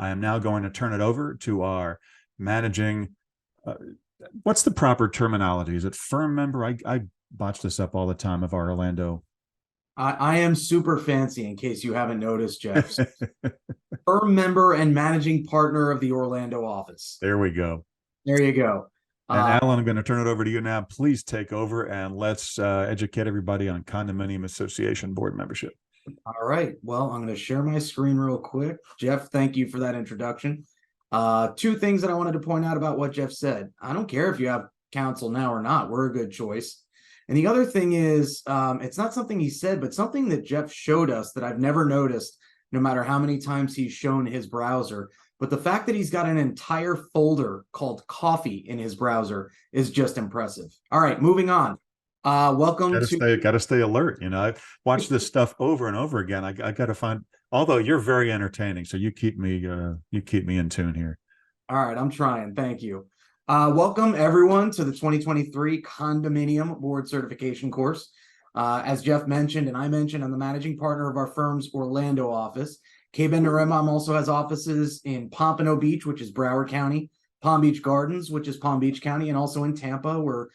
I am now going to turn it over to our managing, what's the proper terminology? Is it firm member? I botch this up all the time, of our Orlando. I am super fancy, in case you haven't noticed, Jeff. Firm member and managing partner of the Orlando office. There we go. There you go. And Alan, I'm going to turn it over to you now. Please take over and let's educate everybody on condominium association board membership. All right. Well, I'm going to share my screen real quick. Jeff, thank you for that introduction. Two things that I wanted to point out about what Jeff said. I don't care if you have counsel now or not. We're a good choice. And the other thing is, it's not something he said, but something that Jeff showed us that I've never noticed, no matter how many times he's shown his browser. But the fact that he's got an entire folder called coffee in his browser is just impressive. All right, moving on. Welcome Got to stay alert. I've watched this stuff over and over again. I got to find, although you're very entertaining, so you keep me in tune here. All right, I'm trying. Thank you. Welcome everyone to the 2023 Condominium Board Certification course. As Jeff mentioned and I mentioned, I'm the managing partner of our firm's Orlando office. K-Bender Imam also has offices in Pompano Beach, which is Broward County, Palm Beach Gardens, which is Palm Beach County, and also in Tampa. We're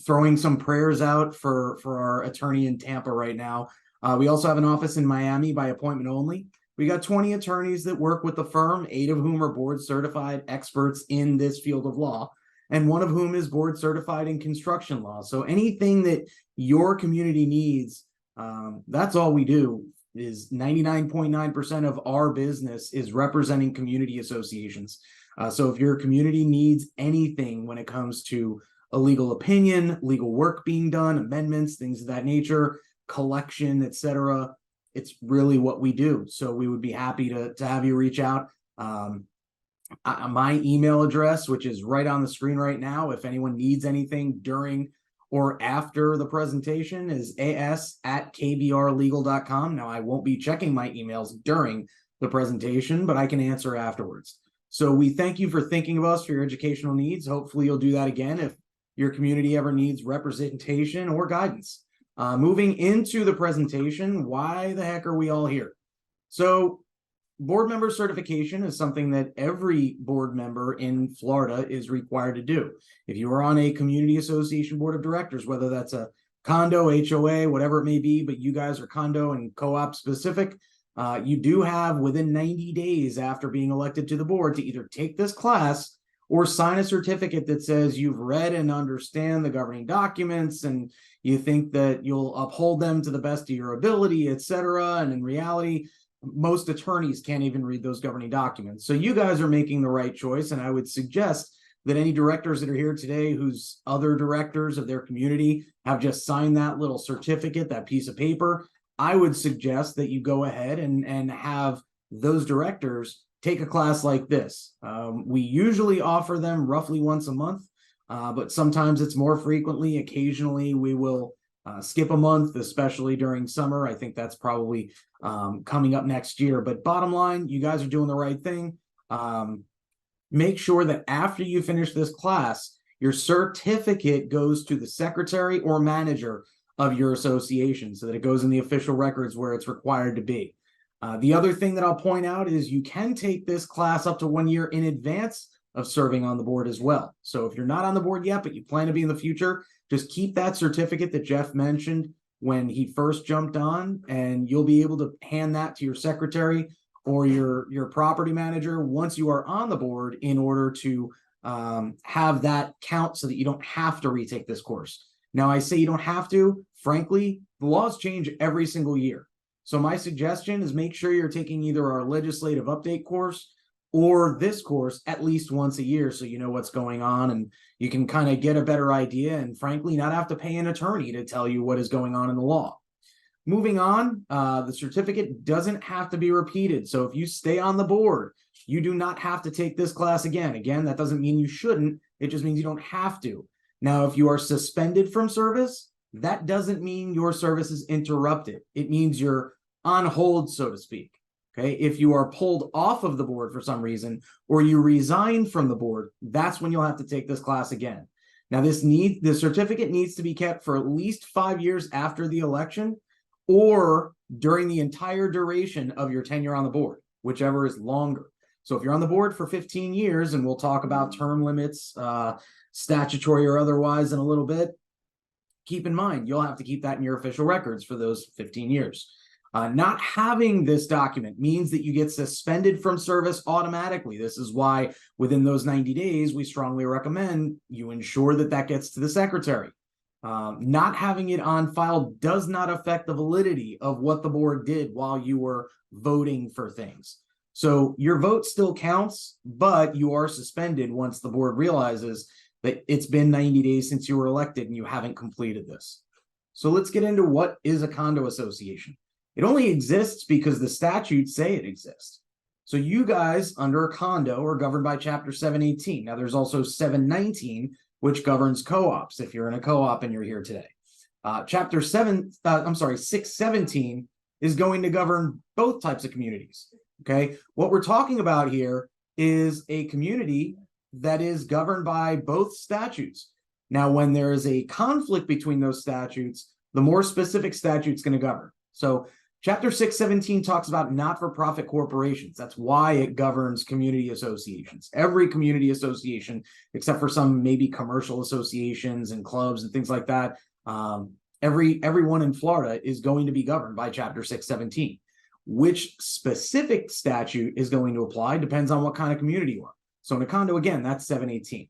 throwing some prayers out for our attorney in Tampa right now. We also have an office in Miami by appointment only. We got 20 attorneys that work with the firm, 8 of whom are board certified experts in this field of law, and 1 of whom is board certified in construction law. So anything that your community needs, that's all we do. Is 99.9% of our business is representing community associations. So if your community needs anything when it comes to a legal opinion, legal work being done, amendments, things of that nature, collection, etc., it's really what we do. So we would be happy to have you reach out. My email address, which is right on the screen right now, if anyone needs anything during or after the presentation, is as@kbrlegal.com. Now, I won't be checking my emails during the presentation, but I can answer afterwards. So we thank you for thinking of us for your educational needs. Hopefully you'll do that again if your community ever needs representation or guidance. Moving into the presentation, why the heck are we all here? So board member certification is something that every board member in Florida is required to do. If you are on a community association board of directors, whether that's a condo, HOA, whatever it may be, but you guys are condo and co-op specific, you do have within 90 days after being elected to the board to either take this class or sign a certificate that says you've read and understand the governing documents and you think that you'll uphold them to the best of your ability, etc. And in reality, most attorneys can't even read those governing documents. So you guys are making the right choice. And I would suggest that any directors that are here today whose other directors of their community have just signed that little certificate, that piece of paper, I would suggest that you go ahead and have those directors take a class like this. We usually offer them roughly once a month, but sometimes it's more frequently. Occasionally we will skip a month, especially during summer. I think that's probably coming up next year. But bottom line, you guys are doing the right thing. Make sure that after you finish this class, your certificate goes to the secretary or manager of your association so that it goes in the official records where it's required to be. The other thing that I'll point out is you can take this class up to 1 year in advance of serving on the board as well. So if you're not on the board yet, but you plan to be in the future, just keep that certificate that Jeff mentioned when he first jumped on, and you'll be able to hand that to your secretary or your property manager once you are on the board in order to have that count so that you don't have to retake this course. Now, I say you don't have to. Frankly, the laws change every single year. So my suggestion is make sure you're taking either our legislative update course or this course at least once a year so you know what's going on and you can kind of get a better idea and frankly not have to pay an attorney to tell you what is going on in the law. Moving on, the certificate doesn't have to be repeated. So if you stay on the board, you do not have to take this class again. Again, that doesn't mean you shouldn't. It just means you don't have to. Now, if you are suspended from service, that doesn't mean your service is interrupted. It means you're on hold, so to speak. Okay, if you are pulled off of the board for some reason, or you resign from the board, that's when you'll have to take this class again. Now, the certificate needs to be kept for at least 5 years after the election, or during the entire duration of your tenure on the board. whichever is longer. So if you're on the board for 15 years, and we'll talk about term limits, statutory or otherwise in a little bit, keep in mind, you'll have to keep that in your official records for those 15 years. Not having this document means that you get suspended from service automatically. This is why within those 90 days, we strongly recommend you ensure that that gets to the secretary. Not having it on file does not affect the validity of what the board did while you were voting for things. So your vote still counts, but you are suspended once the board realizes that it's been 90 days since you were elected and you haven't completed this. So let's get into what is a condo association. It only exists because the statutes say it exists. So you guys under a condo are governed by Chapter 718. Now there's also 719, which governs co-ops if you're in a co-op and you're here today. Chapter 617 is going to govern both types of communities. Okay, what we're talking about here is a community that is governed by both statutes. Now, when there is a conflict between those statutes, the more specific statute's going to govern. So Chapter 617 talks about not-for-profit corporations. That's why it governs community associations. Every community association, except for some maybe commercial associations and clubs and things like that, everyone in Florida is going to be governed by Chapter 617. Which specific statute is going to apply depends on what kind of community you are. So in a condo, again, that's 718.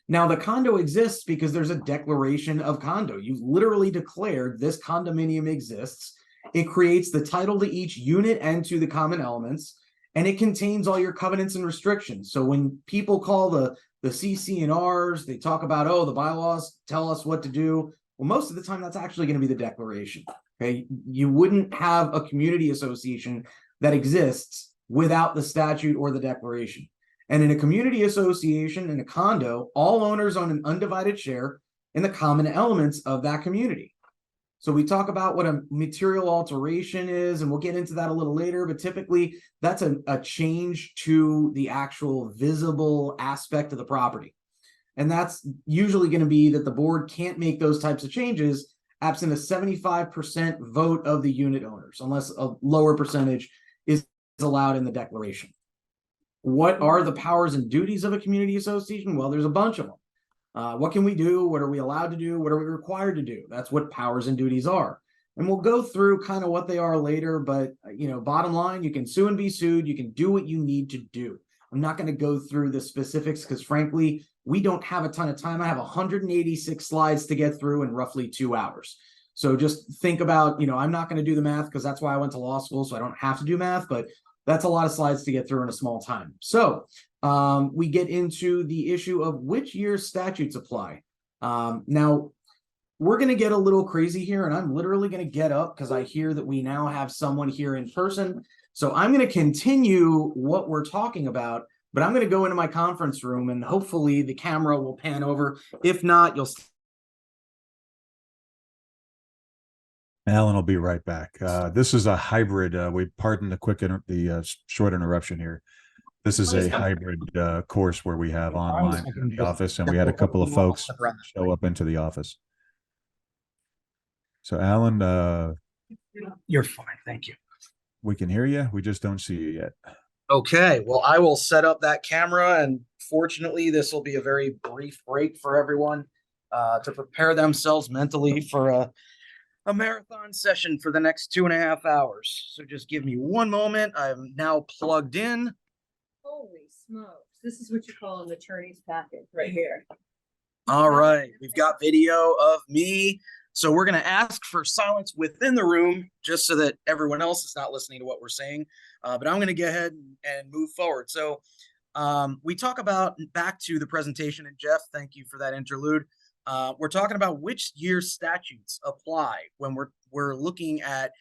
Now, the condo exists because there's a declaration of condo. You've literally declared this condominium exists. It creates the title to each unit and to the common elements, and it contains all your covenants and restrictions. So when people call the CC&Rs, they talk about, oh, the bylaws tell us what to do. Well, most of the time, that's actually going to be the declaration. Okay, you wouldn't have a community association that exists without the statute or the declaration. And in a community association, in a condo, all owners own an undivided share in the common elements of that community. So we talk about what a material alteration is, and we'll get into that a little later, but typically that's a change to the actual visible aspect of the property. And that's usually going to be that the board can't make those types of changes absent a 75% vote of the unit owners, unless a lower percentage is allowed in the declaration. What are the powers and duties of a community association? Well, there's a bunch of them. What can we do? What are we allowed to do? What are we required to do? That's what powers and duties are. And we'll go through kind of what they are later, but bottom line, you can sue and be sued. You can do what you need to do. I'm not going to go through the specifics because frankly, we don't have a ton of time. I have 186 slides to get through in roughly 2 hours. So just think about, I'm not going to do the math because that's why I went to law school, so I don't have to do math, but that's a lot of slides to get through in a small time. So we get into the issue of which year's statutes apply. Now, we're going to get a little crazy here, and I'm literally going to get up because I hear that we now have someone here in person. So I'm going to continue what we're talking about, but I'm going to go into my conference room and hopefully the camera will pan over. If not, you'll. Alan will be right back. This is a hybrid. We pardon the short interruption here. This is a hybrid course where we have online in the office, and we had a couple of folks show up into the office. So Alan, you're fine. Thank you. We can hear you. We just don't see you yet. Okay. Well, I will set up that camera, and fortunately, this will be a very brief break for everyone to prepare themselves mentally for a marathon session for the next 2.5 hours. So just give me one moment. I'm now plugged in. Holy smokes. This is what you call an attorney's packet right here. All right. We've got video of me. So we're going to ask for silence within the room just so that everyone else is not listening to what we're saying. But I'm going to go ahead and move forward. So we talk about back to the presentation, and Jeff, thank you for that interlude. We're talking about which year's statutes apply when we're looking at,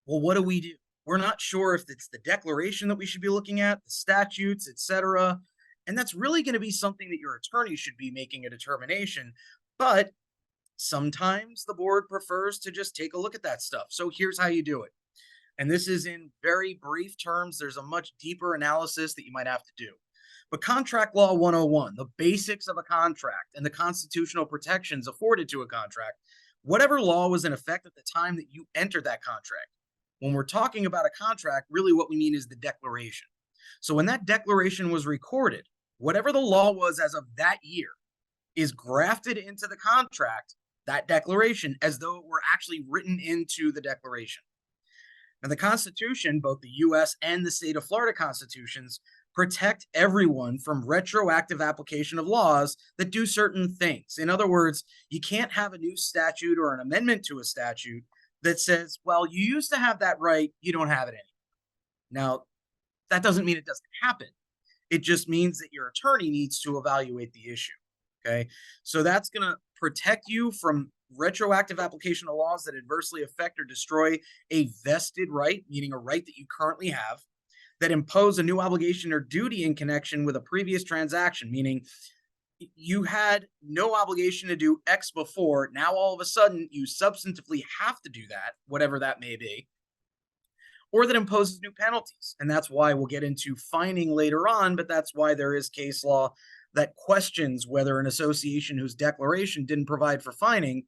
well, what do we do? We're not sure if it's the declaration that we should be looking at, the statutes, etc. And that's really going to be something that your attorney should be making a determination. But sometimes the board prefers to just take a look at that stuff. So here's how you do it. And this is in very brief terms. There's a much deeper analysis that you might have to do. But Contract Law 101, the basics of a contract and the constitutional protections afforded to a contract, whatever law was in effect at the time that you entered that contract, When we're talking about a contract, really what we mean is the declaration. So when that declaration was recorded, whatever the law was as of that year is grafted into the contract, that declaration, as though it were actually written into the declaration. Now, the Constitution, both the US and the state of Florida constitutions, protect everyone from retroactive application of laws that do certain things. In other words, you can't have a new statute or an amendment to a statute that says, well, you used to have that right, you don't have it anymore. Now, that doesn't mean it doesn't happen. It just means that your attorney needs to evaluate the issue. Okay, so that's going to protect you from retroactive application of laws that adversely affect or destroy a vested right, meaning a right that you currently have, that impose a new obligation or duty in connection with a previous transaction, meaning you had no obligation to do X before. Now, all of a sudden, you substantively have to do that, whatever that may be, or that imposes new penalties. And that's why we'll get into fining later on, but that's why there is case law that questions whether an association whose declaration didn't provide for fining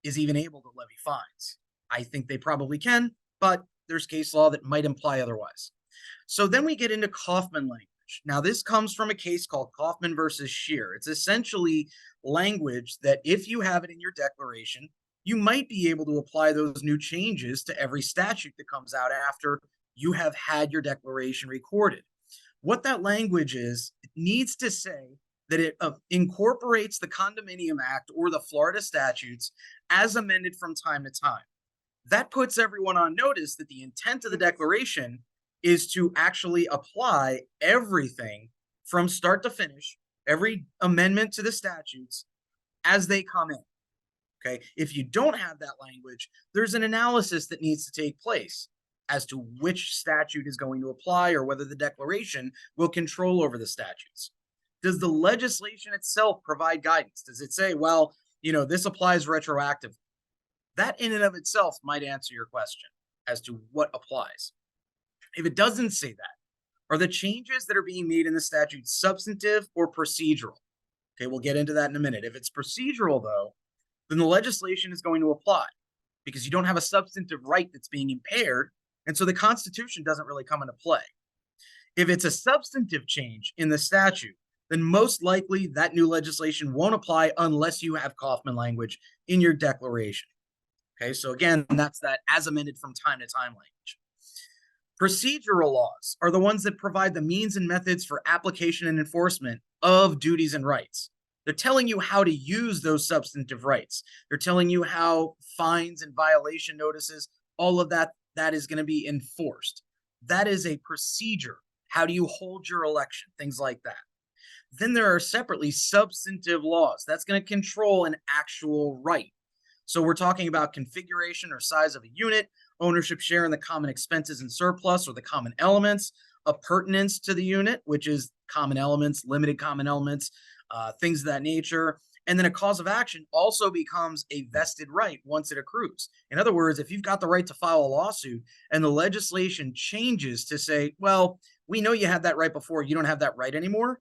is even able to levy fines. I think they probably can, but there's case law that might imply otherwise. So then we get into Kaufman language. Now, this comes from a case called Kaufman versus Scheer. It's essentially language that if you have it in your declaration, you might be able to apply those new changes to every statute that comes out after you have had your declaration recorded. What that language is, it needs to say that it incorporates the Condominium Act or the Florida statutes as amended from time to time. That puts everyone on notice that the intent of the declaration is to actually apply everything from start to finish, every amendment to the statutes as they come in. Okay, if you don't have that language, there's an analysis that needs to take place as to which statute is going to apply or whether the declaration will control over the statutes. Does the legislation itself provide guidance? Does it say, well, this applies retroactively? That in and of itself might answer your question as to what applies. If it doesn't say that, are the changes that are being made in the statute substantive or procedural? Okay, we'll get into that in a minute. If it's procedural, though, then the legislation is going to apply because you don't have a substantive right that's being impaired, and so the Constitution doesn't really come into play. If it's a substantive change in the statute, then most likely that new legislation won't apply unless you have Kaufman language in your declaration. Okay, so again, that's that as amended from time to time language. Procedural laws are the ones that provide the means and methods for application and enforcement of duties and rights. They're telling you how to use those substantive rights. They're telling you how fines and violation notices, all of that is going to be enforced. That is a procedure. How do you hold your election? Things like that. Then there are separately substantive laws. That's going to control an actual right. So we're talking about configuration or size of a unit, ownership share in the common expenses and surplus or the common elements, appurtenance to the unit, which is common elements, limited common elements, things of that nature. And then a cause of action also becomes a vested right once it accrues. In other words, if you've got the right to file a lawsuit and the legislation changes to say, well, we know you had that right before, you don't have that right anymore,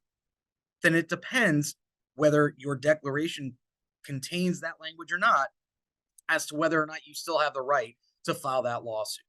then it depends whether your declaration contains that language or not as to whether or not you still have the right to file that lawsuit.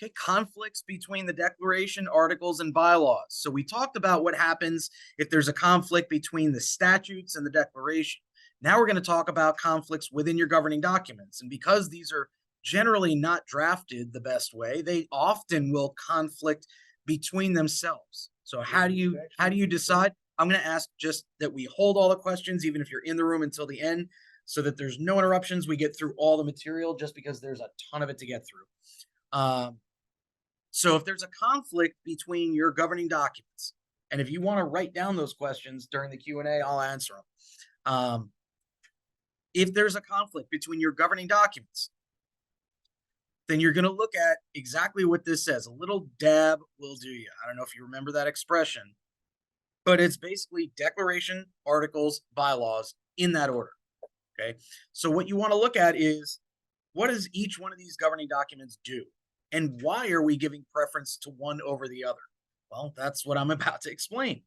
Okay, conflicts between the declaration, articles, and bylaws. So we talked about what happens if there's a conflict between the statutes and the declaration. Now we're going to talk about conflicts within your governing documents. And because these are generally not drafted the best way, they often will conflict between themselves. So how do you decide? I'm going to ask just that we hold all the questions, even if you're in the room until the end, so that there's no interruptions. We get through all the material just because there's a ton of it to get through. So if there's a conflict between your governing documents, and if you want to write down those questions during the Q&A, I'll answer them. If there's a conflict between your governing documents, then you're going to look at exactly what this says. A little dab will do you. I don't know if you remember that expression, but it's basically declaration, articles, bylaws in that order. Okay. So what you want to look at is, what does each one of these governing documents do? And why are we giving preference to one over the other? Well, that's what I'm about to explain.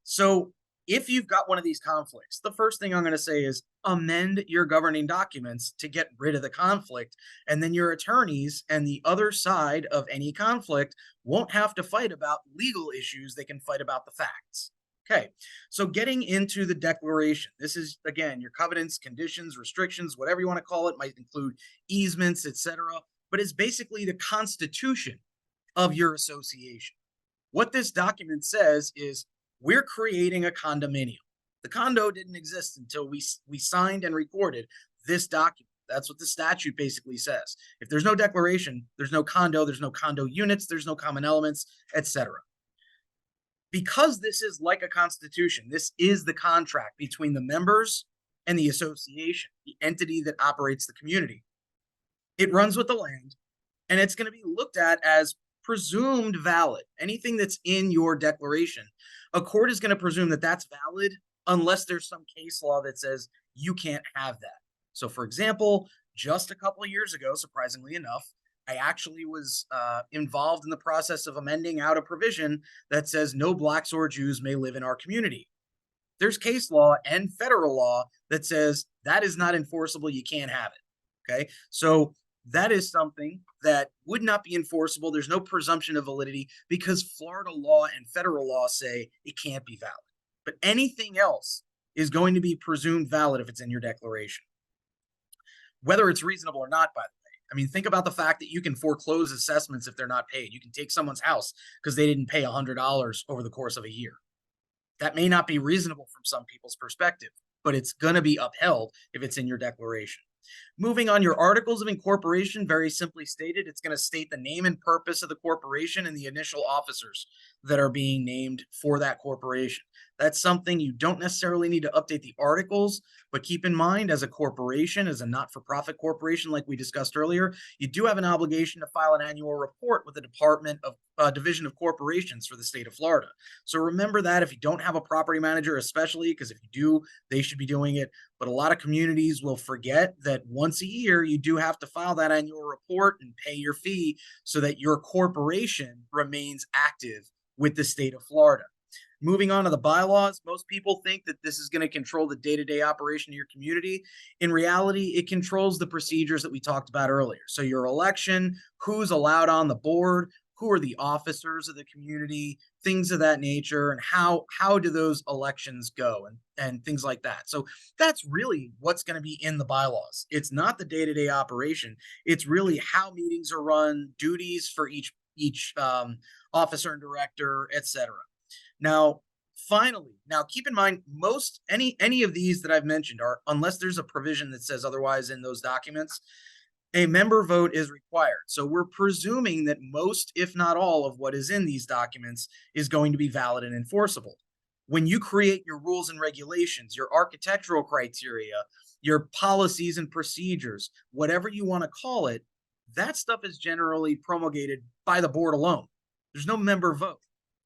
So if you've got one of these conflicts, the first thing I'm going to say is amend your governing documents to get rid of the conflict. And then your attorneys and the other side of any conflict won't have to fight about legal issues. They can fight about the facts. Okay, so getting into the declaration, this is, again, your covenants, conditions, restrictions, whatever you want to call it, might include easements, etc. But it's basically the constitution of your association. What this document says is we're creating a condominium. The condo didn't exist until we signed and recorded this document. That's what the statute basically says. If there's no declaration, there's no condo units, there's no common elements, etc. Because this is like a constitution, this is the contract between the members and the association, the entity that operates the community. It runs with the land, and it's going to be looked at as presumed valid. Anything that's in your declaration, a court is going to presume that that's valid unless there's some case law that says you can't have that. So, for example, just a couple of years ago, surprisingly enough, I actually was involved in the process of amending out a provision that says no Blacks or Jews may live in our community. There's case law and federal law that says that is not enforceable. You can't have it. Okay, so that is something that would not be enforceable. There's no presumption of validity because Florida law and federal law say it can't be valid. But anything else is going to be presumed valid if it's in your declaration, whether it's reasonable or not, by the way. I mean, think about the fact that you can foreclose assessments if they're not paid. You can take someone's house because they didn't pay $100 over the course of a year. That may not be reasonable from some people's perspective, but it's going to be upheld if it's in your declaration. Moving on, your articles of incorporation, very simply stated, it's going to state the name and purpose of the corporation and the initial officers that are being named for that corporation. That's something you don't necessarily need to update the articles, but keep in mind, as a corporation, as a not-for-profit corporation, like we discussed earlier, you do have an obligation to file an annual report with the Department of Division of Corporations for the state of Florida. So remember that if you don't have a property manager, especially, because if you do, they should be doing it. But a lot of communities will forget that once a year, you do have to file that annual report and pay your fee so that your corporation remains active with the state of Florida. Moving on to the bylaws, most people think that this is going to control the day-to-day operation of your community. In reality, it controls the procedures that we talked about earlier. So your election, who's allowed on the board, who are the officers of the community, things of that nature, and how do those elections go and things like that. So that's really what's going to be in the bylaws. It's not the day-to-day operation. It's really how meetings are run, duties for each officer and director, etc. Now, finally, keep in mind, any of these that I've mentioned are, unless there's a provision that says otherwise in those documents, a member vote is required. So we're presuming that most, if not all, of what is in these documents is going to be valid and enforceable. When you create your rules and regulations, your architectural criteria, your policies and procedures, whatever you want to call it, that stuff is generally promulgated by the board alone. There's no member vote.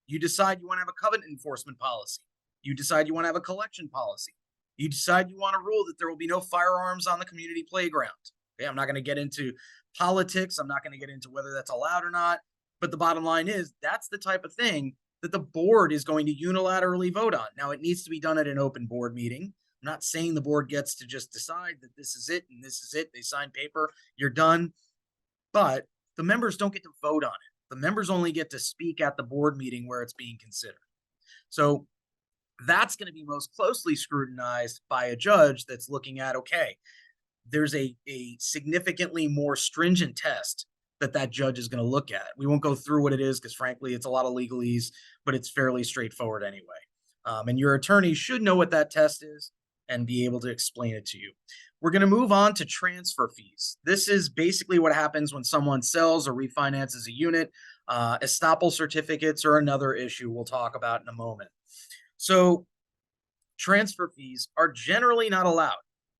You decide you want to have a covenant enforcement policy. You decide you want to have a collection policy. You decide you want to rule that there will be no firearms on the community playground. Okay, I'm not going to get into politics. I'm not going to get into whether that's allowed or not. But the bottom line is that's the type of thing that the board is going to unilaterally vote on. Now, it needs to be done at an open board meeting. I'm not saying the board gets to just decide that this is it and this is it. They sign paper, you're done. But the members don't get to vote on it. The members only get to speak at the board meeting where it's being considered. So that's going to be most closely scrutinized by a judge that's looking at, okay, there's a significantly more stringent test that judge is going to look at. We won't go through what it is because, frankly, it's a lot of legalese, but it's fairly straightforward anyway. And your attorney should know what that test is and be able to explain it to you. We're going to move on to transfer fees. This is basically what happens when someone sells or refinances a unit. Estoppel certificates are another issue we'll talk about in a moment. So transfer fees are generally not allowed.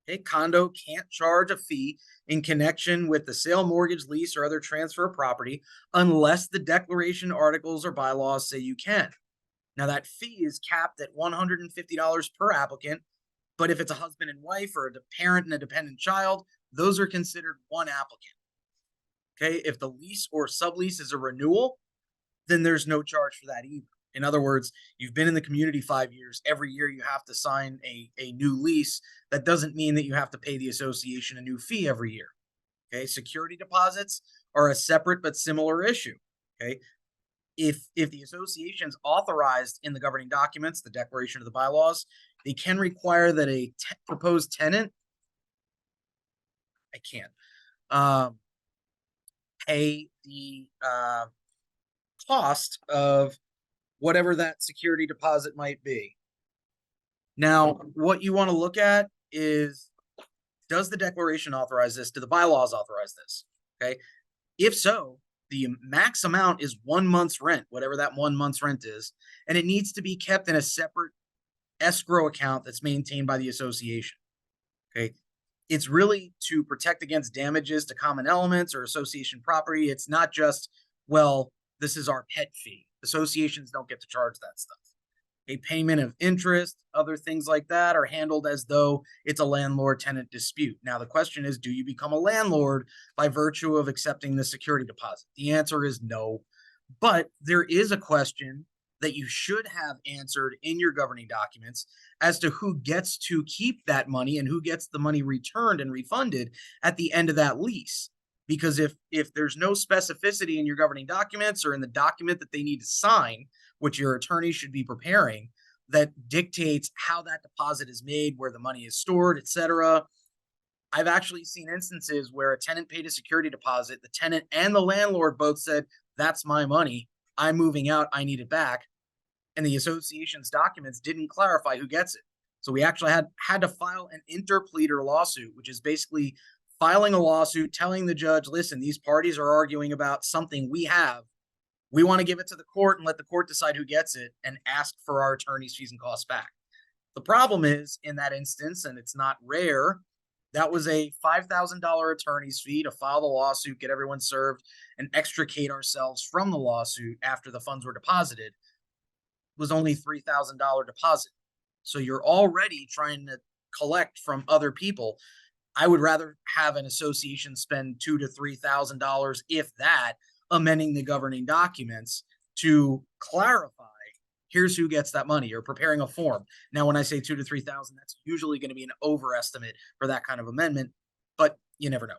A condo can't charge a fee in connection with the sale, mortgage, lease, or other transfer of property unless the declaration, articles, or bylaws say you can. Now, that fee is capped at $150 per applicant. But if it's a husband and wife or a parent and a dependent child, those are considered one applicant. Okay, if the lease or sublease is a renewal, then there's no charge for that either. In other words, you've been in the community 5 years. Every year you have to sign a new lease. That doesn't mean that you have to pay the association a new fee every year. Okay. Security deposits are a separate but similar issue. Okay. If the association's authorized in the governing documents, the declaration of the bylaws, they can require that a proposed tenant, I can't, pay the cost of whatever that security deposit might be. Now, what you want to look at is, does the declaration authorize this? Do the bylaws authorize this? Okay. If so, the max amount is 1 month's rent, whatever that 1 month's rent is, and it needs to be kept in a separate escrow account that's maintained by the association. Okay. It's really to protect against damages to common elements or association property. It's not just, well, this is our pet fee. Associations don't get to charge that stuff. A payment of interest, other things like that are handled as though it's a landlord-tenant dispute. Now, the question is, do you become a landlord by virtue of accepting the security deposit? The answer is no. But there is a question that you should have answered in your governing documents as to who gets to keep that money and who gets the money returned and refunded at the end of that lease. Because if there's no specificity in your governing documents or in the document that they need to sign, which your attorney should be preparing, that dictates how that deposit is made, where the money is stored, etc. I've actually seen instances where a tenant paid a security deposit, the tenant and the landlord both said, that's my money, I'm moving out, I need it back. And the association's documents didn't clarify who gets it. So we actually had to file an interpleader lawsuit, which is basically filing a lawsuit telling the judge, listen, these parties are arguing about something we have. We want to give it to the court and let the court decide who gets it and ask for our attorney's fees and costs back. The problem is, in that instance, and it's not rare, that was a $5,000 attorney's fee to file the lawsuit, get everyone served, and extricate ourselves from the lawsuit after the funds were deposited. It was only $3,000 deposit. So you're already trying to collect from other people. I would rather have an association spend $2,000 to $3,000, if that, amending the governing documents to clarify, here's who gets that money, or preparing a form. Now, when I say $2,000 to $3,000, that's usually going to be an overestimate for that kind of amendment, but you never know.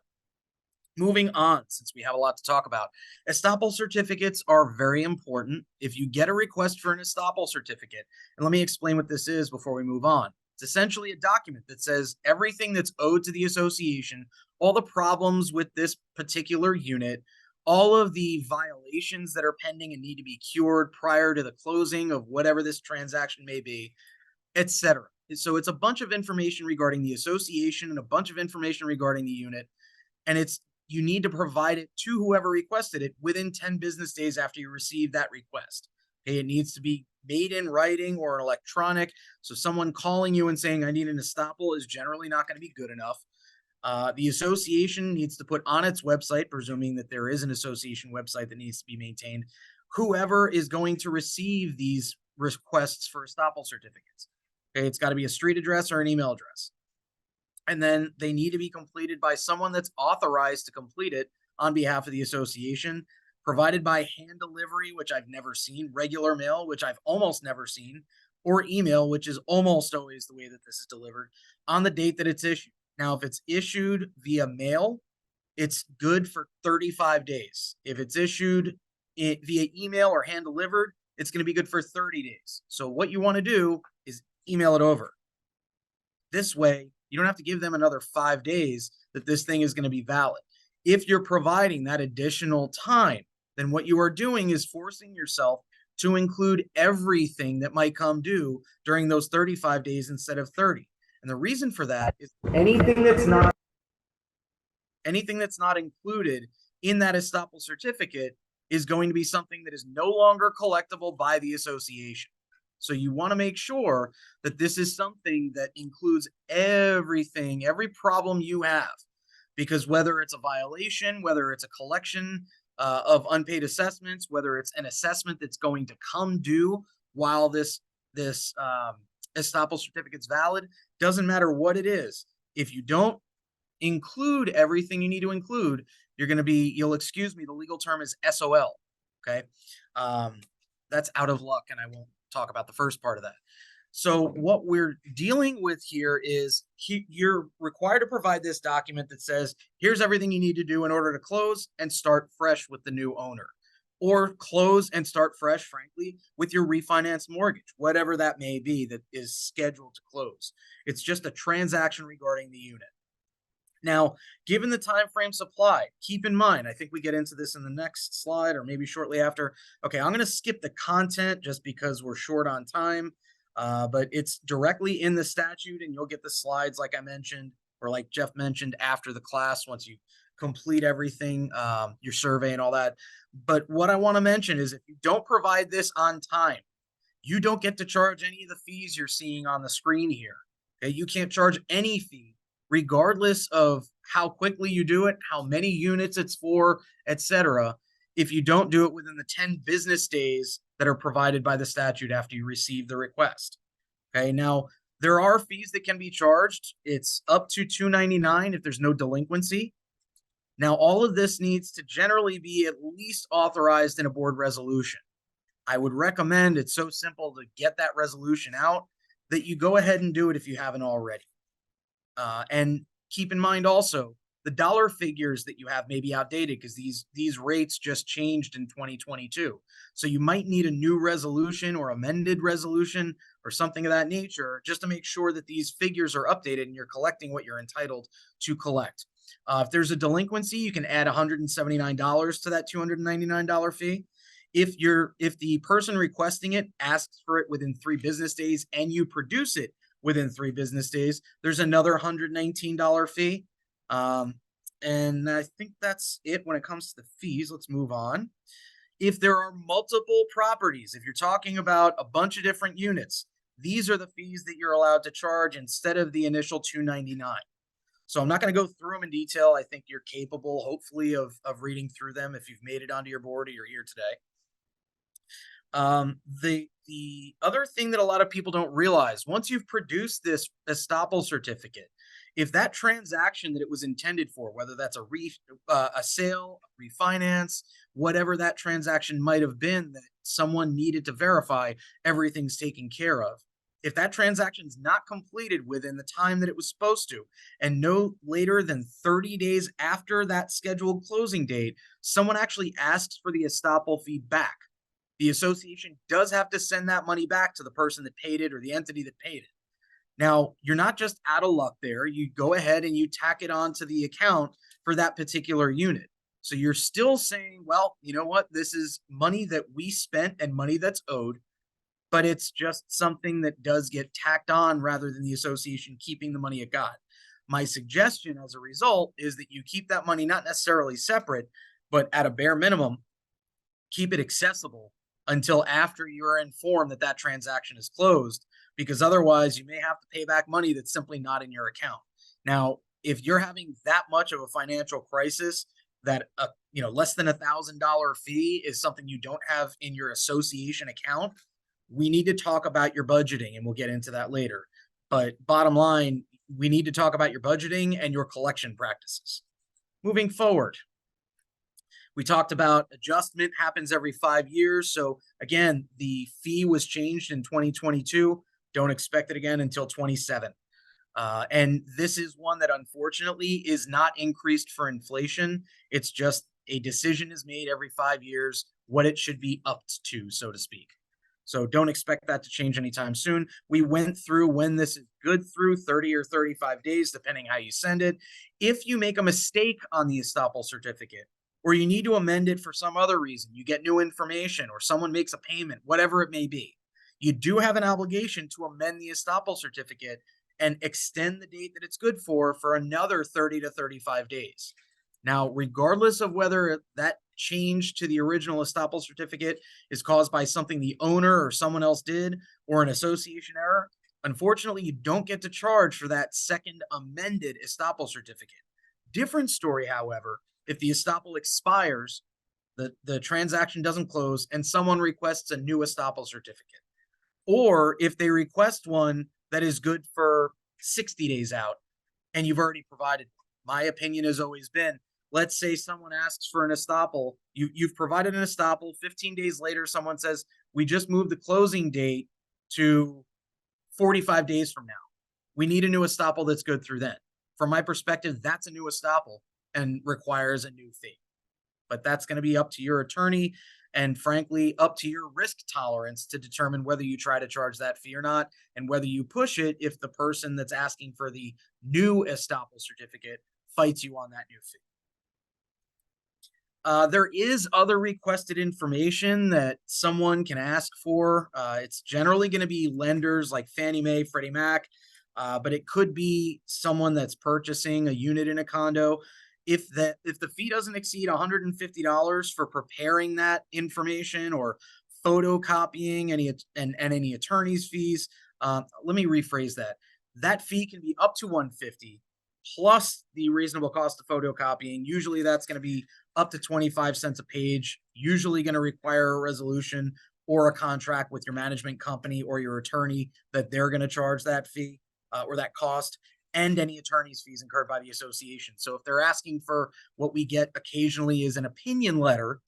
Moving on, since we have a lot to talk about, estoppel certificates are very important. If you get a request for an estoppel certificate, and let me explain what this is before we move on. It's essentially a document that says everything that's owed to the association, all the problems with this particular unit, all of the violations that are pending and need to be cured prior to the closing of whatever this transaction may be, etc. So it's a bunch of information regarding the association and a bunch of information regarding the unit, and you need to provide it to whoever requested it within 10 business days after you receive that request. Okay, it needs to be made in writing or electronic. So someone calling you and saying, I need an estoppel, is generally not going to be good enough. The association needs to put on its website, presuming that there is an association website that needs to be maintained, whoever is going to receive these requests for estoppel certificates. Okay, it's got to be a street address or an email address. And then they need to be completed by someone that's authorized to complete it on behalf of the association, provided by hand delivery, which I've never seen, regular mail, which I've almost never seen, or email, which is almost always the way that this is delivered, on the date that it's issued. Now, if it's issued via mail, it's good for 35 days. If it's issued via email or hand delivered, it's going to be good for 30 days. So what you want to do is email it over. This way, you don't have to give them another 5 days that this thing is going to be valid. If you're providing that additional time, then what you are doing is forcing yourself to include everything that might come due during those 35 days instead of 30. And the reason for that is anything that's not included in that estoppel certificate is going to be something that is no longer collectible by the association. So you want to make sure that this is something that includes everything, every problem you have, because whether it's a violation, whether it's a collection of unpaid assessments, whether it's an assessment that's going to come due while this estoppel certificate's valid, doesn't matter what it is. If you don't include everything you need to include, you'll excuse me, the legal term is SOL. Okay. that's out of luck, and I won't talk about the first part of that. So what we're dealing with here is you're required to provide this document that says, here's everything you need to do in order to close and start fresh with the new owner, or close and start fresh, frankly, with your refinance mortgage, whatever that may be that is scheduled to close. It's just a transaction regarding the unit. Now, given the time frame supplied, keep in mind, I think we get into this in the next slide or maybe shortly after. Okay, I'm going to skip the content just because we're short on time, but it's directly in the statute, and you'll get the slides like I mentioned, or like Jeff mentioned, after the class once you complete everything, your survey and all that. But what I want to mention is if you don't provide this on time, you don't get to charge any of the fees you're seeing on the screen here. Okay, you can't charge any fee regardless of how quickly you do it, how many units it's for, etc., if you don't do it within the 10 business days that are provided by the statute after you receive the request. Okay, now there are fees that can be charged. It's up to $299 if there's no delinquency. Now, all of this needs to generally be at least authorized in a board resolution. I would recommend, it's so simple to get that resolution out, that you go ahead and do it if you haven't already. And keep in mind also, the dollar figures that you have may be outdated because these rates just changed in 2022. So you might need a new resolution or amended resolution or something of that nature just to make sure that these figures are updated and you're collecting what you're entitled to collect. If there's a delinquency, you can add $179 to that $299 fee. If the person requesting it asks for it within 3 business days and you produce it within 3 business days, there's another $119 fee. And I think that's it when it comes to the fees. Let's move on. If there are multiple properties, if you're talking about a bunch of different units, these are the fees that you're allowed to charge instead of the initial $299. So I'm not going to go through them in detail. I think you're capable, hopefully, of reading through them if you've made it onto your board or you're here today. The other thing that a lot of people don't realize, once you've produced this estoppel certificate, if that transaction that it was intended for, whether that's a sale, a refinance, whatever that transaction might have been that someone needed to verify everything's taken care of, if that transaction is not completed within the time that it was supposed to, and no later than 30 days after that scheduled closing date, someone actually asks for the estoppel fee back. The association does have to send that money back to the person that paid it or the entity that paid it. Now, you're not just out of luck there. You go ahead and you tack it on to the account for that particular unit. So you're still saying, well, you know what? This is money that we spent and money that's owed, but it's just something that does get tacked on rather than the association keeping the money it got. My suggestion as a result is that you keep that money not necessarily separate, but at a bare minimum, keep it accessible until after you're informed that that transaction is closed, because otherwise you may have to pay back money that's simply not in your account. Now, if you're having that much of a financial crisis that less than $1,000 fee is something you don't have in your association account, we need to talk about your budgeting, and we'll get into that later. But bottom line, we need to talk about your budgeting and your collection practices. Moving forward, we talked about adjustment happens every 5 years. So again, the fee was changed in 2022. Don't expect it again until 27. And this is one that unfortunately is not increased for inflation. It's just a decision is made every 5 years, what it should be upped to, so to speak. So don't expect that to change anytime soon. We went through when this is good through 30 or 35 days, depending how you send it. If you make a mistake on the estoppel certificate, or you need to amend it for some other reason, you get new information or someone makes a payment, whatever it may be, you do have an obligation to amend the estoppel certificate and extend the date that it's good for another 30 to 35 days. Now, regardless of whether that change to the original estoppel certificate is caused by something the owner or someone else did or an association error, unfortunately, you don't get to charge for that second amended estoppel certificate. Different story, however, if the estoppel expires, the transaction doesn't close, and someone requests a new estoppel certificate. Or if they request one that is good for 60 days out, and you've already provided. My opinion has always been, let's say someone asks for an estoppel, you've provided an estoppel, 15 days later, someone says, we just moved the closing date to 45 days from now. We need a new estoppel that's good through then. From my perspective, that's a new estoppel and requires a new fee. But that's going to be up to your attorney and, frankly, up to your risk tolerance to determine whether you try to charge that fee or not, and whether you push it if the person that's asking for the new estoppel certificate fights you on that new fee. There is other requested information that someone can ask for. It's generally going to be lenders like Fannie Mae, Freddie Mac, but it could be someone that's purchasing a unit in a condo. If the fee doesn't exceed $150 for preparing that information or photocopying any attorney's fees, let me rephrase that. That fee can be up to $150 plus the reasonable cost of photocopying. Usually that's going to be up to 25 cents a page, usually going to require a resolution or a contract with your management company or your attorney that they're going to charge that fee or that cost, and any attorney's fees incurred by the association. So if they're asking for what we get occasionally is an opinion letter,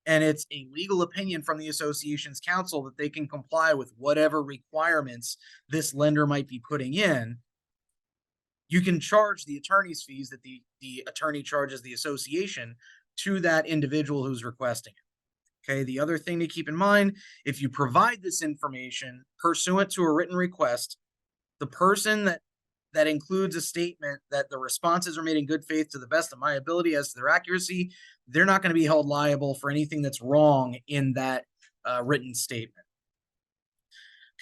and it's a legal opinion from the association's counsel that they can comply with whatever requirements this lender might be putting in, you can charge the attorney's fees that the attorney charges the association to that individual who's requesting it. Okay, the other thing to keep in mind, if you provide this information pursuant to a written request, the person that includes a statement that the responses are made in good faith to the best of my ability as to their accuracy, they're not going to be held liable for anything that's wrong in that written statement.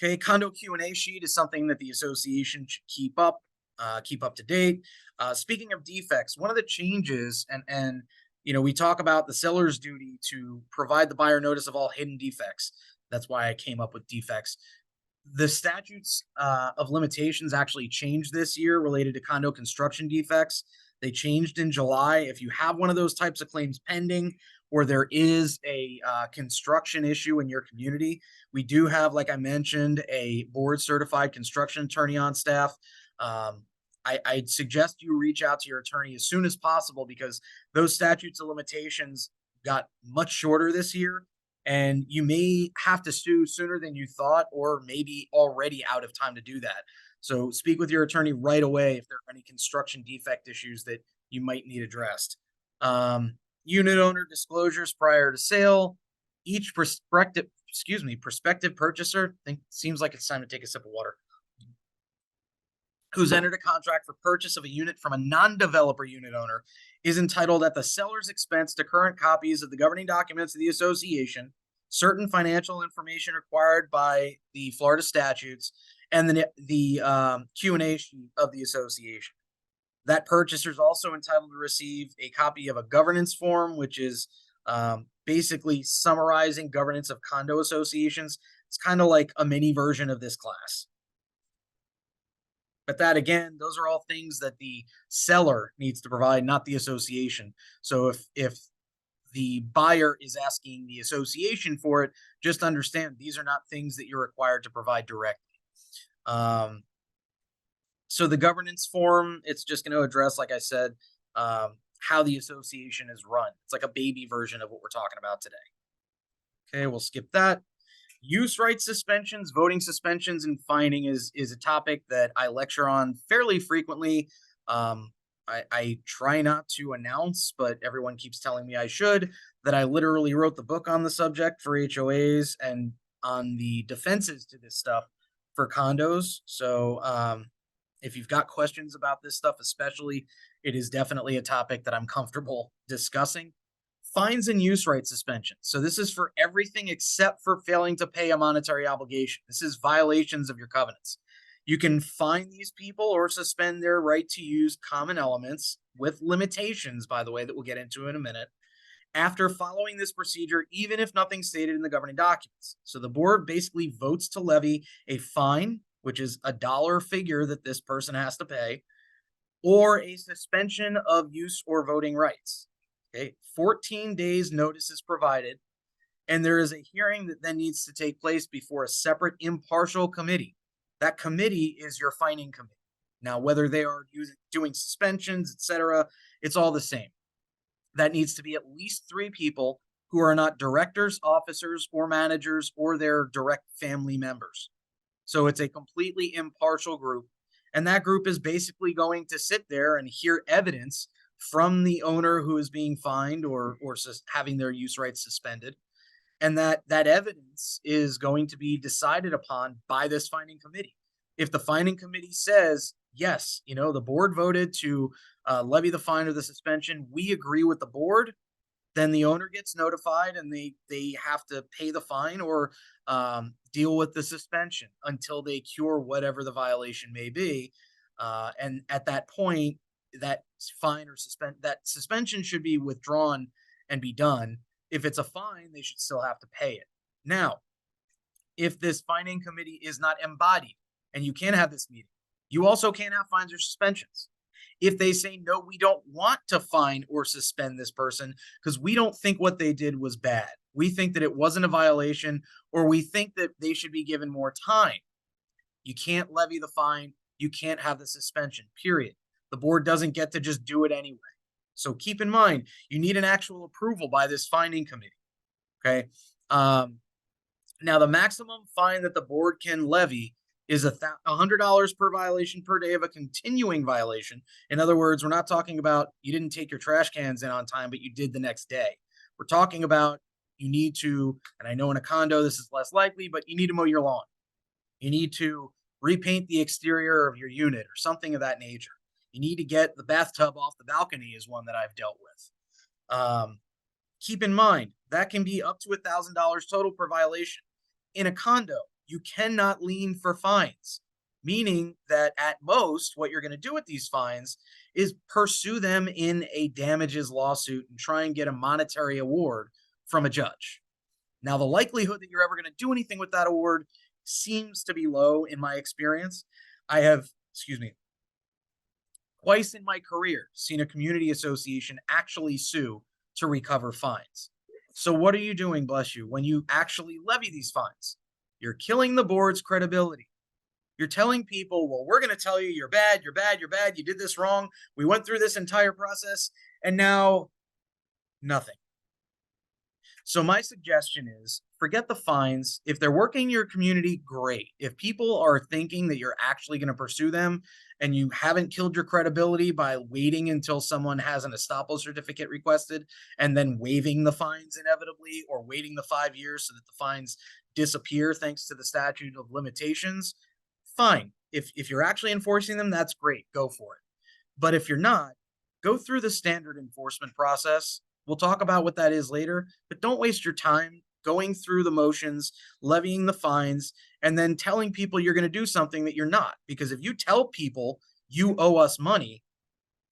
Okay, condo Q&A sheet is something that the association should keep up to date. Speaking of defects, one of the changes, and we talk about the seller's duty to provide the buyer notice of all hidden defects. That's why I came up with defects. The statutes of limitations actually changed this year related to condo construction defects. They changed in July. If you have one of those types of claims pending, or there is a construction issue in your community, we do have, like I mentioned, a board certified construction attorney on staff. I'd suggest you reach out to your attorney as soon as possible, because those statutes of limitations got much shorter this year, and you may have to sue sooner than you thought, or maybe already out of time to do that. So speak with your attorney right away if there are any construction defect issues that you might need addressed. Unit owner disclosures prior to sale. Each prospective purchaser, seems like it's time to take a sip of water, who's entered a contract for purchase of a unit from a non-developer unit owner is entitled at the seller's expense to current copies of the governing documents of the association, certain financial information required by the Florida statutes, and the Q&A sheet of the association. That purchaser is also entitled to receive a copy of a governance form, which is basically summarizing governance of condo associations. It's kind of like a mini version of this class. But that, again, those are all things that the seller needs to provide, not the association. So if the buyer is asking the association for it, just understand these are not things that you're required to provide directly. So the governance form, it's just going to address, like I said, how the association is run. It's like a baby version of what we're talking about today. Okay, we'll skip that. Use rights suspensions, voting suspensions, and fining is a topic that I lecture on fairly frequently. I try not to announce, but everyone keeps telling me I should, that I literally wrote the book on the subject for HOAs and on the defenses to this stuff for condos. So if you've got questions about this stuff, especially, it is definitely a topic that I'm comfortable discussing. Fines and use right suspension. So this is for everything except for failing to pay a monetary obligation. This is violations of your covenants. You can fine these people or suspend their right to use common elements with limitations, by the way, that we'll get into in a minute, after following this procedure, even if nothing stated in the governing documents. So the board basically votes to levy a fine, which is a dollar figure that this person has to pay, or a suspension of use or voting rights. Okay, 14 days notice is provided, and there is a hearing that then needs to take place before a separate impartial committee. That committee is your fining committee. Now, whether they are doing suspensions, etc., it's all the same. That needs to be at least 3 people who are not directors, officers, or managers, or their direct family members. So it's a completely impartial group. And that group is basically going to sit there and hear evidence from the owner who is being fined or having their use rights suspended. And that evidence is going to be decided upon by this finding committee. If the finding committee says, yes, the board voted to levy the fine or the suspension, we agree with the board, then the owner gets notified and they have to pay the fine or deal with the suspension until they cure whatever the violation may be. And at that point, that fine or that suspension should be withdrawn and be done. If it's a fine, they should still have to pay it. Now, if this finding committee is not embodied and you can't have this meeting, you also can't have fines or suspensions. If they say, no, we don't want to fine or suspend this person because we don't think what they did was bad. We think that it wasn't a violation, or we think that they should be given more time. You can't levy the fine. You can't have the suspension, period. The board doesn't get to just do it anyway. So keep in mind, you need an actual approval by this finding committee. Okay. Now the maximum fine that the board can levy is $100 per violation per day of a continuing violation. In other words, we're not talking about you didn't take your trash cans in on time, but you did the next day. We're talking about you need to, and I know in a condo this is less likely, but you need to mow your lawn. You need to repaint the exterior of your unit or something of that nature. You need to get the bathtub off the balcony is one that I've dealt with. Keep in mind, that can be up to $1,000 total per violation. In a condo, you cannot lien for fines, meaning that at most, what you're going to do with these fines is pursue them in a damages lawsuit and try and get a monetary award from a judge. Now, the likelihood that you're ever going to do anything with that award seems to be low in my experience. I have, twice in my career seen a community association actually sue to recover fines. So what are you doing, bless you, when you actually levy these fines? You're killing the board's credibility. You're telling people, well, we're going to tell you you're bad, you're bad, you're bad, you did this wrong. We went through this entire process and now nothing. So my suggestion is forget the fines. If they're working in your community, great. If people are thinking that you're actually going to pursue them and you haven't killed your credibility by waiting until someone has an estoppel certificate requested and then waiving the fines inevitably, or waiting the 5 years so that the fines disappear thanks to the statute of limitations, fine. If you're actually enforcing them, that's great. Go for it. But if you're not, go through the standard enforcement process. We'll talk about what that is later, but don't waste your time going through the motions, levying the fines, and then telling people you're going to do something that you're not. Because if you tell people you owe us money,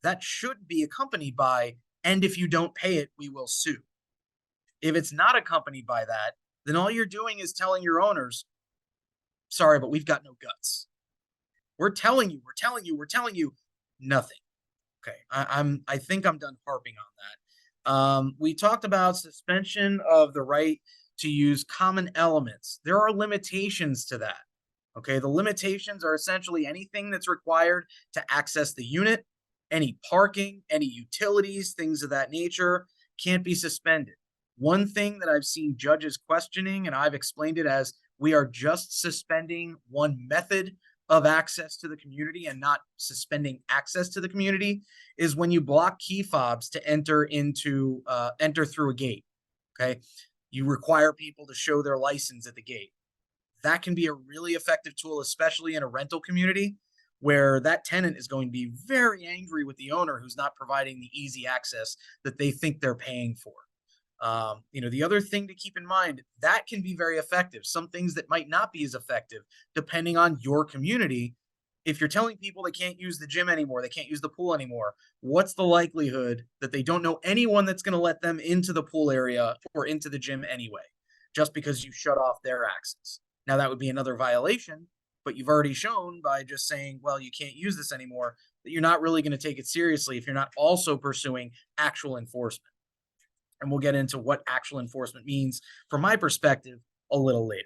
that should be accompanied by, and if you don't pay it, we will sue. If it's not accompanied by that, then all you're doing is telling your owners, sorry, but we've got no guts. We're telling you, nothing. Okay, I think I'm done harping on that. We talked about suspension of the right to use common elements. There are limitations to that. Okay, the limitations are essentially anything that's required to access the unit, any parking, any utilities, things of that nature can't be suspended. One thing that I've seen judges questioning, and I've explained it as we are just suspending one method of access to the community and not suspending access to the community, is when you block key fobs to enter through a gate. Okay, you require people to show their license at the gate. That can be a really effective tool, especially in a rental community where that tenant is going to be very angry with the owner who's not providing the easy access that they think they're paying for. The other thing to keep in mind, that can be very effective. Some things that might not be as effective depending on your community. If you're telling people they can't use the gym anymore, they can't use the pool anymore, what's the likelihood that they don't know anyone that's going to let them into the pool area or into the gym anyway, just because you shut off their access? Now that would be another violation, but you've already shown by just saying, well, you can't use this anymore, that you're not really going to take it seriously if you're not also pursuing actual enforcement. And we'll get into what actual enforcement means from my perspective a little later.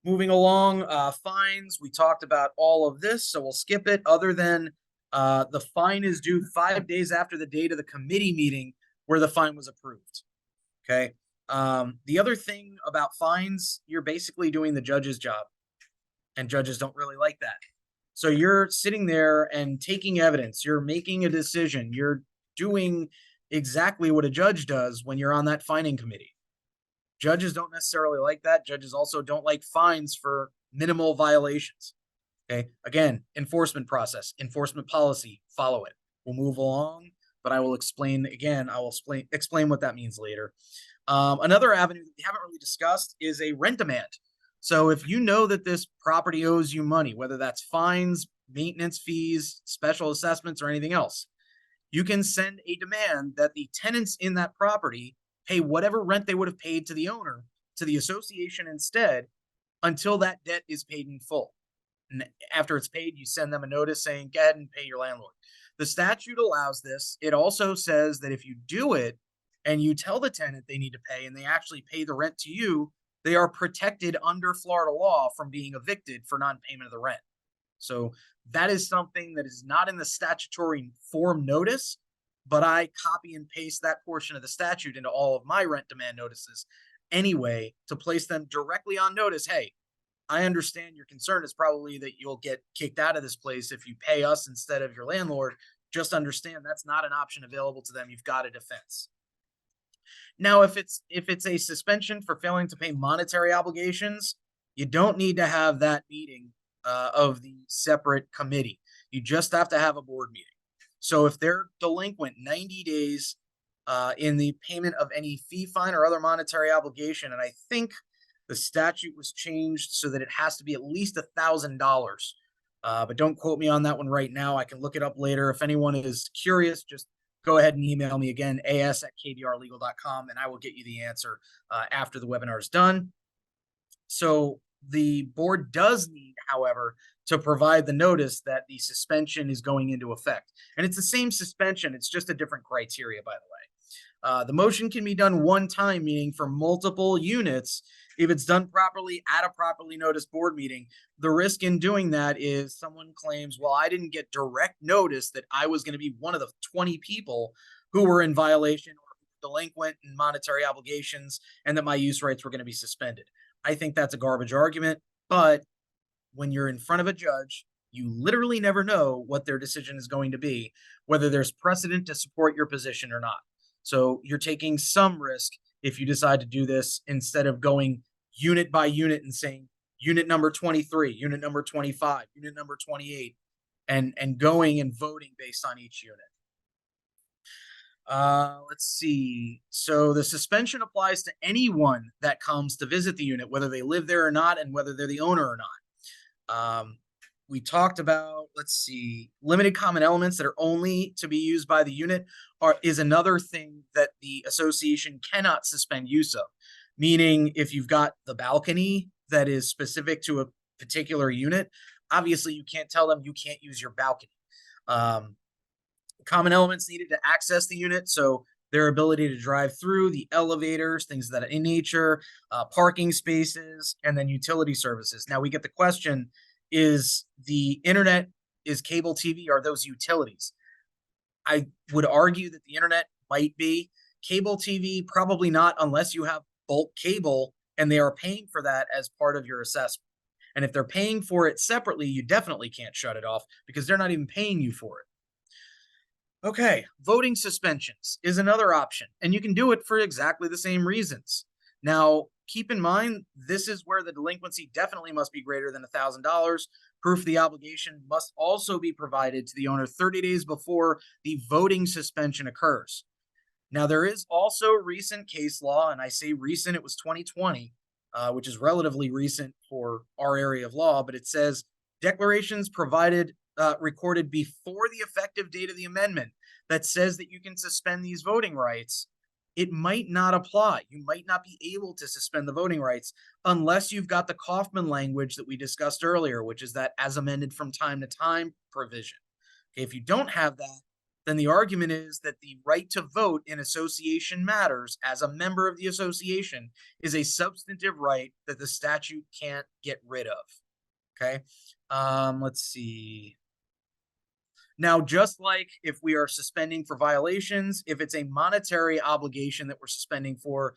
Moving along, fines. We talked about all of this, so we'll skip it, other than the fine is due 5 days after the date of the committee meeting where the fine was approved. Okay. The other thing about fines, you're basically doing the judge's job, and judges don't really like that. So you're sitting there and taking evidence, you're making a decision, you're doing exactly what a judge does when you're on that fining committee. Judges don't necessarily like that. Judges also don't like fines for minimal violations. Okay. Again, enforcement process, enforcement policy, follow it. We'll move along, but I will explain again. I will explain what that means later. Another avenue that we haven't really discussed is a rent demand. So if you know that this property owes you money, whether that's fines, maintenance fees, special assessments, or anything else, you can send a demand that the tenants in that property pay whatever rent they would have paid to the owner, to the association instead, until that debt is paid in full. And after it's paid, you send them a notice saying, go ahead and pay your landlord. The statute allows this. It also says that if you do it and you tell the tenant they need to pay and they actually pay the rent to you, they are protected under Florida law from being evicted for non-payment of the rent. So that is something that is not in the statutory form notice, but I copy and paste that portion of the statute into all of my rent demand notices anyway to place them directly on notice. Hey, I understand your concern is probably that you'll get kicked out of this place if you pay us instead of your landlord. Just understand that's not an option available to them. You've got a defense. Now, if it's a suspension for failing to pay monetary obligations, you don't need to have that meeting of the separate committee. You just have to have a board meeting. So if they're delinquent 90 days in the payment of any fee, fine, or other monetary obligation, and I think the statute was changed so that it has to be at least $1,000. But don't quote me on that one right now. I can look it up later. If anyone is curious, just go ahead and email me again, as@kbrlegal.com, and I will get you the answer after the webinar is done. So the board does need, however, to provide the notice that the suspension is going into effect. And it's the same suspension. It's just a different criteria, by the way. The motion can be done one time, meaning for multiple units. If it's done properly at a properly noticed board meeting, the risk in doing that is someone claims, well, I didn't get direct notice that I was going to be one of the 20 people who were in violation or delinquent in monetary obligations and that my use rights were going to be suspended. I think that's a garbage argument, but when you're in front of a judge, you literally never know what their decision is going to be, whether there's precedent to support your position or not. So you're taking some risk if you decide to do this instead of going unit by unit and saying unit number 23, unit number 25, unit number 28, and going and voting based on each unit. Let's see. So the suspension applies to anyone that comes to visit the unit, whether they live there or not, and whether they're the owner or not. We talked about, let's see, limited common elements that are only to be used by the unit is another thing that the association cannot suspend use of. Meaning if you've got the balcony that is specific to a particular unit, obviously you can't tell them you can't use your balcony. Common elements needed to access the unit, so their ability to drive through, the elevators, things of that in nature, parking spaces, and then utility services. Now we get the question, is the internet, is cable TV, are those utilities? I would argue that the internet might be. Cable TV, probably not, unless you have bulk cable and they are paying for that as part of your assessment. And if they're paying for it separately, you definitely can't shut it off because they're not even paying you for it. Okay, voting suspensions is another option, and you can do it for exactly the same reasons. Now, keep in mind, this is where the delinquency definitely must be greater than $1,000. Proof of the obligation must also be provided to the owner 30 days before the voting suspension occurs. Now, there is also recent case law, and I say recent, it was 2020, which is relatively recent for our area of law, but it says declarations provided recorded before the effective date of the amendment that says that you can suspend these voting rights, it might not apply. You might not be able to suspend the voting rights unless you've got the Kaufman language that we discussed earlier, which is that as amended from time to time provision. Okay, if you don't have that, then the argument is that the right to vote in association matters as a member of the association is a substantive right that the statute can't get rid of. Okay, let's see. Now, just like if we are suspending for violations, if it's a monetary obligation that we're suspending for,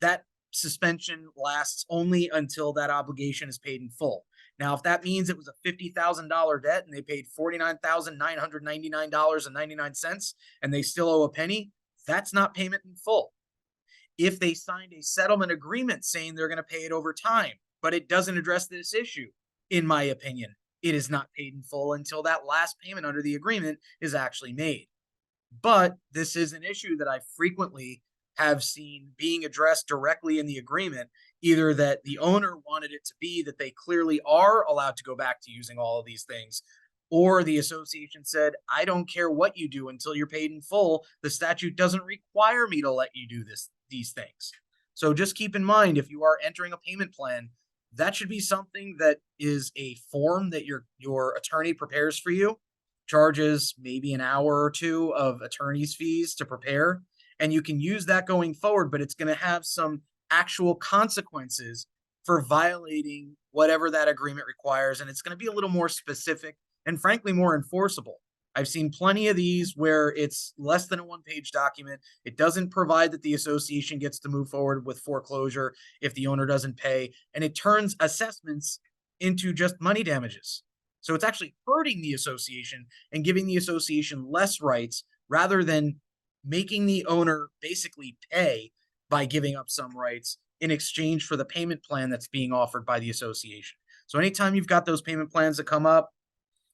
that suspension lasts only until that obligation is paid in full. Now, if that means it was a $50,000 debt and they paid $49,999.99 and they still owe a penny, that's not payment in full. If they signed a settlement agreement saying they're going to pay it over time, but it doesn't address this issue, in my opinion, it is not paid in full until that last payment under the agreement is actually made. But this is an issue that I frequently have seen being addressed directly in the agreement, either that the owner wanted it to be that they clearly are allowed to go back to using all of these things, or the association said, I don't care what you do until you're paid in full. The statute doesn't require me to let you do these things. So just keep in mind, if you are entering a payment plan, that should be something that is a form that your attorney prepares for you, charges maybe an hour or two of attorney's fees to prepare, and you can use that going forward, but it's going to have some actual consequences for violating whatever that agreement requires, and it's going to be a little more specific and frankly more enforceable. I've seen plenty of these where it's less than a one-page document. It doesn't provide that the association gets to move forward with foreclosure if the owner doesn't pay, and it turns assessments into just money damages. So it's actually hurting the association and giving the association less rights rather than making the owner basically pay by giving up some rights in exchange for the payment plan that's being offered by the association. So anytime you've got those payment plans that come up,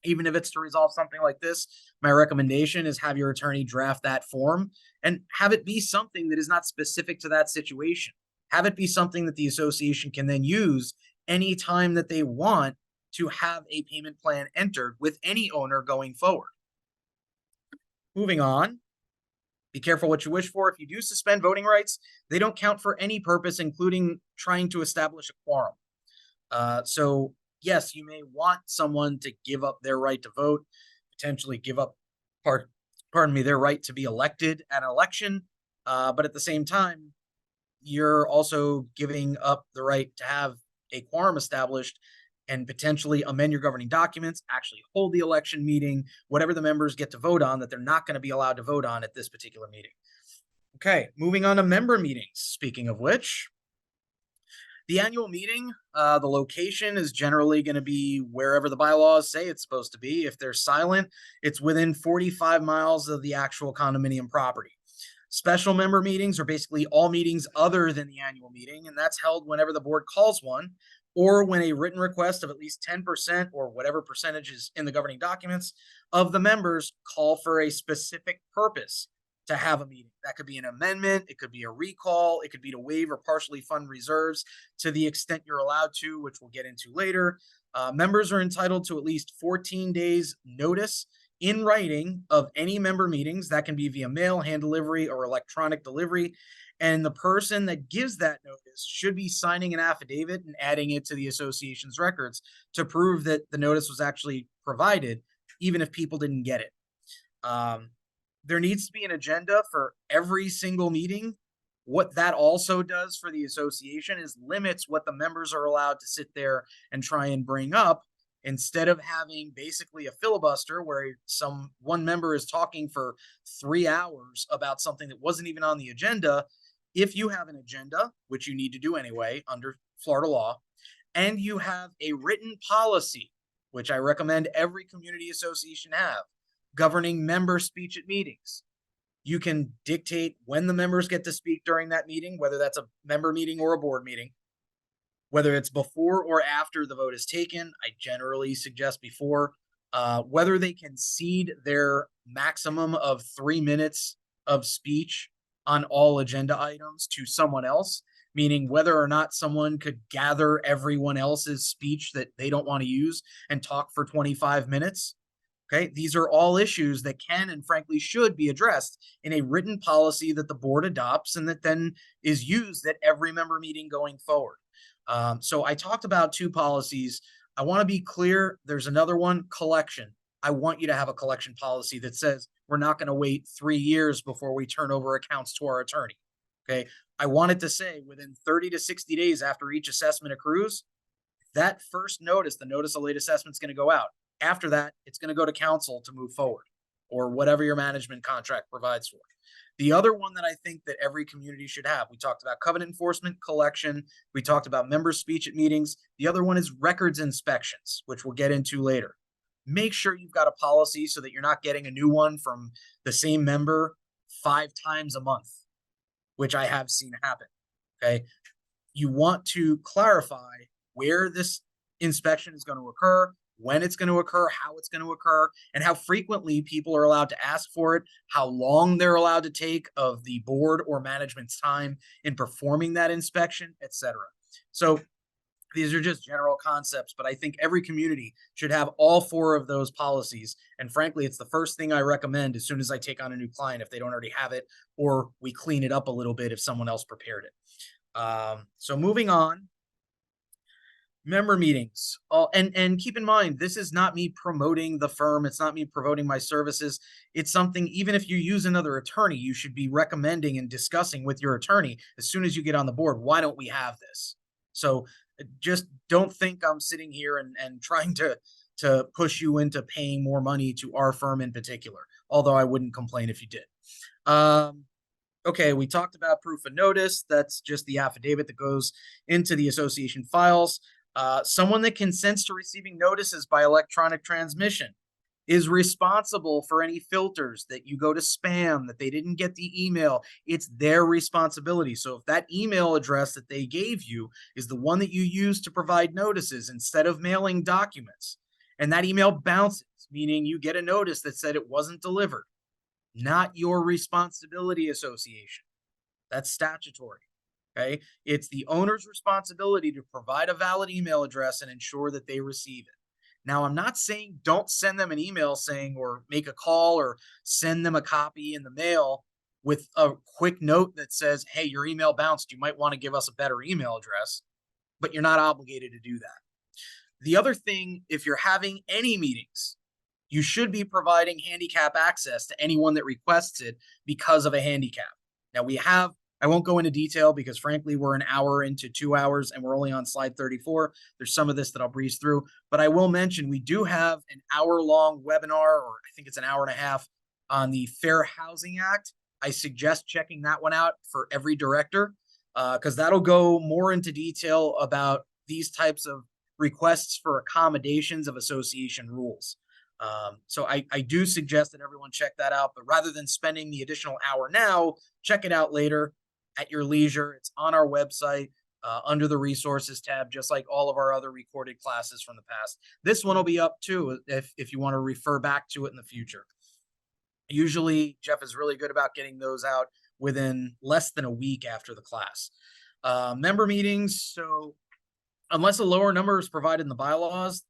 even if it's to resolve something like this, my recommendation is have your attorney draft that form and have it be something that is not specific to that situation. Have it be something that the association can then use anytime that they want to have a payment plan entered with any owner going forward. Moving on. Be careful what you wish for. If you do suspend voting rights, they don't count for any purpose, including trying to establish a quorum. So yes, you may want someone to give up their right to vote, potentially give up, their right to be elected at an election. But at the same time, you're also giving up the right to have a quorum established and potentially amend your governing documents, actually hold the election meeting, whatever the members get to vote on that they're not going to be allowed to vote on at this particular meeting. Okay, moving on to member meetings. Speaking of which, the annual meeting, the location is generally going to be wherever the bylaws say it's supposed to be. If they're silent, it's within 45 miles of the actual condominium property. Special member meetings are basically all meetings other than the annual meeting, and that's held whenever the board calls one, or when a written request of at least 10% or whatever percentage is in the governing documents of the members call for a specific purpose to have a meeting. That could be an amendment, it could be a recall, it could be to waive or partially fund reserves to the extent you're allowed to, which we'll get into later. Members are entitled to at least 14 days notice in writing of any member meetings. That can be via mail, hand delivery, or electronic delivery. And the person that gives that notice should be signing an affidavit and adding it to the association's records to prove that the notice was actually provided, even if people didn't get it. There needs to be an agenda for every single meeting. What that also does for the association is limits what the members are allowed to sit there and try and bring up, instead of having basically a filibuster where one member is talking for 3 hours about something that wasn't even on the agenda. If you have an agenda, which you need to do anyway under Florida law, and you have a written policy, which I recommend every community association have, governing member speech at meetings, you can dictate when the members get to speak during that meeting, whether that's a member meeting or a board meeting, whether it's before or after the vote is taken. I generally suggest before, whether they can cede their maximum of 3 minutes of speech on all agenda items to someone else, meaning whether or not someone could gather everyone else's speech that they don't want to use and talk for 25 minutes. Okay, these are all issues that can and frankly should be addressed in a written policy that the board adopts and that then is used at every member meeting going forward. So I talked about 2 policies. I want to be clear. There's another one, collection. I want you to have a collection policy that says we're not going to wait 3 years before we turn over accounts to our attorney. Okay. I want it to say within 30 to 60 days after each assessment accrues, that first notice, the notice of late assessment, is going to go out. After that, it's going to go to counsel to move forward. or whatever your management contract provides for. The other one that I think that every community should have, we talked about covenant enforcement, collection. We talked about member speech at meetings. The other one is records inspections, which we'll get into later. Make sure you've got a policy so that you're not getting a new one from the same member 5 times a month, which I have seen happen. Okay. You want to clarify where this inspection is going to occur, when it's going to occur, how it's going to occur, and how frequently people are allowed to ask for it, how long they're allowed to take of the board or management's time in performing that inspection, etc. So these are just general concepts, but I think every community should have all 4 of those policies. And frankly, it's the first thing I recommend as soon as I take on a new client if they don't already have it, or we clean it up a little bit if someone else prepared it. So moving on. Member meetings. And keep in mind, this is not me promoting the firm. It's not me promoting my services. It's something, even if you use another attorney, you should be recommending and discussing with your attorney as soon as you get on the board. Why don't we have this? So just don't think I'm sitting here and trying to push you into paying more money to our firm in particular, although I wouldn't complain if you did. Okay, we talked about proof of notice. That's just the affidavit that goes into the association files. Someone that consents to receiving notices by electronic transmission is responsible for any filters that you go to spam, that they didn't get the email. It's their responsibility. So if that email address that they gave you is the one that you use to provide notices instead of mailing documents, and that email bounces, meaning you get a notice that said it wasn't delivered, not your responsibility, association. That's statutory. Okay. It's the owner's responsibility to provide a valid email address and ensure that they receive it. Now, I'm not saying don't send them an email saying, or make a call or send them a copy in the mail with a quick note that says, hey, your email bounced. You might want to give us a better email address, but you're not obligated to do that. The other thing, if you're having any meetings, you should be providing handicap access to anyone that requests it because of a handicap. Now I won't go into detail because frankly, we're an hour into 2 hours and we're only on slide 34. There's some of this that I'll breeze through, but I will mention we do have an hour-long webinar, or I think it's an hour and a half, on the Fair Housing Act. I suggest checking that one out for every director because that'll go more into detail about these types of requests for accommodations of association rules. So I do suggest that everyone check that out, but rather than spending the additional hour now, check it out later at your leisure. It's on our website under the resources tab, just like all of our other recorded classes from the past. This one will be up too if you want to refer back to it in the future. Usually Jeff is really good about getting those out within less than a week after the class. Member meetings. So unless a lower number is provided in the bylaws,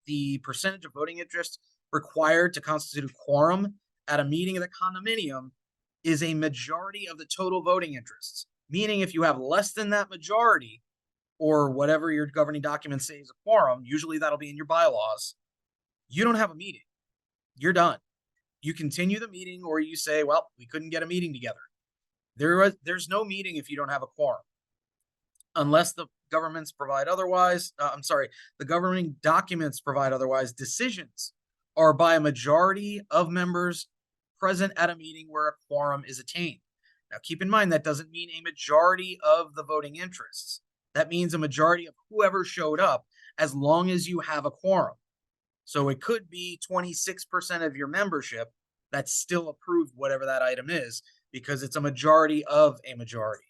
the percentage of voting interest required to constitute a quorum at a meeting of the condominium is a majority of the total voting interests. Meaning if you have less than that majority, or whatever your governing documents say is a quorum, usually that'll be in your bylaws, you don't have a meeting. You're done. You continue the meeting, or you say, well, we couldn't get a meeting together. There's no meeting if you don't have a quorum. Unless the governments provide otherwise, the governing documents provide otherwise, decisions are by a majority of members present at a meeting where a quorum is attained. Now, keep in mind, that doesn't mean a majority of the voting interests. That means a majority of whoever showed up, as long as you have a quorum. So it could be 26% of your membership that's still approved whatever that item is, because it's a majority of a majority.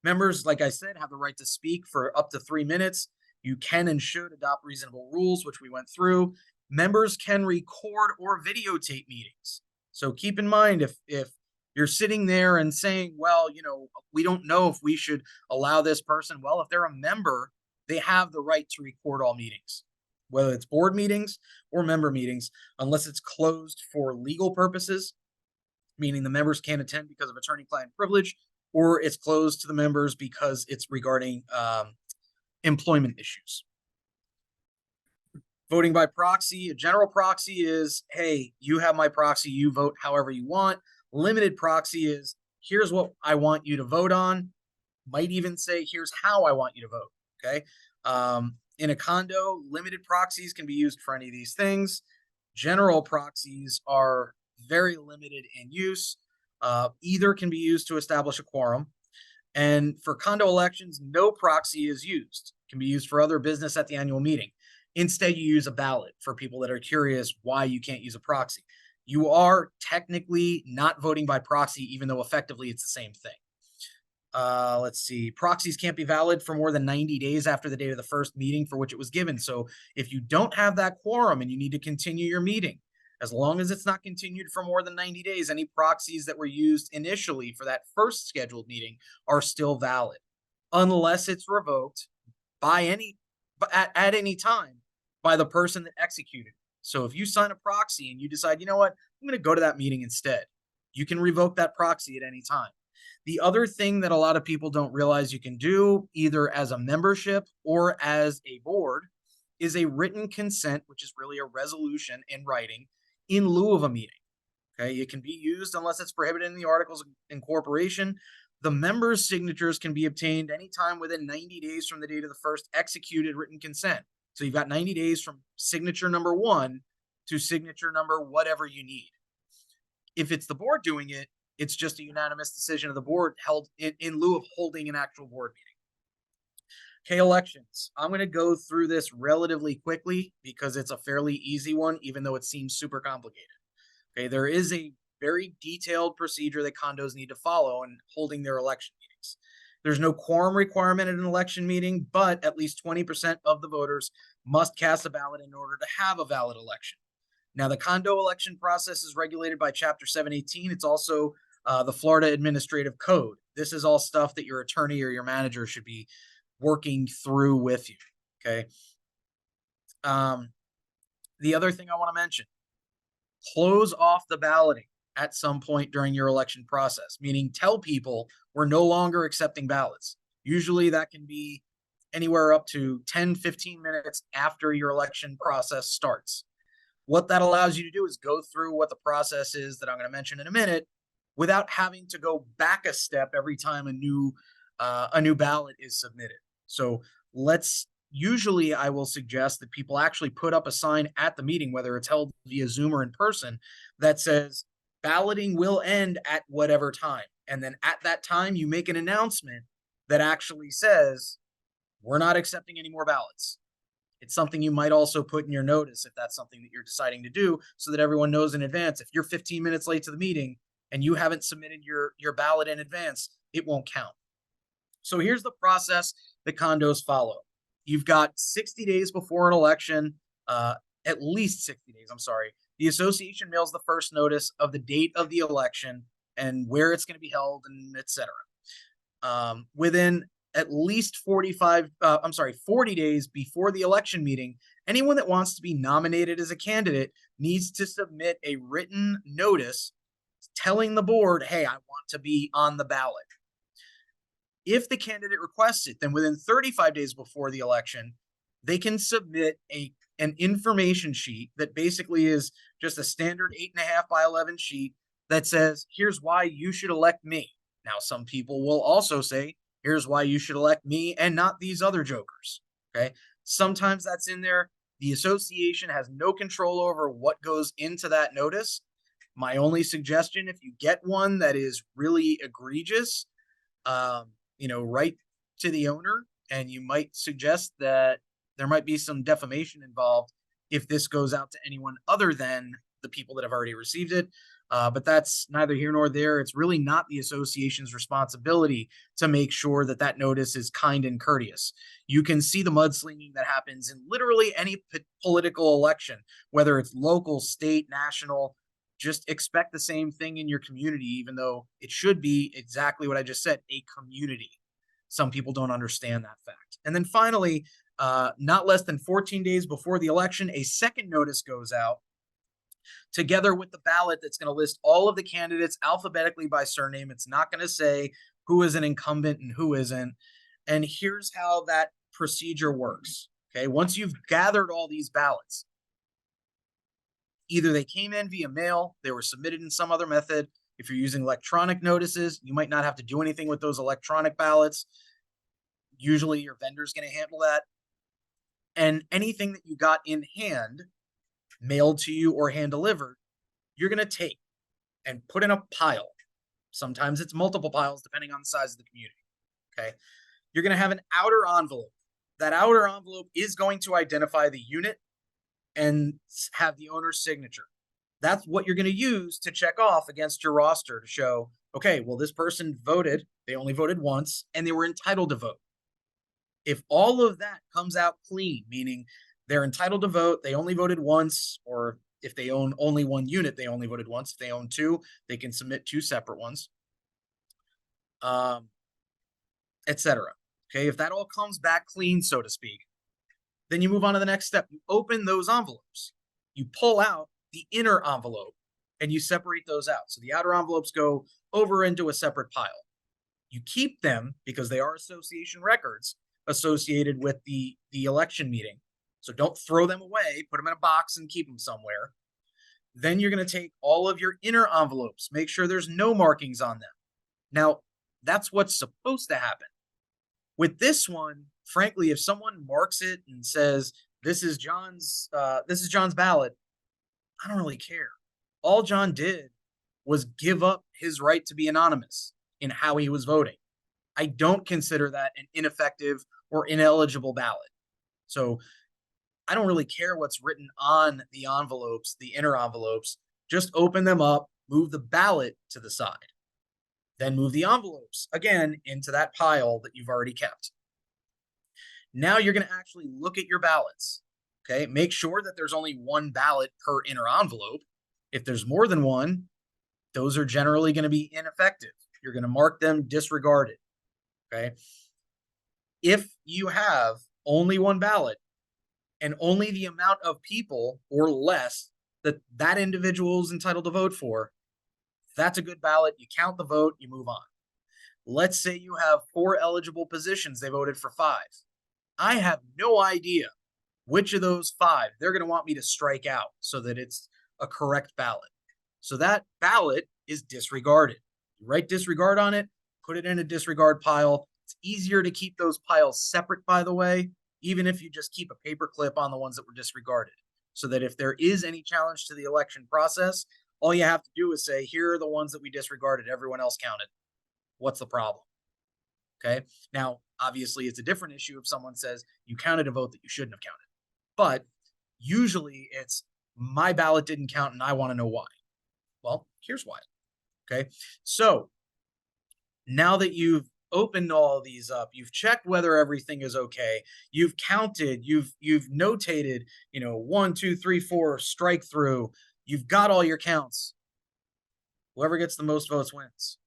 Members, like I said, have the right to speak for up to 3 minutes. You can and should adopt reasonable rules, which we went through. Members can record or videotape meetings. So keep in mind, if you're sitting there and saying, well, we don't know if we should allow this person. Well, if they're a member, they have the right to record all meetings, whether it's board meetings or member meetings, unless it's closed for legal purposes, meaning the members can't attend because of attorney-client privilege, or it's closed to the members because it's regarding employment issues. Voting by proxy, a general proxy is, hey, you have my proxy, you vote however you want. Limited proxy is, here's what I want you to vote on. Might even say, here's how I want you to vote, okay? In a condo, limited proxies can be used for any of these things. General proxies are very limited in use. Either can be used to establish a quorum. And for condo elections, no proxy is used. It can be used for other business at the annual meeting. Instead, you use a ballot for people that are curious why you can't use a proxy. You are technically not voting by proxy, even though effectively it's the same thing. Let's see. Proxies can't be valid for more than 90 days after the date of the first meeting for which it was given. So if you don't have that quorum and you need to continue your meeting, as long as it's not continued for more than 90 days, any proxies that were used initially for that first scheduled meeting are still valid, unless it's revoked at any time by the person that executed. So if you sign a proxy and you decide, you know what, I'm going to go to that meeting instead, you can revoke that proxy at any time. The other thing that a lot of people don't realize you can do, either as a membership or as a board, is a written consent, which is really a resolution in writing in lieu of a meeting. Okay, it can be used unless it's prohibited in the Articles of Incorporation. The members' signatures can be obtained anytime within 90 days from the date of the first executed written consent. So you've got 90 days from signature number 1 to signature number whatever you need. If it's the board doing it, it's just a unanimous decision of the board held in lieu of holding an actual board meeting. Okay, elections. I'm going to go through this relatively quickly because it's a fairly easy one, even though it seems super complicated. Okay, there is a very detailed procedure that condos need to follow in holding their election meetings. There's no quorum requirement at an election meeting, but at least 20% of the voters must cast a ballot in order to have a valid election. Now, the condo election process is regulated by Chapter 718. It's also the Florida Administrative Code. This is all stuff that your attorney or your manager should be working through with you, okay? The other thing I want to mention, close off the balloting at some point during your election process, meaning tell people we're no longer accepting ballots. Usually that can be anywhere up to 10, 15 minutes after your election process starts. What that allows you to do is go through what the process is that I'm going to mention in a minute without having to go back a step every time a new ballot is submitted. So usually I will suggest that people actually put up a sign at the meeting, whether it's held via Zoom or in person, that says balloting will end at whatever time. And then at that time, you make an announcement that actually says, we're not accepting any more ballots. It's something you might also put in your notice if that's something that you're deciding to do, so that everyone knows in advance. If you're 15 minutes late to the meeting and you haven't submitted your ballot in advance, it won't count. So here's the process that condos follow. You've got 60 days before an election, at least 60 days, I'm sorry. The association mails the first notice of the date of the election and where it's going to be held, and et cetera. Within at least 40 days before the election meeting, anyone that wants to be nominated as a candidate needs to submit a written notice telling the board, hey, I want to be on the ballot. If the candidate requests it, then within 35 days before the election, they can submit an information sheet that basically is just a standard 8.5 by 11 sheet that says, here's why you should elect me. Now, some people will also say, here's why you should elect me and not these other jokers, okay? Sometimes that's in there. The association has no control over what goes into that notice. My only suggestion, if you get one that is really egregious, write to the owner, and you might suggest that there might be some defamation involved if this goes out to anyone other than the people that have already received it. But that's neither here nor there. It's really not the association's responsibility to make sure that that notice is kind and courteous. You can see the mudslinging that happens in literally any political election, whether it's local, state, national. Just expect the same thing in your community, even though it should be exactly what I just said, a community. Some people don't understand that fact. And then finally, not less than 14 days before the election, a second notice goes out together with the ballot that's going to list all of the candidates alphabetically by surname. It's not going to say who is an incumbent and who isn't. And here's how that procedure works. Okay, once you've gathered all these ballots, either they came in via mail, they were submitted in some other method. If you're using electronic notices, you might not have to do anything with those electronic ballots. Usually your vendor's going to handle that. And anything that you got in hand, mailed to you or hand delivered, you're going to take. and put in a pile. Sometimes it's multiple piles depending on the size of the community. Okay. You're going to have an outer envelope. That outer envelope is going to identify the unit and have the owner's signature. That's what you're going to use to check off against your roster to show, okay, well, this person voted, they only voted once, and they were entitled to vote. If all of that comes out clean, meaning they're entitled to vote, they only voted once, or if they own only one unit, they only voted once. If they own two, they can submit two separate ones, etc. Okay, if that all comes back clean, so to speak, then you move on to the next step. You open those envelopes. You pull out the inner envelope and you separate those out. So the outer envelopes go over into a separate pile. You keep them because they are association records associated with the election meeting. So don't throw them away, put them in a box and keep them somewhere. Then you're going to take all of your inner envelopes, make sure there's no markings on them. Now, that's what's supposed to happen. With this one, frankly, if someone marks it and says, this is John's ballot, I don't really care. All John did was give up his right to be anonymous in how he was voting. I don't consider that an ineffective or ineligible ballot. So I don't really care what's written on the envelopes, the inner envelopes. Just open them up, move the ballot to the side. Then move the envelopes again into that pile that you've already kept. Now you're going to actually look at your ballots. Okay, make sure that there's only one ballot per inner envelope. If there's more than one, those are generally going to be ineffective. You're going to mark them disregarded. Okay. If you have only one ballot and only the amount of people or less that individual is entitled to vote for, that's a good ballot. You count the vote, you move on. Let's say you have 4 eligible positions. They voted for 5. I have no idea which of those 5 they're going to want me to strike out so that it's a correct ballot. So that ballot is disregarded. You write disregard on it, put it in a disregard pile. It's easier to keep those piles separate, by the way, even if you just keep a paper clip on the ones that were disregarded, so that if there is any challenge to the election process, all you have to do is say, here are the ones that we disregarded. Everyone else counted. What's the problem? Okay. Now, obviously, it's a different issue if someone says you counted a vote that you shouldn't have counted. But usually it's my ballot didn't count and I want to know why. Well, here's why. Okay. So now that you've opened all these up, you've checked whether everything is okay, you've counted, you've notated, 1, 2, 3, 4 strike through, you've got all your counts. Whoever gets the most votes wins.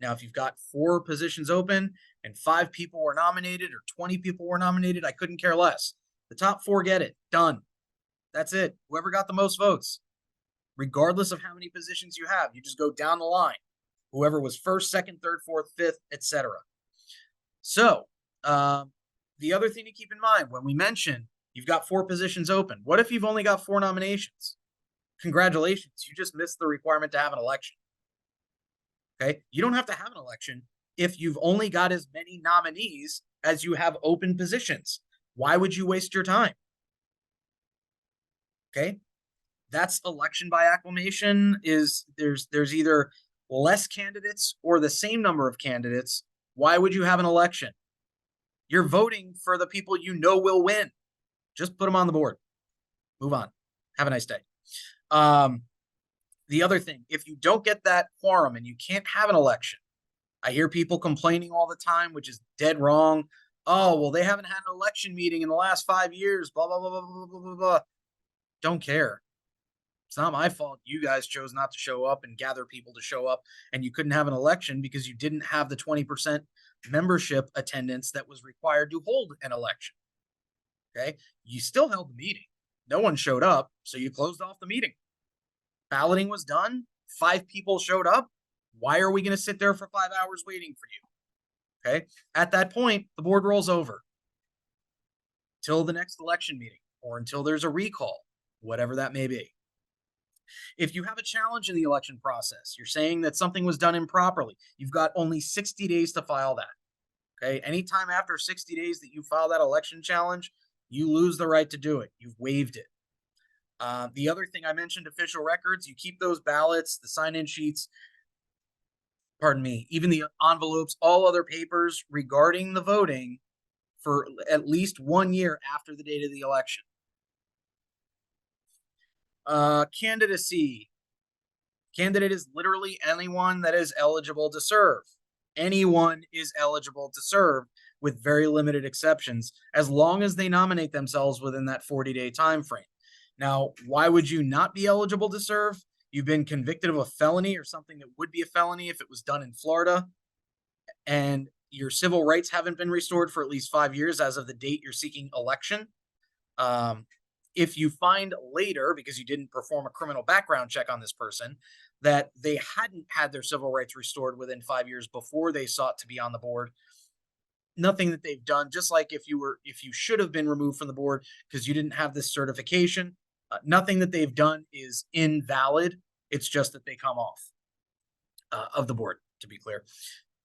Now, if you've got 4 positions open and 5 people were nominated or 20 people were nominated, I couldn't care less. The top 4 get it. Done. That's it. Whoever got the most votes, regardless of how many positions you have, you just go down the line. Whoever was first, second, third, fourth, fifth, etc. So the other thing to keep in mind when we mention you've got 4 positions open, what if you've only got 4 nominations? Congratulations, you just missed the requirement to have an election. Okay, you don't have to have an election if you've only got as many nominees as you have open positions. Why would you waste your time? Okay, that's election by acclamation. Is there's either less candidates or the same number of candidates. Why would you have an election? You're voting for the people you know will win. Just put them on the board. Move on. Have a nice day. The other thing, if you don't get that quorum and you can't have an election, I hear people complaining all the time, which is dead wrong. Oh, well, they haven't had an election meeting in the last 5 years, blah, blah, blah, blah, blah, blah, blah, blah. Don't care. It's not my fault. You guys chose not to show up and gather people to show up, and you couldn't have an election because you didn't have the 20% membership attendance that was required to hold an election. Okay. You still held the meeting. No one showed up, so you closed off the meeting. Balloting was done. 5 people showed up. Why are we going to sit there for 5 hours waiting for you? Okay. At that point, the board rolls over till the next election meeting or until there's a recall, whatever that may be. If you have a challenge in the election process, you're saying that something was done improperly, you've got only 60 days to file that. Okay. Anytime after 60 days that you file that election challenge, you lose the right to do it. You've waived it. The other thing I mentioned, official records, you keep those ballots, the sign-in sheets, pardon me, even the envelopes, all other papers regarding the voting for at least 1 year after the date of the election. Candidacy. Candidate is literally anyone that is eligible to serve. Anyone is eligible to serve with very limited exceptions, as long as they nominate themselves within that 40-day time frame. Now, why would you not be eligible to serve? You've been convicted of a felony or something that would be a felony if it was done in Florida, and your civil rights haven't been restored for at least 5 years as of the date you're seeking election. If you find later, because you didn't perform a criminal background check on this person, that they hadn't had their civil rights restored within 5 years before they sought to be on the board, nothing that they've done, just like if you should have been removed from the board because you didn't have this certification, nothing that they've done is invalid. It's just that they come off of the board, to be clear.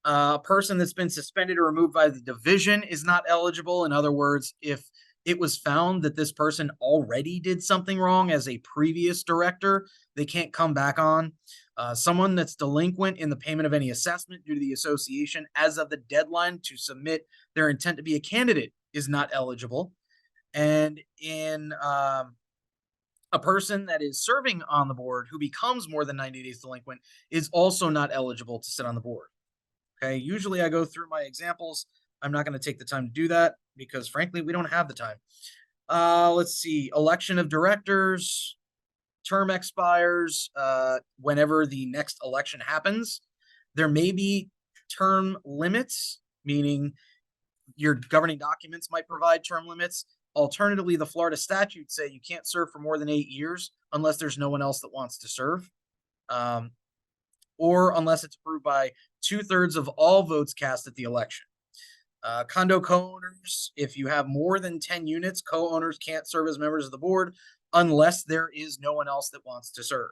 A person that's been suspended or removed by the division is not eligible. In other words, if it was found that this person already did something wrong as a previous director, they can't come back on. Someone that's delinquent in the payment of any assessment due to the association as of the deadline to submit their intent to be a candidate is not eligible. And in a person that is serving on the board who becomes more than 90 days delinquent is also not eligible to sit on the board. Okay, usually I go through my examples. I'm not going to take the time to do that because, frankly, we don't have the time. Let's see. Election of directors. Term expires whenever the next election happens. There may be term limits, meaning your governing documents might provide term limits. Alternatively, the Florida statutes say you can't serve for more than 8 years unless there's no one else that wants to serve. Or unless it's approved by 2/3 of all votes cast at the election. Condo co-owners, if you have more than 10 units, co-owners can't serve as members of the board unless there is no one else that wants to serve.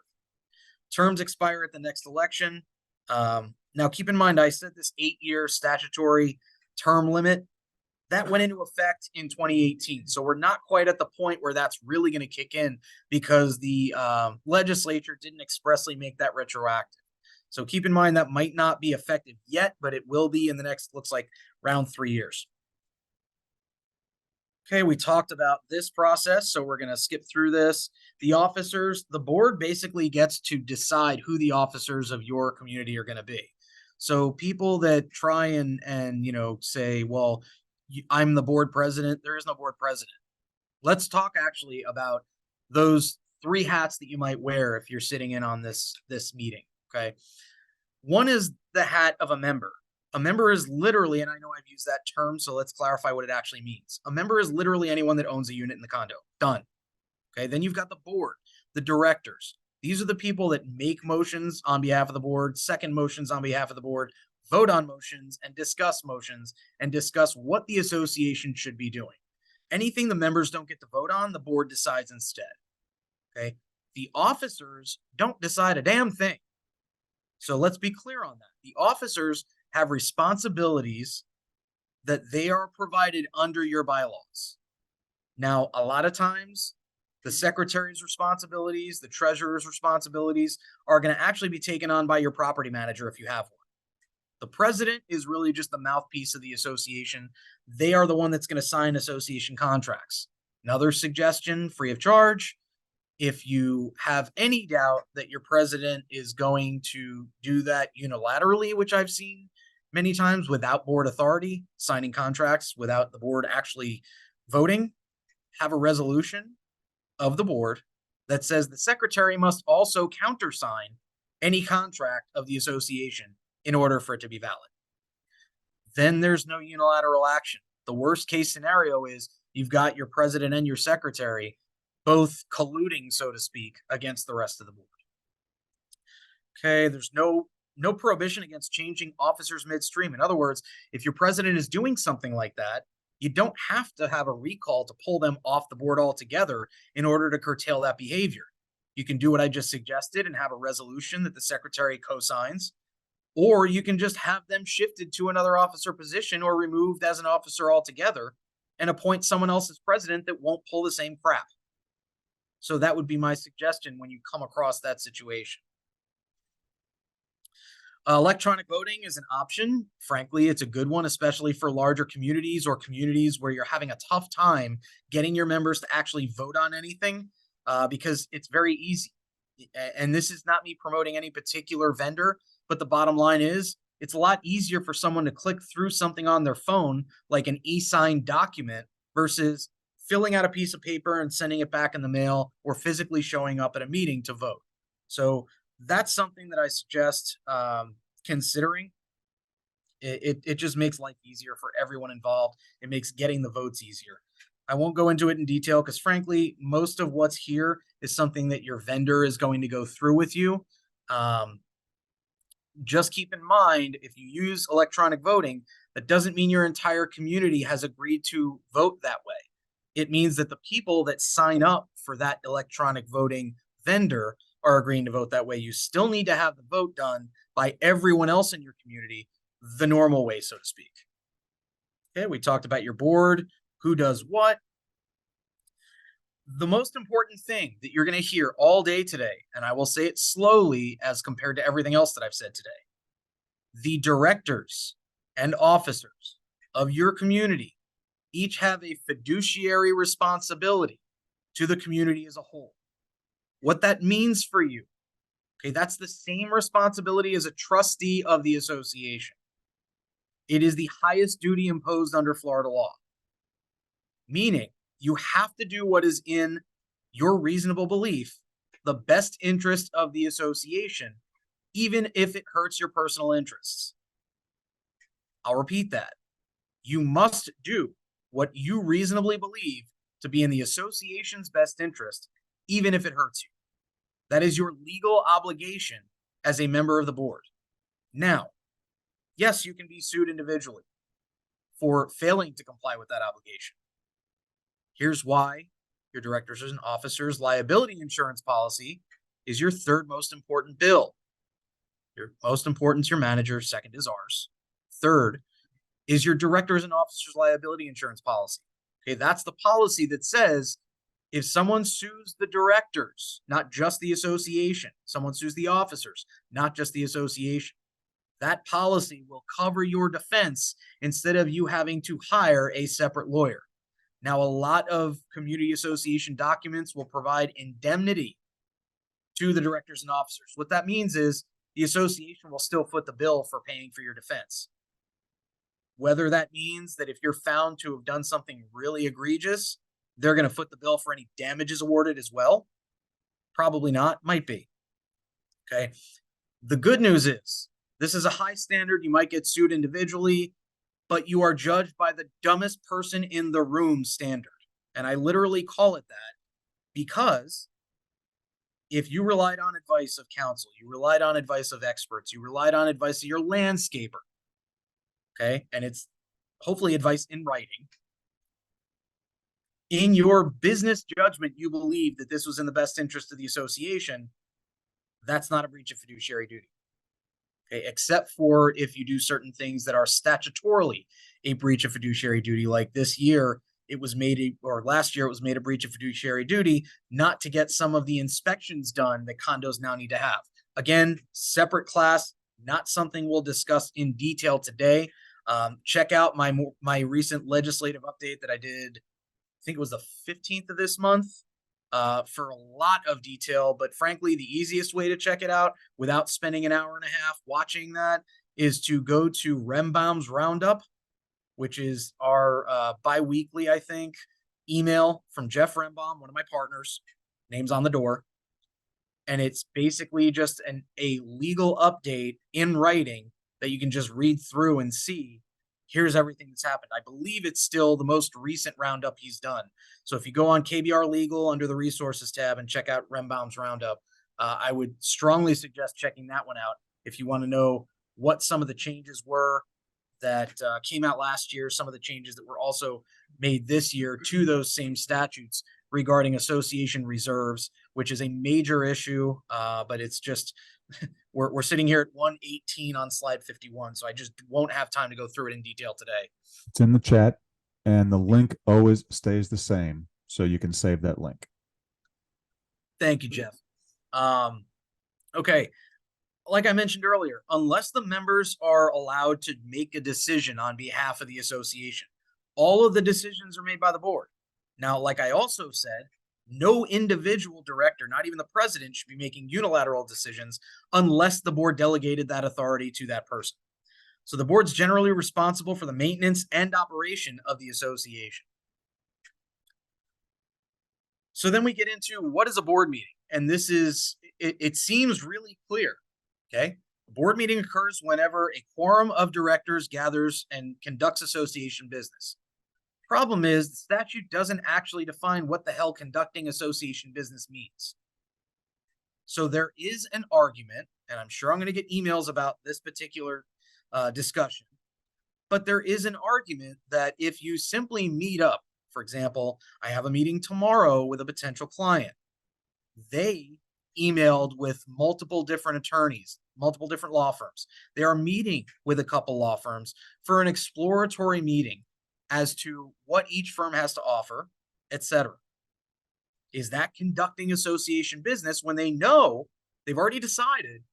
Terms expire at the next election. Now, keep in mind, I said this 8-year statutory term limit, that went into effect in 2018. So we're not quite at the point where that's really going to kick in because the legislature didn't expressly make that retroactive. So keep in mind that might not be effective yet, but it will be in the next, looks like, around 3 years. Okay, we talked about this process, so we're going to skip through this. The officers, the board basically gets to decide who the officers of your community are going to be. So people that try and say, well, I'm the board president, there is no board president. Let's talk actually about those 3 hats that you might wear if you're sitting in on this meeting. Okay. One is the hat of a member. A member is literally, and I know I've used that term, so let's clarify what it actually means. A member is literally anyone that owns a unit in the condo. Done. Okay. Then you've got the board, the directors. These are the people that make motions on behalf of the board, second motions on behalf of the board, vote on motions, and discuss what the association should be doing. Anything the members don't get to vote on, the board decides instead. Okay. The officers don't decide a damn thing. So let's be clear on that. The officers have responsibilities that they are provided under your bylaws. Now, a lot of times, the secretary's responsibilities, the treasurer's responsibilities are going to actually be taken on by your property manager if you have one. The president is really just the mouthpiece of the association. They are the one that's going to sign association contracts. Another suggestion, free of charge. If you have any doubt that your president is going to do that unilaterally, which I've seen many times without board authority, signing contracts without the board actually voting, have a resolution of the board that says the secretary must also countersign any contract of the association in order for it to be valid. Then there's no unilateral action. The worst case scenario is you've got your president and your secretary both colluding, so to speak, against the rest of the board. Okay, there's no prohibition against changing officers midstream. In other words, if your president is doing something like that, you don't have to have a recall to pull them off the board altogether in order to curtail that behavior. You can do what I just suggested and have a resolution that the secretary co-signs, or you can just have them shifted to another officer position or removed as an officer altogether and appoint someone else as president that won't pull the same crap. So that would be my suggestion when you come across that situation. Electronic voting is an option. Frankly, it's a good one, especially for larger communities or communities where you're having a tough time getting your members to actually vote on anything, because it's very easy. And this is not me promoting any particular vendor, but the bottom line is it's a lot easier for someone to click through something on their phone, like an e-signed document, versus filling out a piece of paper and sending it back in the mail or physically showing up at a meeting to vote. So that's something that I suggest considering. It just makes life easier for everyone involved. It makes getting the votes easier. I won't go into it in detail because frankly, most of what's here is something that your vendor is going to go through with you. Just keep in mind, if you use electronic voting, that doesn't mean your entire community has agreed to vote that way. It means that the people that sign up for that electronic voting vendor are agreeing to vote that way. You still need to have the vote done by everyone else in your community the normal way, so to speak. Okay, we talked about your board, who does what. The most important thing that you're going to hear all day today, and I will say it slowly as compared to everything else that I've said today, the directors and officers of your community each have a fiduciary responsibility to the community as a whole. What that means for you, okay, that's the same responsibility as a trustee of the association. It is the highest duty imposed under Florida law, meaning you have to do what is in your reasonable belief, the best interest of the association, even if it hurts your personal interests. I'll repeat that. You must do what you reasonably believe to be in the association's best interest, even if it hurts you. That is your legal obligation as a member of the board. Now, yes, you can be sued individually for failing to comply with that obligation. Here's why your directors and officers liability insurance policy is your third most important bill. Your most important is your manager, second is ours. Third is your directors and officers liability insurance policy. Okay, that's the policy that says if someone sues the directors, not just the association, someone sues the officers, not just the association, that policy will cover your defense instead of you having to hire a separate lawyer. Now, a lot of community association documents will provide indemnity to the directors and officers. What that means is the association will still foot the bill for paying for your defense. Whether that means that if you're found to have done something really egregious, they're going to foot the bill for any damages awarded as well. Probably not, might be. Okay. The good news is this is a high standard. You might get sued individually, but you are judged by the dumbest person in the room standard. And I literally call it that because if you relied on advice of counsel, you relied on advice of experts, you relied on advice of your landscaper, okay, and it's hopefully advice in writing, in your business judgment, you believe that this was in the best interest of the association, that's not a breach of fiduciary duty. Okay, except for if you do certain things that are statutorily a breach of fiduciary duty, like this year it was made, or last year it was made a breach of fiduciary duty not to get some of the inspections done that condos now need to have. Again, separate class, not something we'll discuss in detail today. Check out my recent legislative update that I did, I think it was the 15th of this month, for a lot of detail. But frankly, the easiest way to check it out without spending an hour and a half watching that is to go to Rembaum's Roundup, which is our bi-weekly, I think, email from Jeff Rembaum, one of my partners, name's on the door. And it's basically just a legal update in writing that you can just read through and see. Here's everything that's happened. I believe it's still the most recent roundup he's done. So if you go on KBR Legal under the resources tab and check out Rembaum's Roundup, I would strongly suggest checking that one out if you want to know what some of the changes were that came out last year, some of the changes that were also made this year to those same statutes regarding association reserves, which is a major issue, but it's just we're sitting here at 118 on slide 51, so I just won't have time to go through it in detail today. It's in the chat, and the link always stays the same, so you can save that link. Thank you, Jeff. Okay. Like I mentioned earlier, unless the members are allowed to make a decision on behalf of the association, all of the decisions are made by the board. Now, like I also said, no individual director, not even the president, should be making unilateral decisions unless the board delegated that authority to that person. So the board's generally responsible for the maintenance and operation of the association. So then we get into what is a board meeting? And this is, it seems really clear. Okay. A board meeting occurs whenever a quorum of directors gathers and conducts association business. Problem is, the statute doesn't actually define what the hell conducting association business means. So there is an argument, and I'm sure I'm going to get emails about this particular discussion, but there is an argument that if you simply meet up, for example, I have a meeting tomorrow with a potential client, they emailed with multiple different attorneys, multiple different law firms. They are meeting with a couple law firms for an exploratory meeting as to what each firm has to offer, etc. Is that conducting association business when they know they've already decided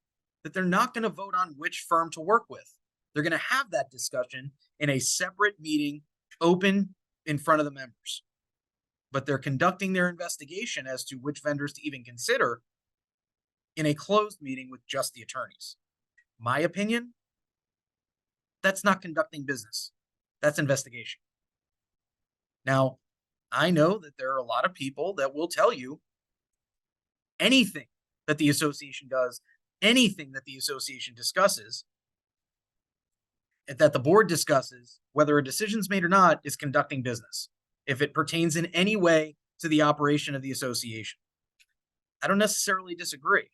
that they're not going to vote on which firm to work with? They're going to have that discussion in a separate meeting, open in front of the members. But they're conducting their investigation as to which vendors to even consider in a closed meeting with just the attorneys. My opinion, that's not conducting business. That's investigation. Now, I know that there are a lot of people that will tell you anything that the association does, anything that the association discusses, that the board discusses, whether a decision's made or not, is conducting business, if it pertains in any way to the operation of the association. I don't necessarily disagree,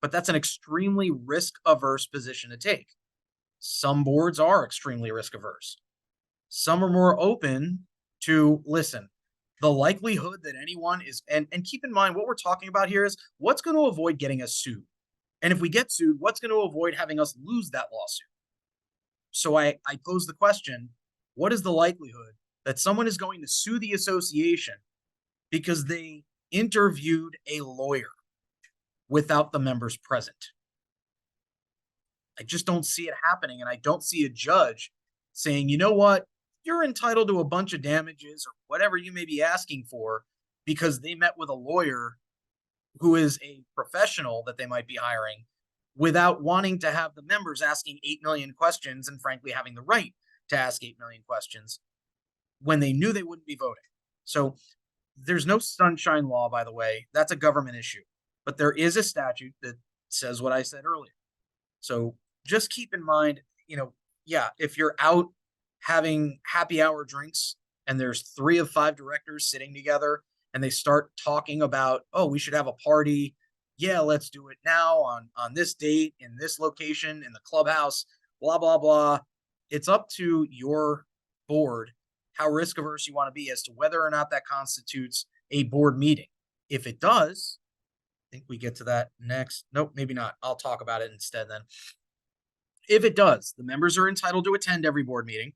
but that's an extremely risk-averse position to take. Some boards are extremely risk-averse. Some are more open to, listen, the likelihood that anyone is, and keep in mind what we're talking about here is what's going to avoid getting us sued. And if we get sued, what's going to avoid having us lose that lawsuit? So I pose the question, what is the likelihood that someone is going to sue the association because they interviewed a lawyer without the members present? I just don't see it happening. And I don't see a judge saying, you know what, you're entitled to a bunch of damages or whatever you may be asking for because they met with a lawyer who is a professional that they might be hiring without wanting to have the members asking 8 million questions and frankly having the right to ask 8 million questions when they knew they wouldn't be voting. So there's no sunshine law, by the way. That's a government issue. But there is a statute that says what I said earlier. So just keep in mind, if you're out having happy hour drinks and there's 3 of 5 directors sitting together and they start talking about, oh, we should have a party. Yeah, let's do it now on this date, in this location, in the clubhouse, blah, blah, blah. It's up to your board how risk averse you want to be as to whether or not that constitutes a board meeting. If it does, I think we get to that next. Nope, maybe not. I'll talk about it instead then. If it does, the members are entitled to attend every board meeting,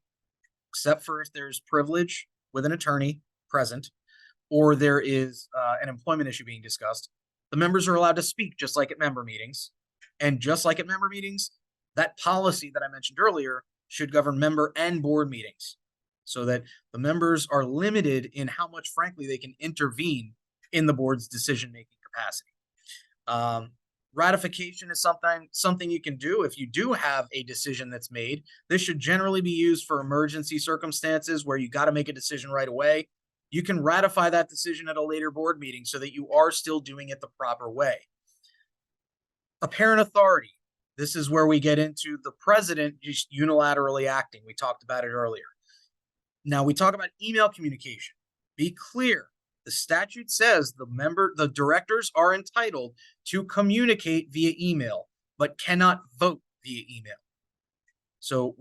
except for if there's privilege with an attorney present, or there is an employment issue being discussed. The members are allowed to speak just like at member meetings. And just like at member meetings, that policy that I mentioned earlier should govern member and board meetings so that the members are limited in how much, frankly, they can intervene in the board's decision-making capacity. Ratification is something you can do if you do have a decision that's made. This should generally be used for emergency circumstances where you got to make a decision right away. You can ratify that decision at a later board meeting so that you are still doing it the proper way. Apparent authority. This is where we get into the president just unilaterally acting. We talked about it earlier. Now we talk about email communication. Be clear. The statute says the directors are entitled to communicate via email, but cannot vote via email. So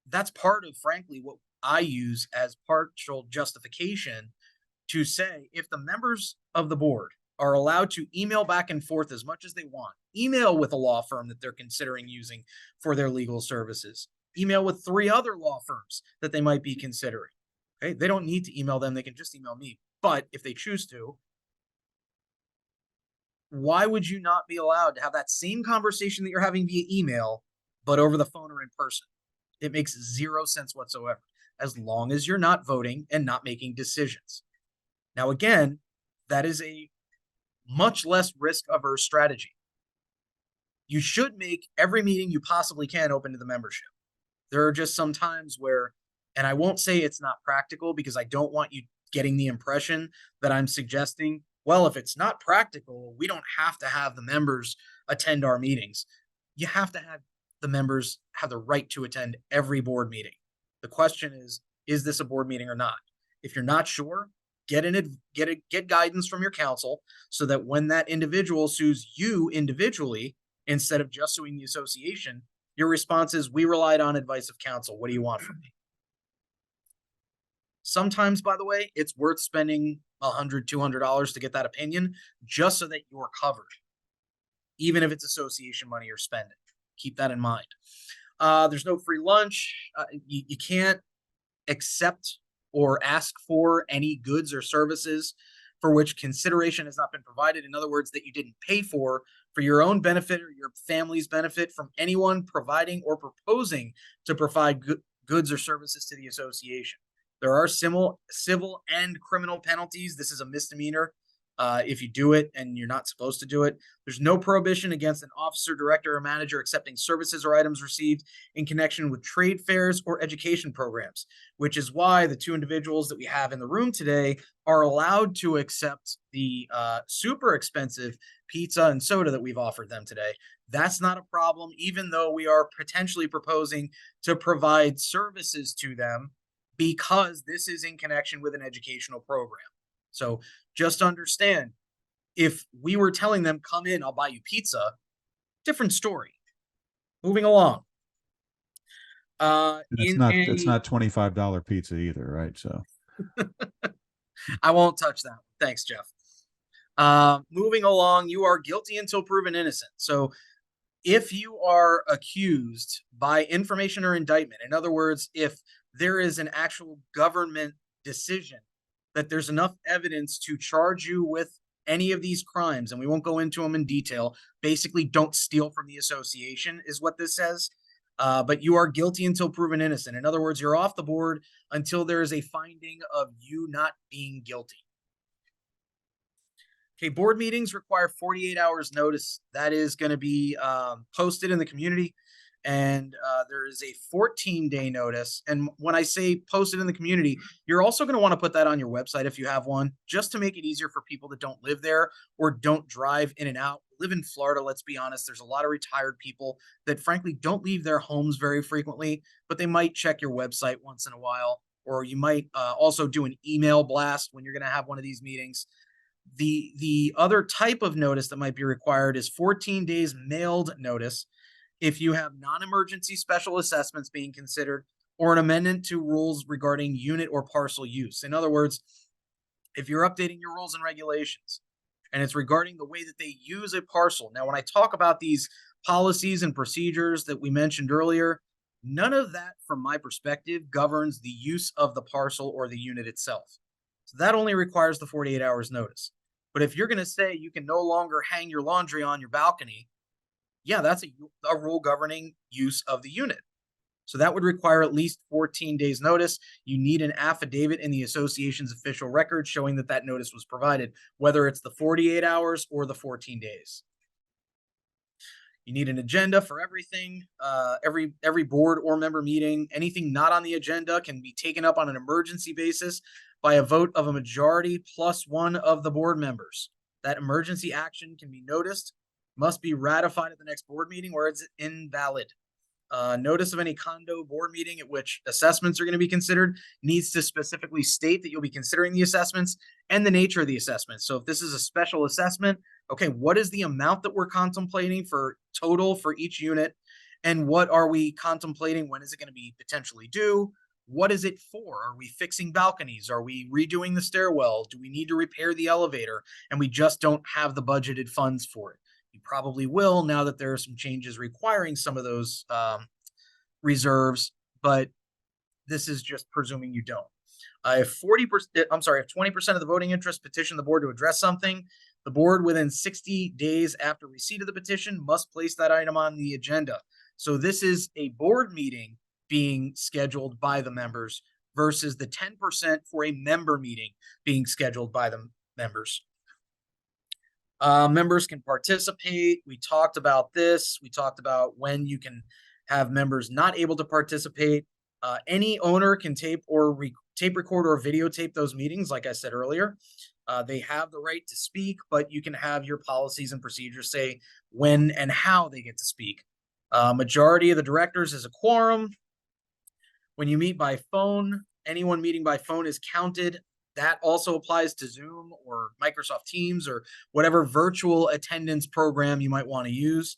that's part of, frankly, what I use as partial justification to say if the members of the board are allowed to email back and forth as much as they want, email with a law firm that they're considering using for their legal services, email with 3 other law firms that they might be considering. Okay, they don't need to email them. They can just email me. But if they choose to, why would you not be allowed to have that same conversation that you're having via email, but over the phone or in person? It makes zero sense whatsoever, as long as you're not voting and not making decisions. Now, again, that is a much less risk-averse strategy. You should make every meeting you possibly can open to the membership. There are just some times where, and I won't say it's not practical because I don't want you getting the impression that I'm suggesting, well, if it's not practical, we don't have to have the members attend our meetings. You have to have the members have the right to attend every board meeting. The question is this a board meeting or not? If you're not sure, get guidance from your counsel so that when that individual sues you individually, instead of just suing the association, your response is, we relied on advice of counsel. What do you want from me? Sometimes, by the way, it's worth spending $100, $200 to get that opinion just so that you're covered, even if it's association money you're spending. Keep that in mind. There's no free lunch. You can't accept or ask for any goods or services for which consideration has not been provided. In other words, that you didn't pay for your own benefit or your family's benefit from anyone providing or proposing to provide goods or services to the association. There are civil and criminal penalties. This is a misdemeanor if you do it and you're not supposed to do it. There's no prohibition against an officer, director, or manager accepting services or items received in connection with trade fairs or education programs, which is why the two individuals that we have in the room today are allowed to accept the super expensive pizza and soda that we've offered them today. That's not a problem, even though we are potentially proposing to provide services to them because this is in connection with an educational program. So just understand, if we were telling them, come in, I'll buy you pizza, different story. Moving along. It's not $25 pizza either, right? So I won't touch that. Thanks, Jeff. Moving along, you are guilty until proven innocent. So if you are accused by information or indictment, in other words, if there is an actual government decision that there's enough evidence to charge you with any of these crimes, and we won't go into them in detail, basically don't steal from the association is what this says. But you are guilty until proven innocent. In other words, you're off the board until there is a finding of you not being guilty. Okay, board meetings require 48 hours notice. That is going to be posted in the community, and there is a 14-day notice. And when I say posted in the community, you're also going to want to put that on your website if you have one, just to make it easier for people that don't live there or don't drive in and out. Live in Florida, let's be honest, there's a lot of retired people that frankly don't leave their homes very frequently, but they might check your website once in a while, or you might also do an email blast when you're going to have one of these meetings. The other type of notice that might be required is 14 days mailed notice if you have non-emergency special assessments being considered or an amendment to rules regarding unit or parcel use. In other words, if you're updating your rules and regulations and it's regarding the way that they use a parcel. Now, when I talk about these policies and procedures that we mentioned earlier, none of that, from my perspective, governs the use of the parcel or the unit itself. So that only requires the 48 hours notice. But if you're going to say you can no longer hang your laundry on your balcony, yeah, that's a rule governing use of the unit. So that would require at least 14 days notice. You need an affidavit in the association's official record showing that that notice was provided, whether it's the 48 hours or the 14 days. You need an agenda for everything. Every board or member meeting, anything not on the agenda can be taken up on an emergency basis by a vote of a majority plus one of the board members. That emergency action can be noticed, must be ratified at the next board meeting where it's invalid. Notice of any condo board meeting at which assessments are going to be considered needs to specifically state that you'll be considering the assessments and the nature of the assessment. So if this is a special assessment, okay, what is the amount that we're contemplating for total for each unit? And what are we contemplating? When is it going to be potentially due? What is it for? Are we fixing balconies? Are we redoing the stairwell? Do we need to repair the elevator? And we just don't have the budgeted funds for it. You probably will now that there are some changes requiring some of those reserves, but this is just presuming you don't. If 20% of the voting interest petition the board to address something, The board within 60 days after receipt of the petition must place that item on the agenda. So this is a board meeting being scheduled by the members versus the 10% for a member meeting being scheduled by the members. Members can participate. We talked about this. We talked about when you can have members not able to participate. Any owner can tape record or videotape those meetings, like I said earlier. They have the right to speak, but you can have your policies and procedures say when and how they get to speak. Majority of the directors is a quorum. When you meet by phone, anyone meeting by phone is counted. That also applies to Zoom or Microsoft Teams or whatever virtual attendance program you might want to use.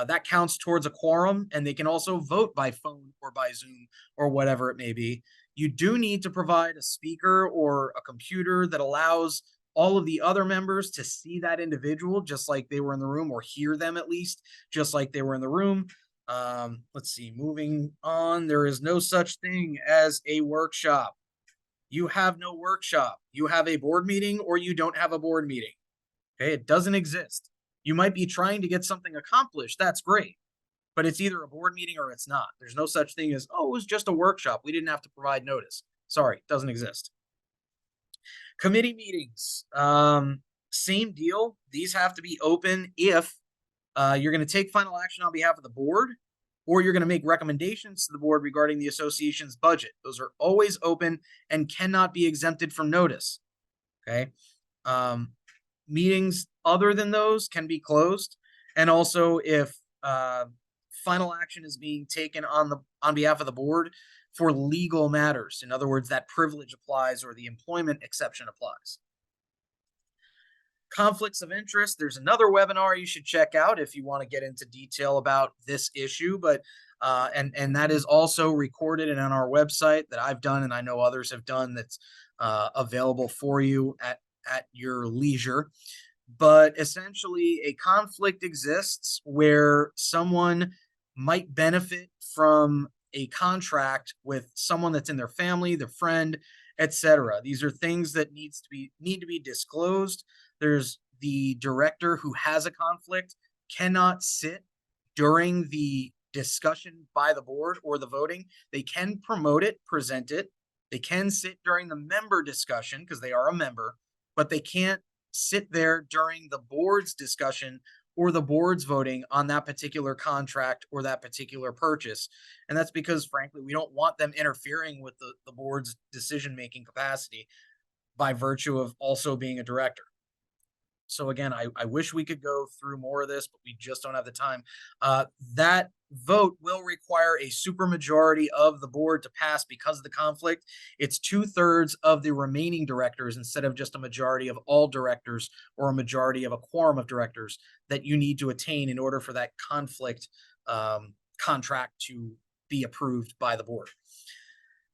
That counts towards a quorum, and they can also vote by phone or by Zoom or whatever it may be. You do need to provide a speaker or a computer that allows all of the other members to see that individual just like they were in the room, or hear them at least just like they were in the room. Let's see, moving on. There is no such thing as a workshop. You have no workshop. You have a board meeting or you don't have a board meeting. Okay, it doesn't exist. You might be trying to get something accomplished. That's great. But it's either a board meeting or it's not. There's no such thing as, oh, it was just a workshop. We didn't have to provide notice. Sorry, it doesn't exist. Committee meetings, same deal. These have to be open if you're going to take final action on behalf of the board, or you're going to make recommendations to the board regarding the association's budget. Those are always open and cannot be exempted from notice. Okay. Meetings other than those can be closed. And also if final action is being taken on behalf of the board for legal matters, in other words, that privilege applies or the employment exception applies. Conflicts of interest. There's another webinar you should check out if you want to get into detail about this issue, but and that is also recorded and on our website that I've done and I know others have done, that's available for you at your leisure. But essentially a conflict exists where someone might benefit from a contract with someone that's in their family, their friend, etc. These are things that need to be disclosed. There's the director who has a conflict cannot sit during the discussion by the board or the voting. They can promote it, present it. They can sit during the member discussion because they are a member, but they can't sit there during the board's discussion or the board's voting on that particular contract or that particular purchase. And that's because, frankly, we don't want them interfering with the board's decision-making capacity by virtue of also being a director. So again, I wish we could go through more of this, but we just don't have the time. That vote will require a supermajority of the board to pass because of the conflict. It's 2/3 of the remaining directors instead of just a majority of all directors or a majority of a quorum of directors that you need to attain in order for that conflict contract to be approved by the board.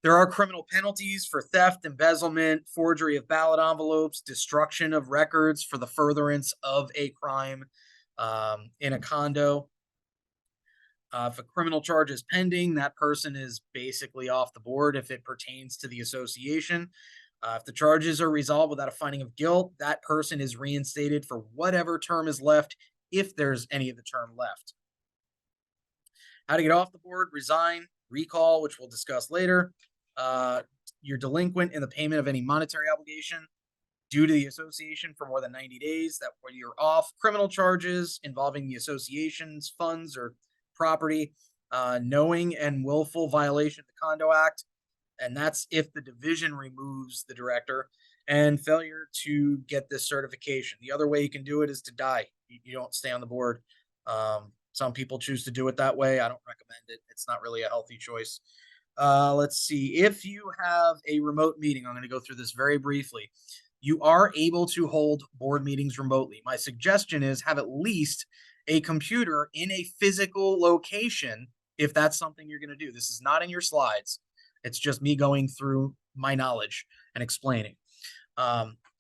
There are criminal penalties for theft, embezzlement, forgery of ballot envelopes, destruction of records for the furtherance of a crime in a condo. If a criminal charge is pending, that person is basically off the board if it pertains to the association. If the charges are resolved without a finding of guilt, that person is reinstated for whatever term is left, if there's any of the term left. How to get off the board: resign, recall, which we'll discuss later. You're delinquent in the payment of any monetary obligation due to the association for more than 90 days, that where you're off. Criminal charges involving the association's funds or property, knowing and willful violation of the Condo Act, and that's if the division removes the director, and failure to get this certification. The other way you can do it is to die. You don't stay on the board. Some people choose to do it that way. I don't recommend it. It's not really a healthy choice. Let's see. If you have a remote meeting, I'm going to go through this very briefly. You are able to hold board meetings remotely. My suggestion is have at least a computer in a physical location if that's something you're going to do. This is not in your slides. It's just me going through my knowledge and explaining.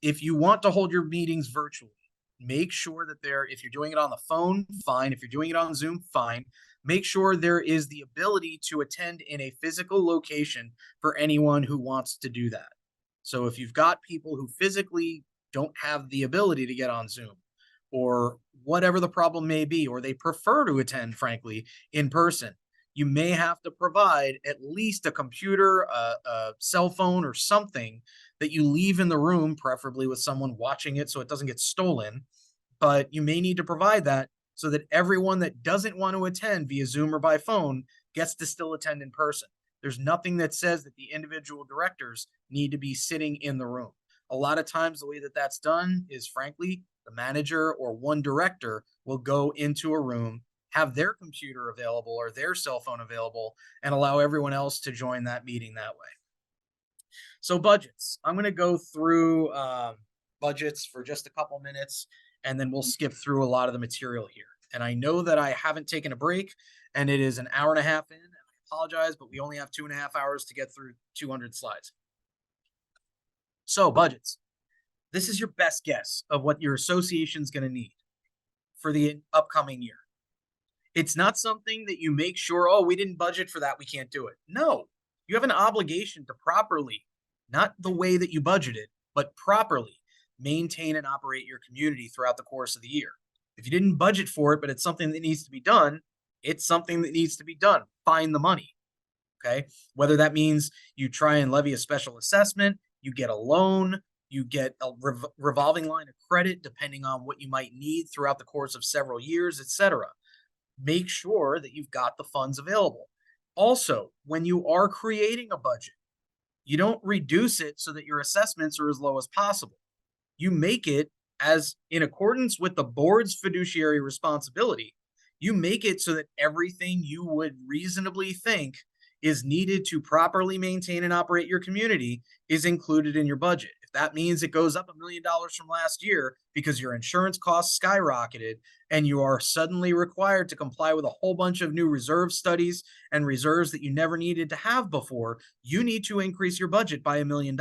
If you want to hold your meetings virtually, make sure that if you're doing it on the phone, fine. If you're doing it on Zoom, fine. Make sure there is the ability to attend in a physical location for anyone who wants to do that. So if you've got people who physically don't have the ability to get on Zoom, or whatever the problem may be, or they prefer to attend, frankly, in person. You may have to provide at least a computer, a cell phone, or something that you leave in the room, preferably with someone watching it so it doesn't get stolen. But you may need to provide that so that everyone that doesn't want to attend via Zoom or by phone gets to still attend in person. There's nothing that says that the individual directors need to be sitting in the room. A lot of times the way that that's done is, frankly, the manager or one director will go into a room, have their computer available or their cell phone available, and allow everyone else to join that meeting that way. So budgets, I'm going to go through budgets for just a couple minutes, and then we'll skip through a lot of the material here. And I know that I haven't taken a break, and it is an hour and a half in, and I apologize, but we only have 2.5 hours to get through 200 slides. So budgets, this is your best guess of what your association's going to need for the upcoming year. It's not something that you make sure, oh, we didn't budget for that, we can't do it. No, you have an obligation to properly, not the way that you budgeted, but properly maintain and operate your community throughout the course of the year. If you didn't budget for it, but it's something that needs to be done, it's something that needs to be done. Find the money, okay? Whether that means you try and levy a special assessment, you get a loan, you get a revolving line of credit, depending on what you might need throughout the course of several years, etc. Make sure that you've got the funds available. Also, when you are creating a budget, you don't reduce it so that your assessments are as low as possible. You make it as in accordance with the board's fiduciary responsibility. You make it so that everything you would reasonably think is needed to properly maintain and operate your community is included in your budget. If that means it goes up $1 million from last year because your insurance costs skyrocketed and you are suddenly required to comply with a whole bunch of new reserve studies and reserves that you never needed to have before, you need to increase your budget by $1 million.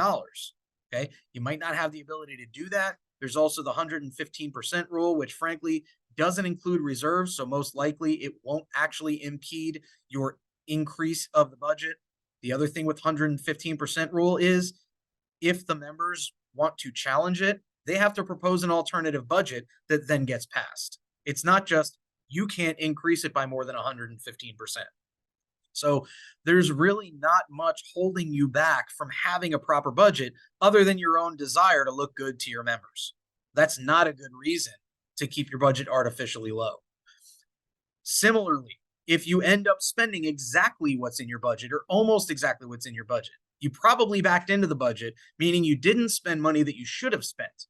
Okay, you might not have the ability to do that. There's also the 115% rule, which frankly doesn't include reserves, so most likely it won't actually impede your increase of the budget. The other thing with 115% rule is if the members want to challenge it, they have to propose an alternative budget that then gets passed. It's not just you can't increase it by more than 115%. So there's really not much holding you back from having a proper budget other than your own desire to look good to your members. That's not a good reason to keep your budget artificially low. Similarly, if you end up spending exactly what's in your budget or almost exactly what's in your budget, you probably backed into the budget, meaning you didn't spend money that you should have spent.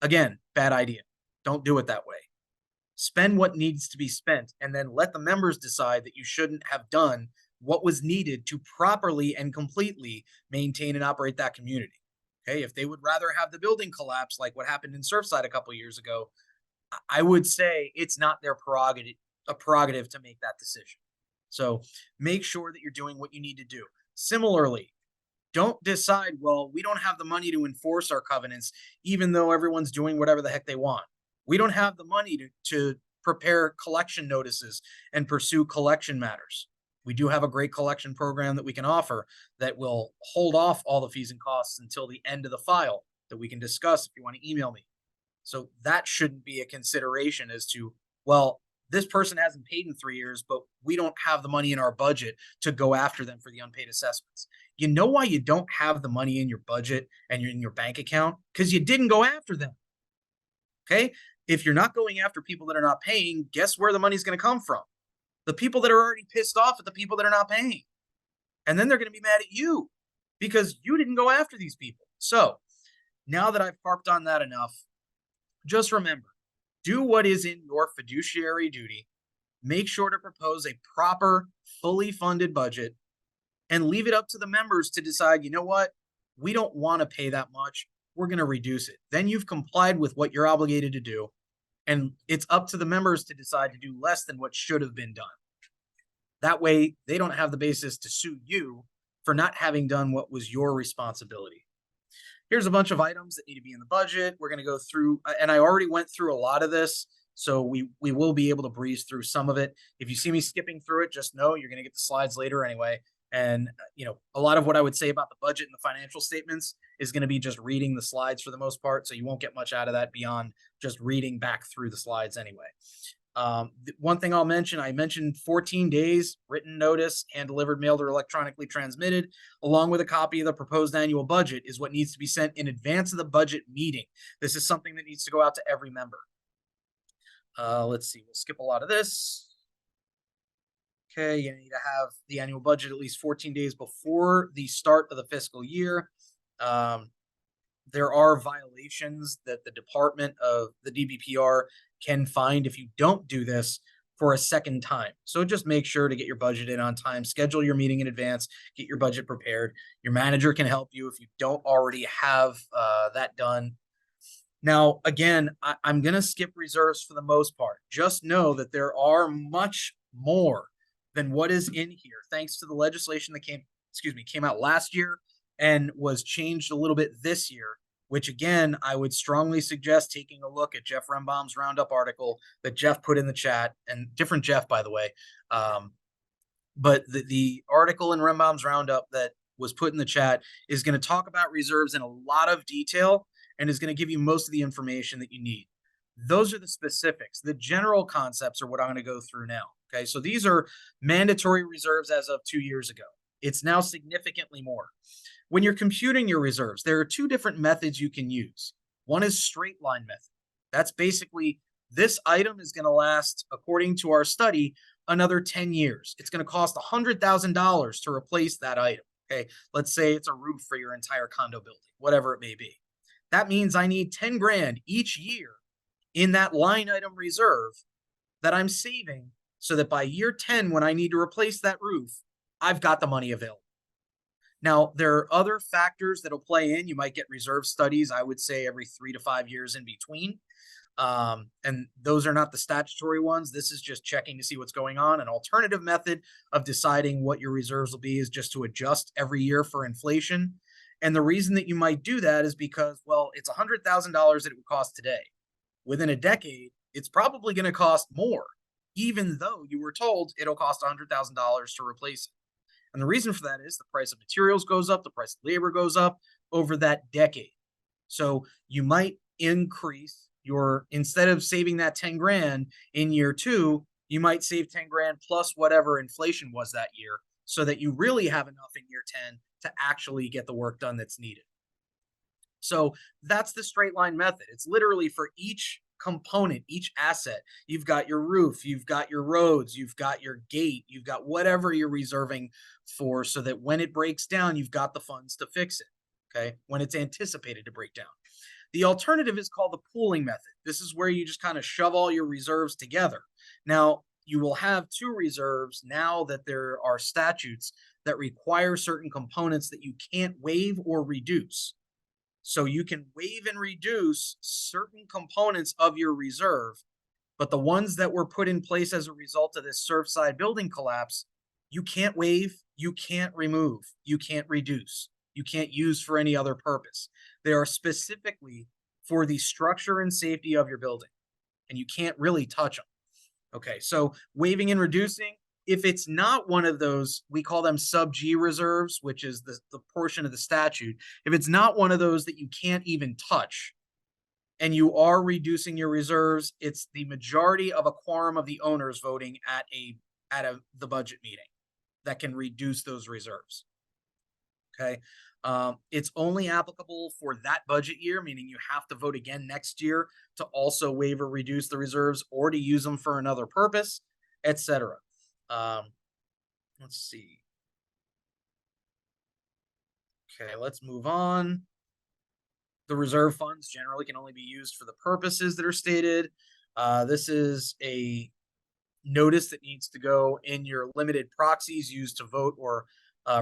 Again, bad idea. Don't do it that way. Spend what needs to be spent and then let the members decide that you shouldn't have done what was needed to properly and completely maintain and operate that community. Okay, if they would rather have the building collapse like what happened in Surfside a couple of years ago, I would say it's not their prerogative to make that decision. So make sure that you're doing what you need to do. Similarly, don't decide, well, we don't have the money to enforce our covenants, even though everyone's doing whatever the heck they want. We don't have the money to prepare collection notices and pursue collection matters. We do have a great collection program that we can offer that will hold off all the fees and costs until the end of the file that we can discuss if you want to email me. So that shouldn't be a consideration as to, well, this person hasn't paid in 3 years, but we don't have the money in our budget to go after them for the unpaid assessments. You know why you don't have the money in your budget and you're in your bank account? Because you didn't go after them. Okay? If you're not going after people that are not paying, guess where the money's going to come from? The people that are already pissed off at the people that are not paying. And then they're going to be mad at you because you didn't go after these people. So now that I've harped on that enough, just remember, do what is in your fiduciary duty. Make sure to propose a proper, fully funded budget and leave it up to the members to decide, you know what? We don't want to pay that much. We're going to reduce it. Then you've complied with what you're obligated to do. And it's up to the members to decide to do less than what should have been done. That way, they don't have the basis to sue you for not having done what was your responsibility. Here's a bunch of items that need to be in the budget. We're going to go through, and I already went through a lot of this, so we will be able to breeze through some of it. If you see me skipping through it, just know you're going to get the slides later anyway. And, a lot of what I would say about the budget and the financial statements is going to be just reading the slides for the most part. So you won't get much out of that beyond just reading back through the slides anyway. One thing I'll mention, I mentioned 14 days written notice, hand delivered, mailed, or electronically transmitted, along with a copy of the proposed annual budget is what needs to be sent in advance of the budget meeting. This is something that needs to go out to every member. Let's see, we'll skip a lot of this. Okay, you need to have the annual budget at least 14 days before the start of the fiscal year. There are violations that the Department of the DBPR can find if you don't do this for a second time. So just make sure to get your budget in on time, schedule your meeting in advance, get your budget prepared. Your manager can help you if you don't already have that done. Now, again, I'm going to skip reserves for the most part. Just know that there are much more than what is in here, thanks to the legislation that came out last year and was changed a little bit this year, which again, I would strongly suggest taking a look at Jeff Rembaum's Roundup article that Jeff put in the chat, and different Jeff, by the way. But the article in Rembaum's Roundup that was put in the chat is going to talk about reserves in a lot of detail and is going to give you most of the information that you need. Those are the specifics. The general concepts are what I'm going to go through now. Okay, so these are mandatory reserves as of 2 years ago. It's now significantly more. When you're computing your reserves, there are two different methods you can use. One is straight line method. That's basically this item is going to last, according to our study, another 10 years. It's going to cost $100,000 to replace that item. Okay, let's say it's a roof for your entire condo building, whatever it may be. That means I need 10 grand each year in that line item reserve that I'm saving so that by year 10, when I need to replace that roof, I've got the money available. Now, there are other factors that'll play in. You might get reserve studies, I would say, every 3 to 5 years in between. And those are not the statutory ones. This is just checking to see what's going on. An alternative method of deciding what your reserves will be is just to adjust every year for inflation. And the reason that you might do that is because, well, it's $100,000 that it would cost today. Within a decade, it's probably going to cost more, even though you were told it'll cost $100,000 to replace it. And the reason for that is the price of materials goes up, the price of labor goes up over that decade. So you might increase instead of saving that 10 grand in year 2, you might save 10 grand plus whatever inflation was that year, so that you really have enough in year 10 to actually get the work done that's needed. So that's the straight line method. It's literally for each component, each asset. You've got your roof, you've got your roads, you've got your gate, you've got whatever you're reserving for, so that when it breaks down, you've got the funds to fix it. Okay, when it's anticipated to break down. The alternative is called the pooling method. This is where you just kind of shove all your reserves together. Now, you will have 2 reserves now that there are statutes that require certain components that you can't waive or reduce. So you can waive and reduce certain components of your reserve, but the ones that were put in place as a result of this Surfside building collapse, you can't waive, you can't remove, you can't reduce, you can't use for any other purpose. They are specifically for the structure and safety of your building, and you can't really touch them. Okay, so waiving and reducing, if it's not one of those, we call them sub G reserves, which is the portion of the statute. If it's not one of those that you can't even touch, and you are reducing your reserves, it's the majority of a quorum of the owners voting at the budget meeting that can reduce those reserves. Okay, it's only applicable for that budget year, meaning you have to vote again next year to also waive or reduce the reserves or to use them for another purpose, etc. Let's see. Okay, let's move on. The reserve funds generally can only be used for the purposes that are stated. This is a notice that needs to go in your limited proxies used to vote or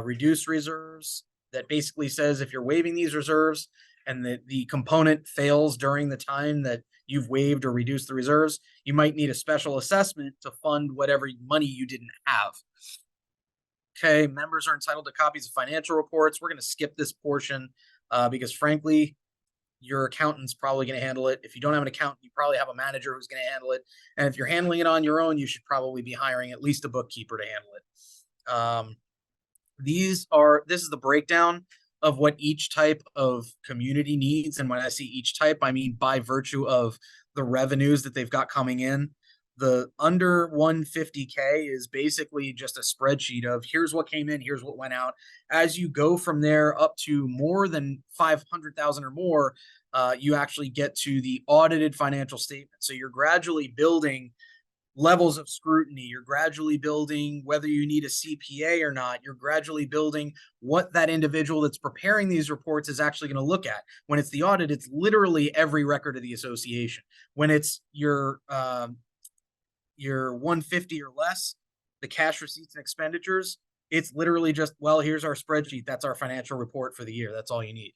reduce reserves, that basically says if you're waiving these reserves and the component fails during the time that you've waived or reduced the reserves, you might need a special assessment to fund whatever money you didn't have. Okay, members are entitled to copies of financial reports. We're going to skip this portion because frankly, your accountant's probably going to handle it. If you don't have an accountant, you probably have a manager who's going to handle it. And if you're handling it on your own, you should probably be hiring at least a bookkeeper to handle it. This is the breakdown of what each type of community needs. And when I say each type, I mean by virtue of the revenues that they've got coming in. The under 150K is basically just a spreadsheet of here's what came in, here's what went out. As you go from there up to more than 500,000 or more, you actually get to the audited financial statement. So you're gradually building levels of scrutiny. You're gradually building whether you need a CPA or not. You're gradually building what that individual that's preparing these reports is actually going to look at. When it's the audit, it's literally every record of the association. When it's your 150 or less, the cash receipts and expenditures, it's literally just, well, here's our spreadsheet. That's our financial report for the year. That's all you need.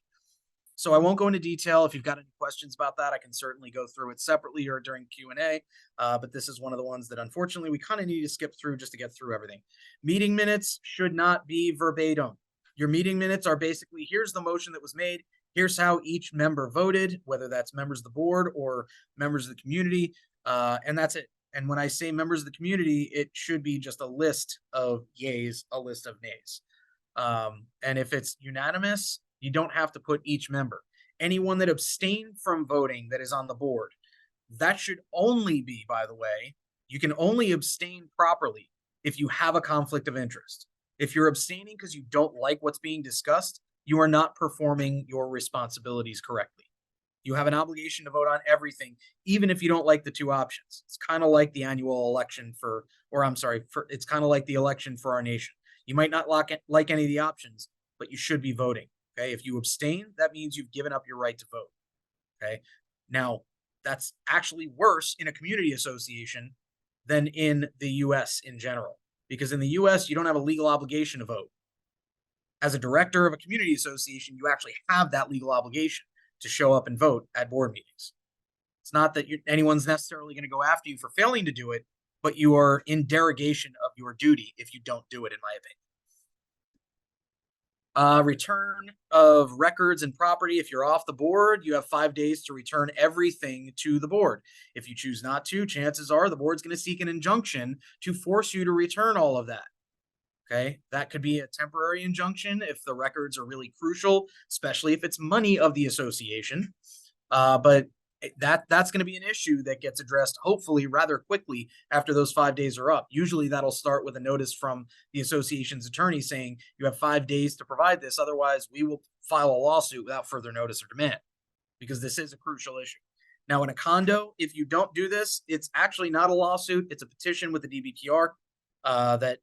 So I won't go into detail. If you've got any questions about that, I can certainly go through it separately or during Q&A. But this is one of the ones that unfortunately we kind of need to skip through just to get through everything. Meeting minutes should not be verbatim. Your meeting minutes are basically, here's the motion that was made. Here's how each member voted, whether that's members of the board or members of the community. And that's it. And when I say members of the community, it should be just a list of yays, a list of nays. And if it's unanimous, you don't have to put each member. Anyone that abstained from voting that is on the board, that should only be, by the way, you can only abstain properly if you have a conflict of interest. If you're abstaining because you don't like what's being discussed, you are not performing your responsibilities correctly. You have an obligation to vote on everything, even if you don't like the two options. It's kind of like the annual election it's kind of like the election for our nation. You might not like any of the options, but you should be voting. Okay. If you abstain, that means you've given up your right to vote. Okay. Now, that's actually worse in a community association than in the US in general, because in the US, you don't have a legal obligation to vote. As a director of a community association, you actually have that legal obligation to show up and vote at board meetings. It's not that anyone's necessarily going to go after you for failing to do it, but you are in derogation of your duty if you don't do it, in my opinion. Return of records and property. If you're off the board, you have 5 days to return everything to the board. If you choose not to, chances are the board's going to seek an injunction to force you to return all of that. Okay, that could be a temporary injunction if the records are really crucial, especially if it's money of the association. But that's going to be an issue that gets addressed hopefully rather quickly after those 5 days are up. Usually that'll start with a notice from the association's attorney saying you have 5 days to provide this. Otherwise, we will file a lawsuit without further notice or demand, because this is a crucial issue. Now, in a condo, if you don't do this, it's actually not a lawsuit. It's a petition with the DBPR that,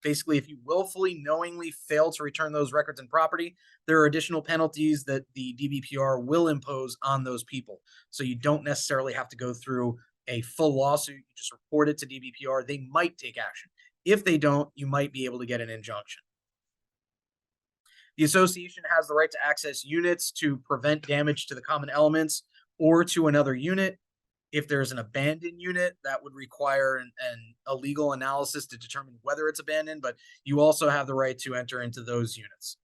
basically, if you willfully, knowingly fail to return those records and property, there are additional penalties that the DBPR will impose on those people. So you don't necessarily have to go through a full lawsuit. You just report it to DBPR. They might take action. If they don't, you might be able to get an injunction. The association has the right to access units to prevent damage to the common elements or to another unit. If there's an abandoned unit, that would require a legal analysis to determine whether it's abandoned, but you also have the right to enter into those units.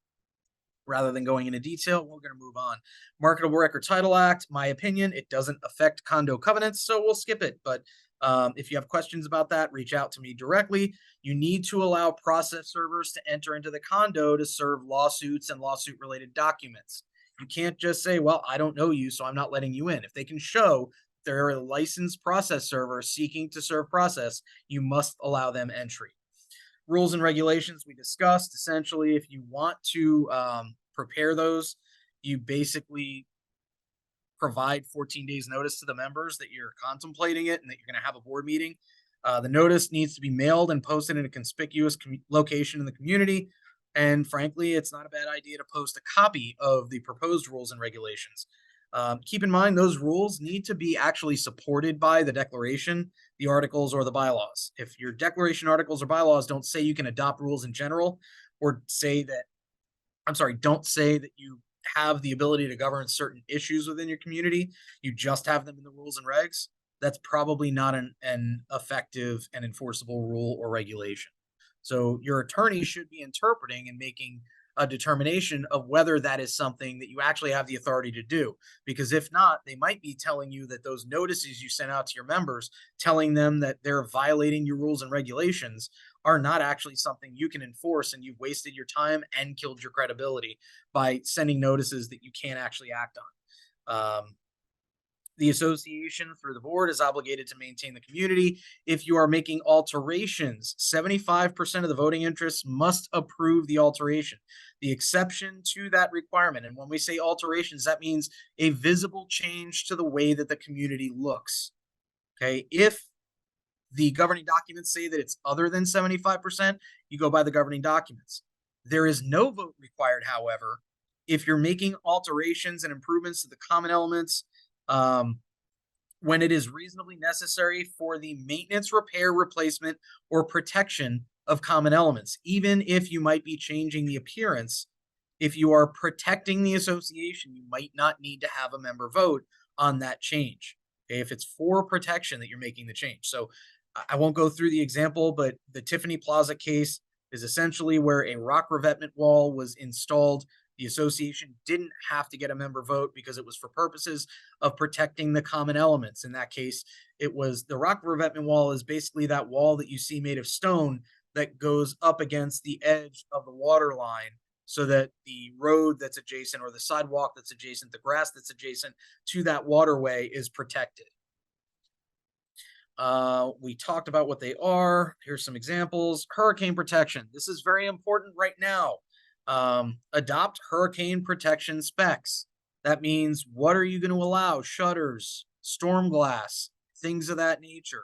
Rather than going into detail, we're going to move on. Marketable Record Title Act, my opinion, it doesn't affect condo covenants, so we'll skip it. But if you have questions about that, reach out to me directly. You need to allow process servers to enter into the condo to serve lawsuits and lawsuit-related documents. You can't just say, well, I don't know you, so I'm not letting you in. If they can show they're a licensed process server seeking to serve process, you must allow them entry. Rules and regulations we discussed. Essentially, if you want to prepare those, you basically provide 14 days notice to the members that you're contemplating it and that you're going to have a board meeting. The notice needs to be mailed and posted in a conspicuous location in the community. And frankly, it's not a bad idea to post a copy of the proposed rules and regulations. Keep in mind, those rules need to be actually supported by the declaration, the articles, or the bylaws. If your declaration, articles, or bylaws don't say you can adopt rules in general, or don't say that you have the ability to govern certain issues within your community, you just have them in the rules and regs, that's probably not an effective and enforceable rule or regulation. So your attorney should be interpreting and making a determination of whether that is something that you actually have the authority to do. Because if not, they might be telling you that those notices you sent out to your members, telling them that they're violating your rules and regulations, are not actually something you can enforce, and you've wasted your time and killed your credibility by sending notices that you can't actually act on. The association through the board is obligated to maintain the community. If you are making alterations, 75% of the voting interests must approve the alteration. The exception to that requirement, and when we say alterations, that means a visible change to the way that the community looks. Okay, if the governing documents say that it's other than 75%, you go by the governing documents. There is no vote required, however, if you're making alterations and improvements to the common elements, when it is reasonably necessary for the maintenance, repair, replacement, or protection of common elements. Even if you might be changing the appearance, if you are protecting the association, you might not need to have a member vote on that change. Okay, if it's for protection that you're making the change. So I won't go through the example, but the Tiffany Plaza case is essentially where a rock revetment wall was installed. The association didn't have to get a member vote because it was for purposes of protecting the common elements. In that case, it was the rock revetment wall is basically that wall that you see made of stone that goes up against the edge of the water line so that the road that's adjacent or the sidewalk that's adjacent, the grass that's adjacent to that waterway is protected. We talked about what they are. Here's some examples. Hurricane protection. This is very important right now. Adopt hurricane protection specs. That means, what are you going to allow? Shutters, storm glass, things of that nature.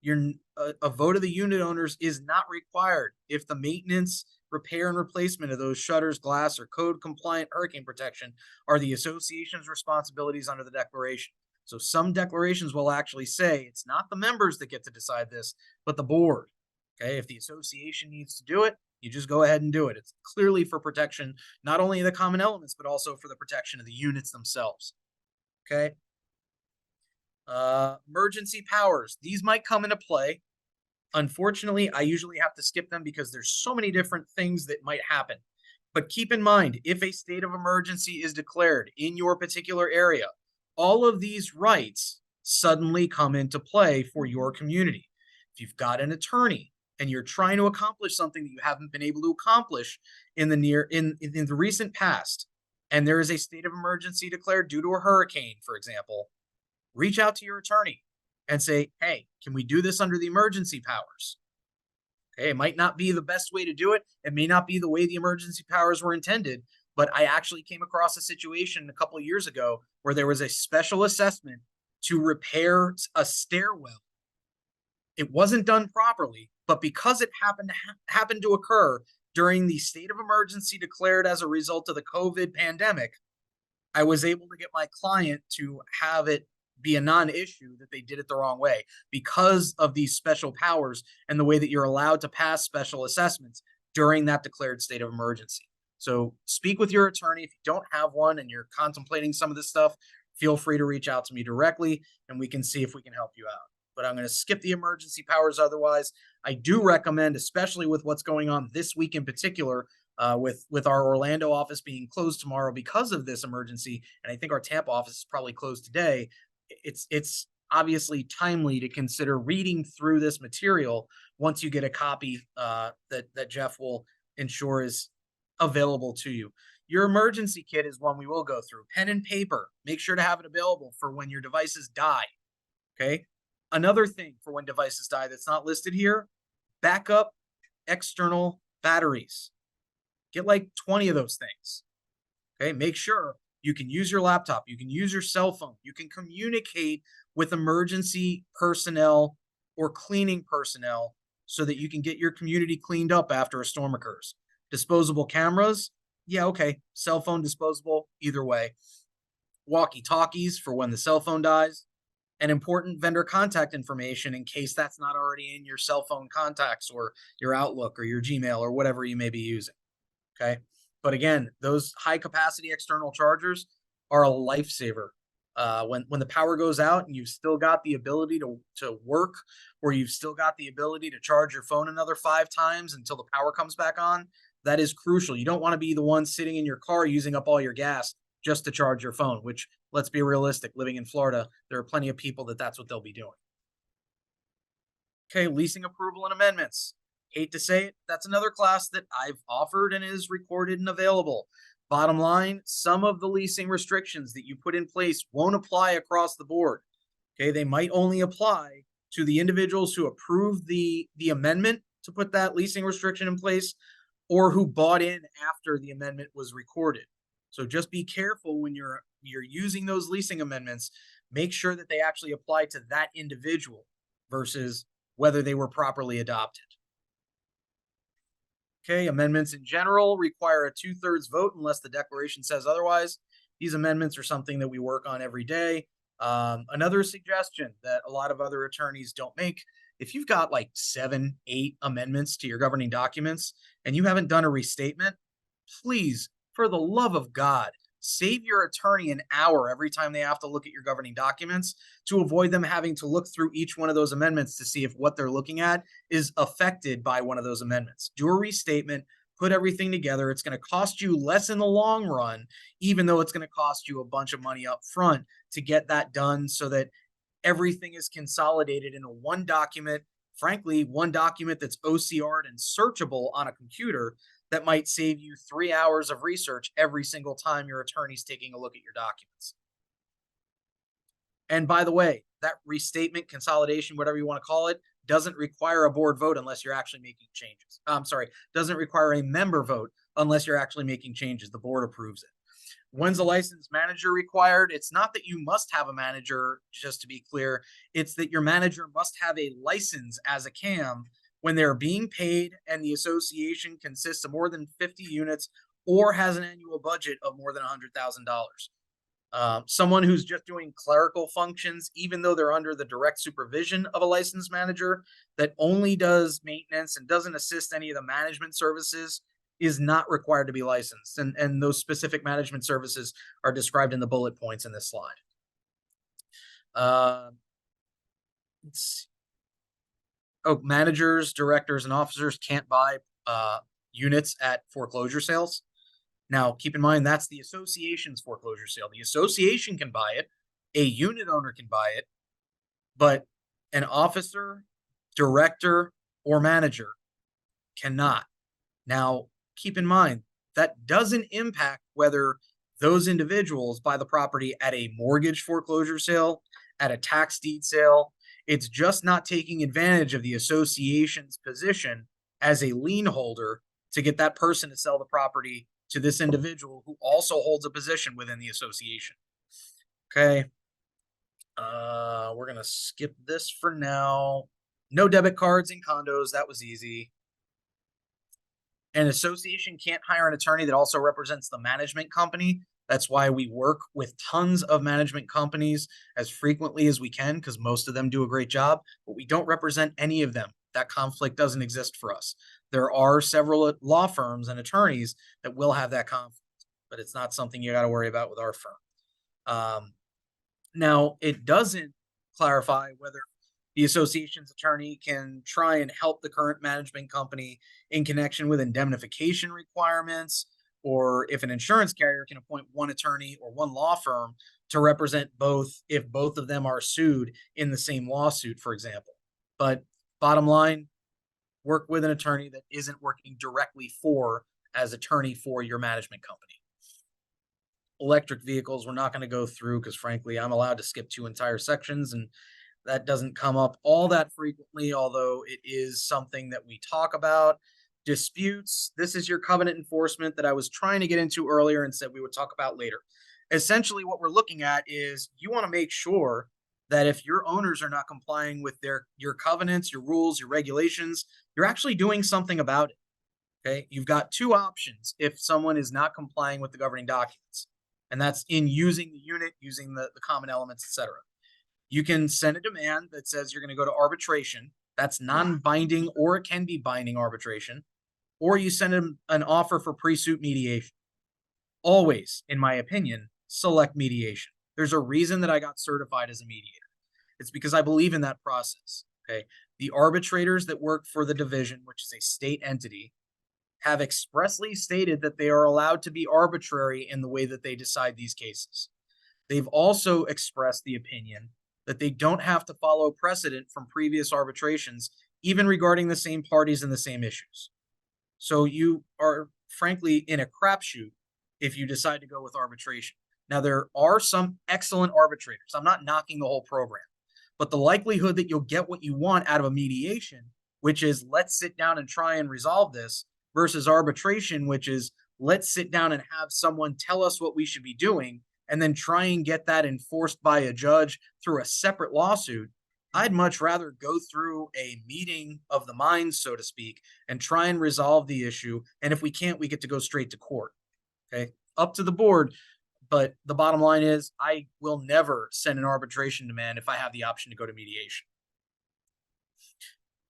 A vote of the unit owners is not required if the maintenance, repair, and replacement of those shutters, glass, or code compliant hurricane protection are the association's responsibilities under the declaration. So some declarations will actually say it's not the members that get to decide this, but the board. Okay, if the association needs to do it, you just go ahead and do it. It's clearly for protection, not only of the common elements, but also for the protection of the units themselves. Okay. Emergency powers. These might come into play. Unfortunately, I usually have to skip them because there's so many different things that might happen. But keep in mind, if a state of emergency is declared in your particular area, all of these rights suddenly come into play for your community. If you've got an attorney and you're trying to accomplish something that you haven't been able to accomplish in the recent past, and there is a state of emergency declared due to a hurricane, for example, reach out to your attorney and say, hey, can we do this under the emergency powers? Okay, it might not be the best way to do it. It may not be the way the emergency powers were intended, but I actually came across a situation a couple of years ago where there was a special assessment to repair a stairwell. It wasn't done properly, but because it happened to occur during the state of emergency declared as a result of the COVID pandemic, I was able to get my client to have it be a non-issue that they did it the wrong way because of these special powers and the way that you're allowed to pass special assessments during that declared state of emergency. So speak with your attorney. If you don't have one and you're contemplating some of this stuff, feel free to reach out to me directly and we can see if we can help you out. But I'm going to skip the emergency powers. Otherwise, I do recommend, especially with what's going on this week in particular, with our Orlando office being closed tomorrow because of this emergency, and I think our Tampa office is probably closed today. It's obviously timely to consider reading through this material once you get a copy that Jeff will ensure is available to you. Your emergency kit is one we will go through. Pen and paper. Make sure to have it available for when your devices die. Okay. Another thing for when devices die that's not listed here, backup external batteries. Get like 20 of those things. Okay. Make sure you can use your laptop. You can use your cell phone. You can communicate with emergency personnel or cleaning personnel so that you can get your community cleaned up after a storm occurs. Disposable cameras. Yeah. Okay. Cell phone disposable, either way. Walkie-talkies for when the cell phone dies. And important vendor contact information in case that's not already in your cell phone contacts or your Outlook or your Gmail or whatever you may be using. Okay. But again, those high capacity external chargers are a lifesaver. When the power goes out and you've still got the ability to work, or you've still got the ability to charge your phone another 5 times until the power comes back on, That is crucial. You don't want to be the one sitting in your car using up all your gas just to charge your phone, which, let's be realistic, living in Florida, there are plenty of people that's what they'll be doing. Okay, leasing approval and amendments. Hate to say it, that's another class that I've offered and is recorded and available. Bottom line, some of the leasing restrictions that you put in place won't apply across the board. Okay, they might only apply to the individuals who approved the amendment to put that leasing restriction in place, or who bought in after the amendment was recorded. So just be careful when you're using those leasing amendments. Make sure that they actually apply to that individual versus whether they were properly adopted. Okay, amendments in general require a 2/3 vote unless the declaration says otherwise. These amendments are something that we work on every day. Another suggestion that a lot of other attorneys don't make, if you've got like 7, 8 amendments to your governing documents and you haven't done a restatement, please, for the love of God, save your attorney an hour every time they have to look at your governing documents to avoid them having to look through each one of those amendments to see if what they're looking at is affected by one of those amendments. Do a restatement, put everything together. It's going to cost you less in the long run, even though it's going to cost you a bunch of money up front to get that done so that everything is consolidated into one document. Frankly, one document that's OCR'd and searchable on a computer that might save you 3 hours of research every single time your attorney's taking a look at your documents. And by the way, that restatement, consolidation, whatever you want to call it, doesn't require a board vote unless you're actually making changes. Doesn't require a member vote unless you're actually making changes. The board approves it. When's a licensed manager required? It's not that you must have a manager, just to be clear. It's that your manager must have a license as a CAM when they're being paid and the association consists of more than 50 units or has an annual budget of more than $100,000. Someone who's just doing clerical functions, even though they're under the direct supervision of a licensed manager that only does maintenance and doesn't assist any of the management services, is not required to be licensed. And those specific management services are described in the bullet points in this slide. Let's see. Oh, managers, directors, and officers can't buy units at foreclosure sales. Now, keep in mind, that's the association's foreclosure sale. The association can buy it. A unit owner can buy it. But an officer, director, or manager cannot. Now, keep in mind, that doesn't impact whether those individuals buy the property at a mortgage foreclosure sale, at a tax deed sale. It's just not taking advantage of the association's position as a lien holder to get that person to sell the property to this individual who also holds a position within the association. Okay. We're going to skip this for now. No debit cards in condos. That was easy. An association can't hire an attorney that also represents the management company. That's why we work with tons of management companies as frequently as we can, because most of them do a great job, but we don't represent any of them. That conflict doesn't exist for us. There are several law firms and attorneys that will have that conflict, but it's not something you got to worry about with our firm. Now, it doesn't clarify whether the association's attorney can try and help the current management company in connection with indemnification requirements, or if an insurance carrier can appoint one attorney or one law firm to represent both if both of them are sued in the same lawsuit, for example. But bottom line, work with an attorney that isn't working directly as attorney for your management company. Electric vehicles, we're not going to go through because frankly, I'm allowed to skip 2 entire sections, and that doesn't come up all that frequently, although it is something that we talk about. Disputes, this is your covenant enforcement that I was trying to get into earlier and said we would talk about later. Essentially, what we're looking at is you want to make sure that if your owners are not complying with your covenants, your rules, your regulations, you're actually doing something about it. Okay, you've got 2 options if someone is not complying with the governing documents, and that's in using the unit, using the common elements, etc. You can send a demand that says you're going to go to arbitration. That's non-binding, or it can be binding arbitration. Or you send them an offer for pre-suit mediation. Always, in my opinion, select mediation. There's a reason that I got certified as a mediator. It's because I believe in that process. Okay, the arbitrators that work for the division, which is a state entity, have expressly stated that they are allowed to be arbitrary in the way that they decide these cases. They've also expressed the opinion that they don't have to follow precedent from previous arbitrations, even regarding the same parties and the same issues. So you are frankly in a crapshoot if you decide to go with arbitration. Now, there are some excellent arbitrators. I'm not knocking the whole program, but the likelihood that you'll get what you want out of a mediation, which is let's sit down and try and resolve this, versus arbitration, which is let's sit down and have someone tell us what we should be doing and then try and get that enforced by a judge through a separate lawsuit. I'd much rather go through a meeting of the minds, so to speak, and try and resolve the issue. And if we can't, we get to go straight to court. Okay, up to the board. But the bottom line is I will never send an arbitration demand if I have the option to go to mediation.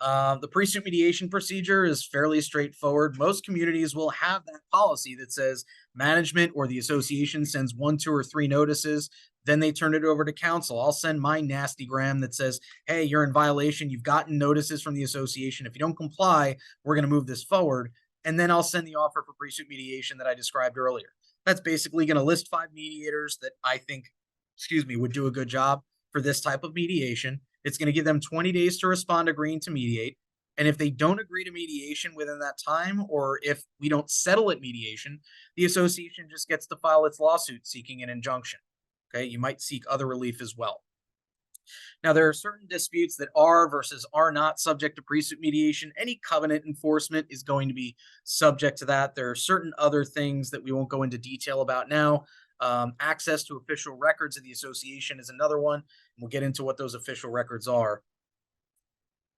The pre-suit mediation procedure is fairly straightforward. Most communities will have that policy that says management or the association sends 1, 2, or 3 notices. Then they turn it over to counsel. I'll send my nasty gram that says, hey, you're in violation. You've gotten notices from the association. If you don't comply, we're going to move this forward. And then I'll send the offer for pre-suit mediation that I described earlier. That's basically going to list 5 mediators that I think, would do a good job for this type of mediation. It's going to give them 20 days to respond agreeing to mediate. And if they don't agree to mediation within that time, or if we don't settle at mediation, the association just gets to file its lawsuit seeking an injunction. Okay, you might seek other relief as well. Now, there are certain disputes that are versus are not subject to pre-suit mediation. Any covenant enforcement is going to be subject to that. There are certain other things that we won't go into detail about now. Access to official records of the association is another one. And we'll get into what those official records are.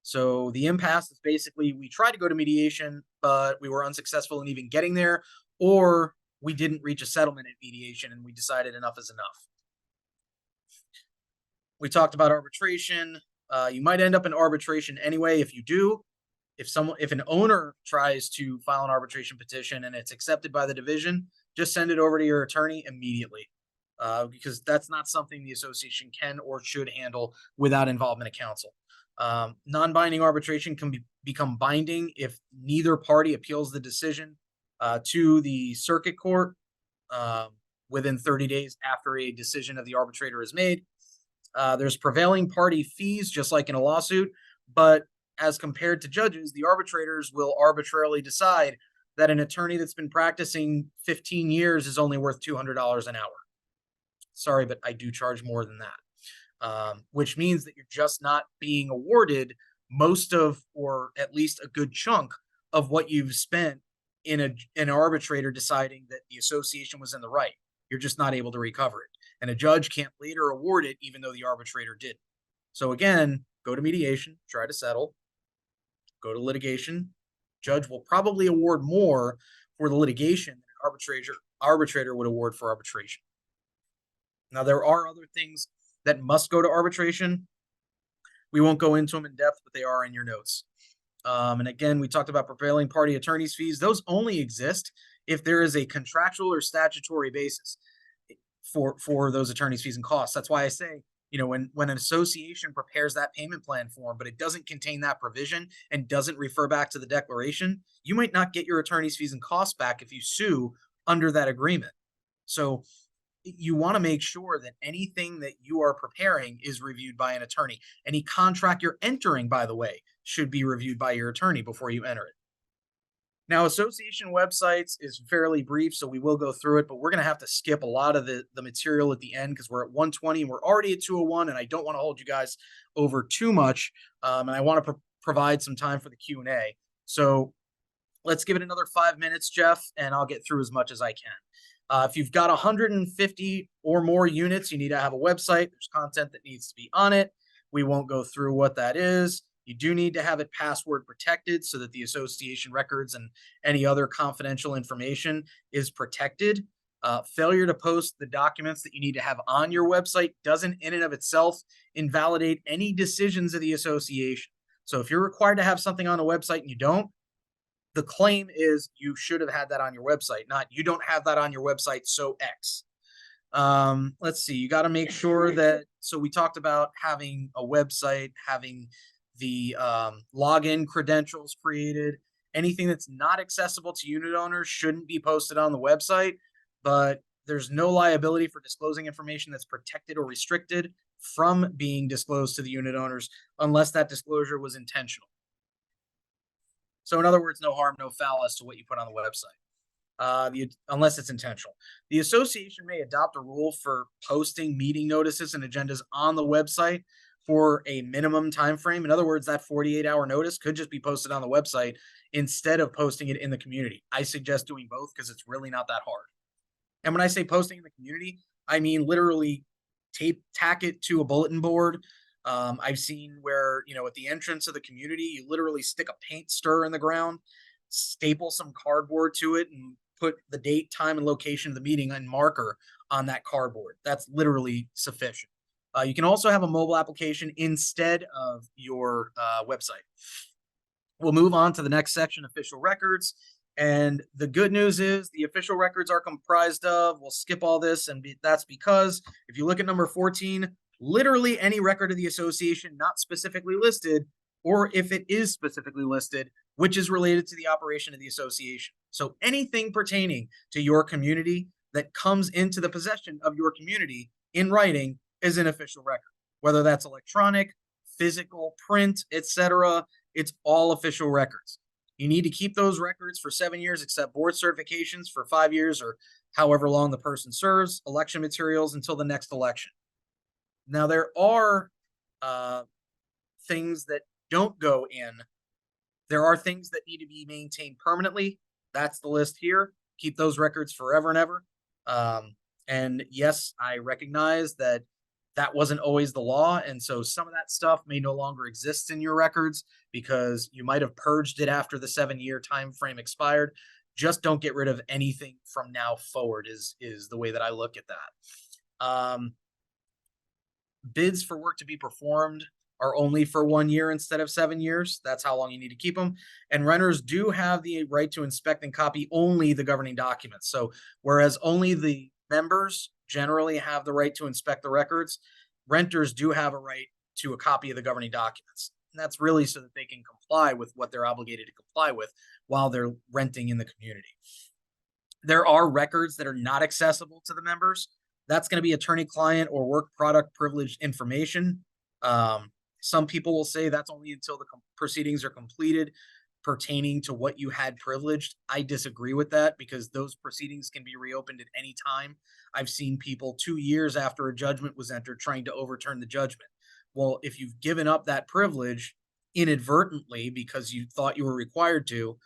So the impasse is basically we tried to go to mediation, but we were unsuccessful in even getting there, or we didn't reach a settlement at mediation and we decided enough is enough. We talked about arbitration. You might end up in arbitration anyway. If you do, if an owner tries to file an arbitration petition and it's accepted by the division, just send it over to your attorney immediately, because that's not something the association can or should handle without involvement of counsel. Non-binding arbitration can become binding if neither party appeals the decision to the circuit court within 30 days after a decision of the arbitrator is made. There's prevailing party fees, just like in a lawsuit, but as compared to judges, the arbitrators will arbitrarily decide that an attorney that's been practicing 15 years is only worth $200 an hour. Sorry, but I do charge more than that, which means that you're just not being awarded most of, or at least a good chunk of what you've spent in an arbitrator deciding that the association was in the right. You're just not able to recover it. And a judge can't later award it even though the arbitrator did. So again, go to mediation, try to settle, go to litigation. Judge will probably award more for the litigation than an arbitrator would award for arbitration. Now, there are other things that must go to arbitration. We won't go into them in depth, but they are in your notes. And again, we talked about prevailing party attorney's fees. Those only exist if there is a contractual or statutory basis for those attorney's fees and costs. That's why I say, when an association prepares that payment plan form, but it doesn't contain that provision and doesn't refer back to the declaration, you might not get your attorney's fees and costs back if you sue under that agreement. So you want to make sure that anything that you are preparing is reviewed by an attorney. Any contract you're entering, by the way, should be reviewed by your attorney before you enter it. Now, association websites is fairly brief, so we will go through it, but we're going to have to skip a lot of the material at the end because we're at 1:20 and we're already at 2:01, and I don't want to hold you guys over too much, and I want to provide some time for the Q&A. So let's give it another 5 minutes, Jeff, and I'll get through as much as I can. If you've got 150 or more units, you need to have a website. There's content that needs to be on it. We won't go through what that is. You do need to have it password protected so that the association records and any other confidential information is protected. Failure to post the documents that you need to have on your website doesn't in and of itself invalidate any decisions of the association. So if you're required to have something on a website and you don't, the claim is you should have had that on your website, not you don't have that on your website, so X. Let's see, you got to make sure that, so we talked about having a website, having the login credentials created, Anything that's not accessible to unit owners shouldn't be posted on the website, but there's no liability for disclosing information that's protected or restricted from being disclosed to the unit owners unless that disclosure was intentional. So in other words, no harm, no foul as to what you put on the website, unless it's intentional. The association may adopt a rule for posting meeting notices and agendas on the website for a minimum time frame. In other words, that 48-hour notice could just be posted on the website instead of posting it in the community. I suggest doing both because it's really not that hard. And when I say posting in the community, I mean literally tack it to a bulletin board. I've seen where, at the entrance of the community, you literally stick a paint stir in the ground, staple some cardboard to it, and put the date, time, and location of the meeting and marker on that cardboard. That's literally sufficient. You can also have a mobile application instead of your website. We'll move on to the next section, official records. And the good news is the official records are comprised of, we'll skip all this, and that's because if you look at number 14, literally any record of the association not specifically listed, or if it is specifically listed, which is related to the operation of the association. So anything pertaining to your community that comes into the possession of your community in writing is an official record, whether that's electronic, physical, print, etc. It's all official records. You need to keep those records for 7 years, except board certifications for 5 years or however long the person serves, election materials until the next election. Now, there are things that don't go in. There are things that need to be maintained permanently. That's the list here. Keep those records forever and ever. And yes, I recognize that wasn't always the law. And so some of that stuff may no longer exist in your records because you might have purged it after the 7-year time frame expired. Just don't get rid of anything from now forward is the way that I look at that. Bids for work to be performed are only for 1 year instead of 7 years. That's how long you need to keep them. And renters do have the right to inspect and copy only the governing documents. So whereas only the members generally have the right to inspect the records, renters do have a right to a copy of the governing documents. And that's really so that they can comply with what they're obligated to comply with while they're renting in the community. There are records that are not accessible to the members. That's going to be attorney-client or work product privileged information. Some people will say that's only until the proceedings are completed pertaining to what you had privileged. I disagree with that because those proceedings can be reopened at any time. I've seen people 2 years after a judgment was entered trying to overturn the judgment. Well, if you've given up that privilege inadvertently because you thought you were required to,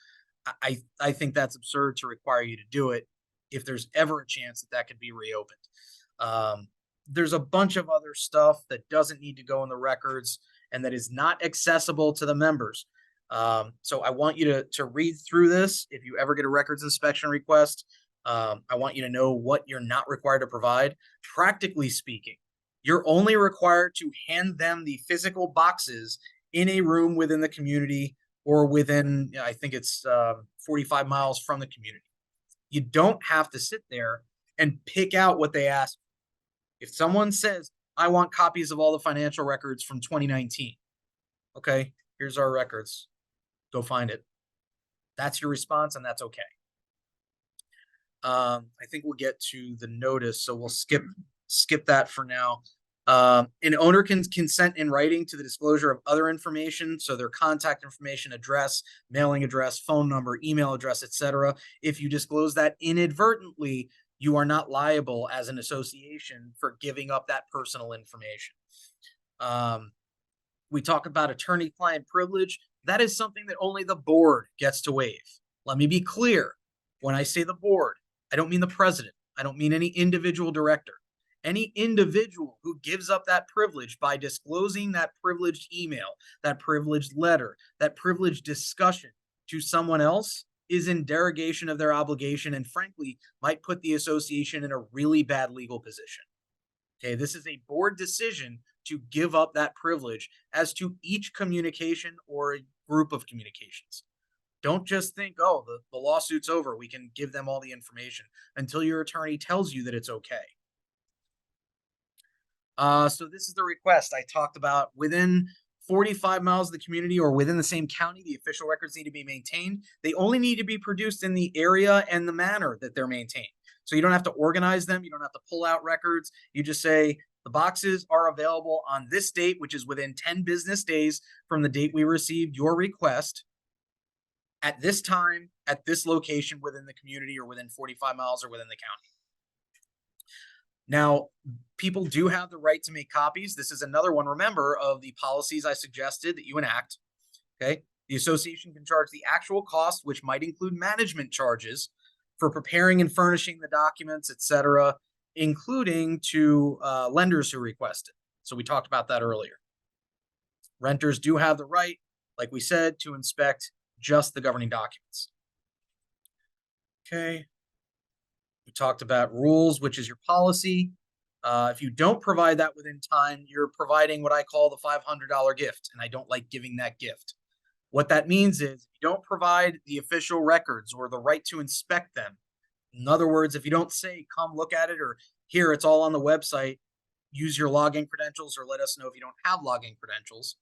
I think that's absurd to require you to do it if there's ever a chance that could be reopened. There's a bunch of other stuff that doesn't need to go in the records and that is not accessible to the members. So I want you to read through this. If you ever get a records inspection request, I want you to know what you're not required to provide. Practically speaking, you're only required to hand them the physical boxes in a room within the community or within, I think it's 45 miles from the community. You don't have to sit there and pick out what they ask. If someone says, I want copies of all the financial records from 2019, okay, here's our records. Go find it. That's your response, and that's okay. I think we'll get to the notice, so we'll skip that for now. An owner can consent in writing to the disclosure of other information, so their contact information, address, mailing address, phone number, email address, etc. If you disclose that inadvertently, you are not liable as an association for giving up that personal information. We talk about attorney-client privilege. That is something that only the board gets to waive. Let me be clear. When I say the board, I don't mean the president. I don't mean any individual director. Any individual who gives up that privilege by disclosing that privileged email, that privileged letter, that privileged discussion to someone else is in derogation of their obligation and frankly might put the association in a really bad legal position. Okay, this is a board decision to give up that privilege as to each communication or a group of communications. Don't just think, oh, the lawsuit's over, we can give them all the information until your attorney tells you that it's okay. So this is the request I talked about. Within 45 miles of the community or within the same county, the official records need to be maintained. They only need to be produced in the area and the manner that they're maintained. So you don't have to organize them. You don't have to pull out records. You just say the boxes are available on this date, which is within 10 business days from the date we received your request, at this time, at this location within the community or within 45 miles or within the county. Now, people do have the right to make copies. This is another one, remember, of the policies I suggested that you enact. Okay. The association can charge the actual cost, which might include management charges for preparing and furnishing the documents, etc., including to lenders who request it. So we talked about that earlier. Renters do have the right, like we said, to inspect just the governing documents. Okay. We talked about rules, which is your policy. If you don't provide that within time, you're providing what I call the $500 gift, and I don't like giving that gift. What that means is if you don't provide the official records or the right to inspect them, in other words, if you don't say, come look at it, or here, it's all on the website, use your login credentials, or let us know if you don't have login credentials,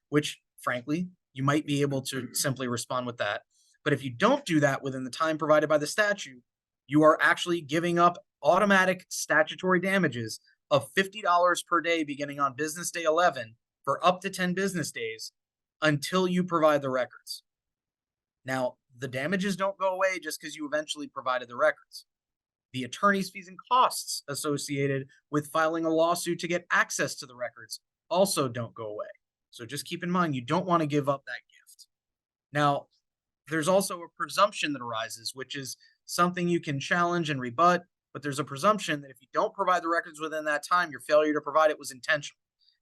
which frankly, you might be able to simply respond with that. But if you don't do that within the time provided by the statute, you are actually giving up automatic statutory damages of $50 per day beginning on business day 11 for up to 10 business days until you provide the records. Now, the damages don't go away just because you eventually provided the records. The attorney's fees and costs associated with filing a lawsuit to get access to the records also don't go away. So just keep in mind, you don't want to give up that gift. Now, there's also a presumption that arises, which is something you can challenge and rebut, but there's a presumption that if you don't provide the records within that time, your failure to provide it was intentional.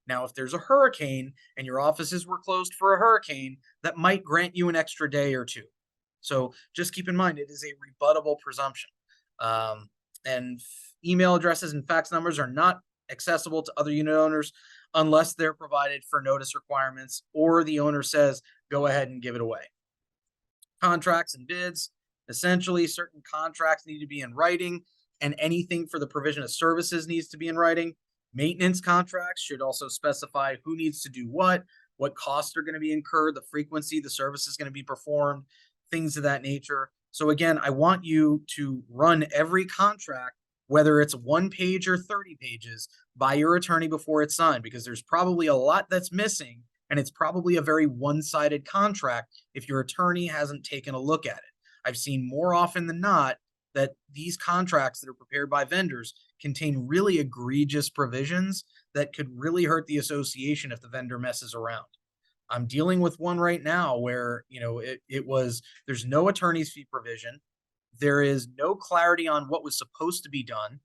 Now, if there's a hurricane and your offices were closed for a hurricane, that might grant you an extra day or two. So just keep in mind, it is a rebuttable presumption. And email addresses and fax numbers are not accessible to other unit owners unless they're provided for notice requirements or the owner says, go ahead and give it away. Contracts and bids. Essentially, certain contracts need to be in writing, and anything for the provision of services needs to be in writing. Maintenance contracts should also specify who needs to do what costs are going to be incurred, the frequency the service is going to be performed, things of that nature. So again, I want you to run every contract, whether it's 1 page or 30 pages, by your attorney before it's signed, because there's probably a lot that's missing, and it's probably a very one-sided contract if your attorney hasn't taken a look at it. I've seen more often than not that these contracts that are prepared by vendors contain really egregious provisions that could really hurt the association if the vendor messes around. I'm dealing with one right now where, there's no attorney's fee provision. There is no clarity on what was supposed to be done.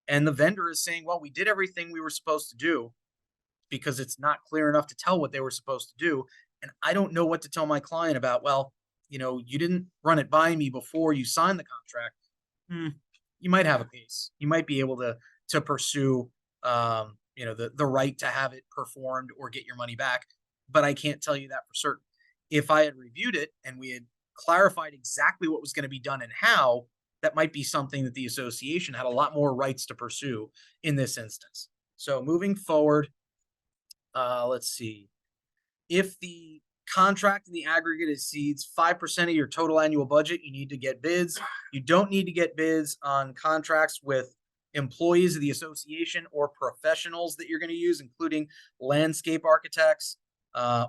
And the vendor is saying, well, we did everything we were supposed to do, because it's not clear enough to tell what they were supposed to do. And I don't know what to tell my client about, well, you didn't run it by me before you signed the contract. You might have a case. You might be able to pursue, the right to have it performed or get your money back. But I can't tell you that for certain. If I had reviewed it and we had clarified exactly what was going to be done and how, that might be something that the association had a lot more rights to pursue in this instance. So moving forward, let's see. If the contract in the aggregate exceeds 5% of your total annual budget, you need to get bids. You don't need to get bids on contracts with employees of the association or professionals that you're going to use, including landscape architects,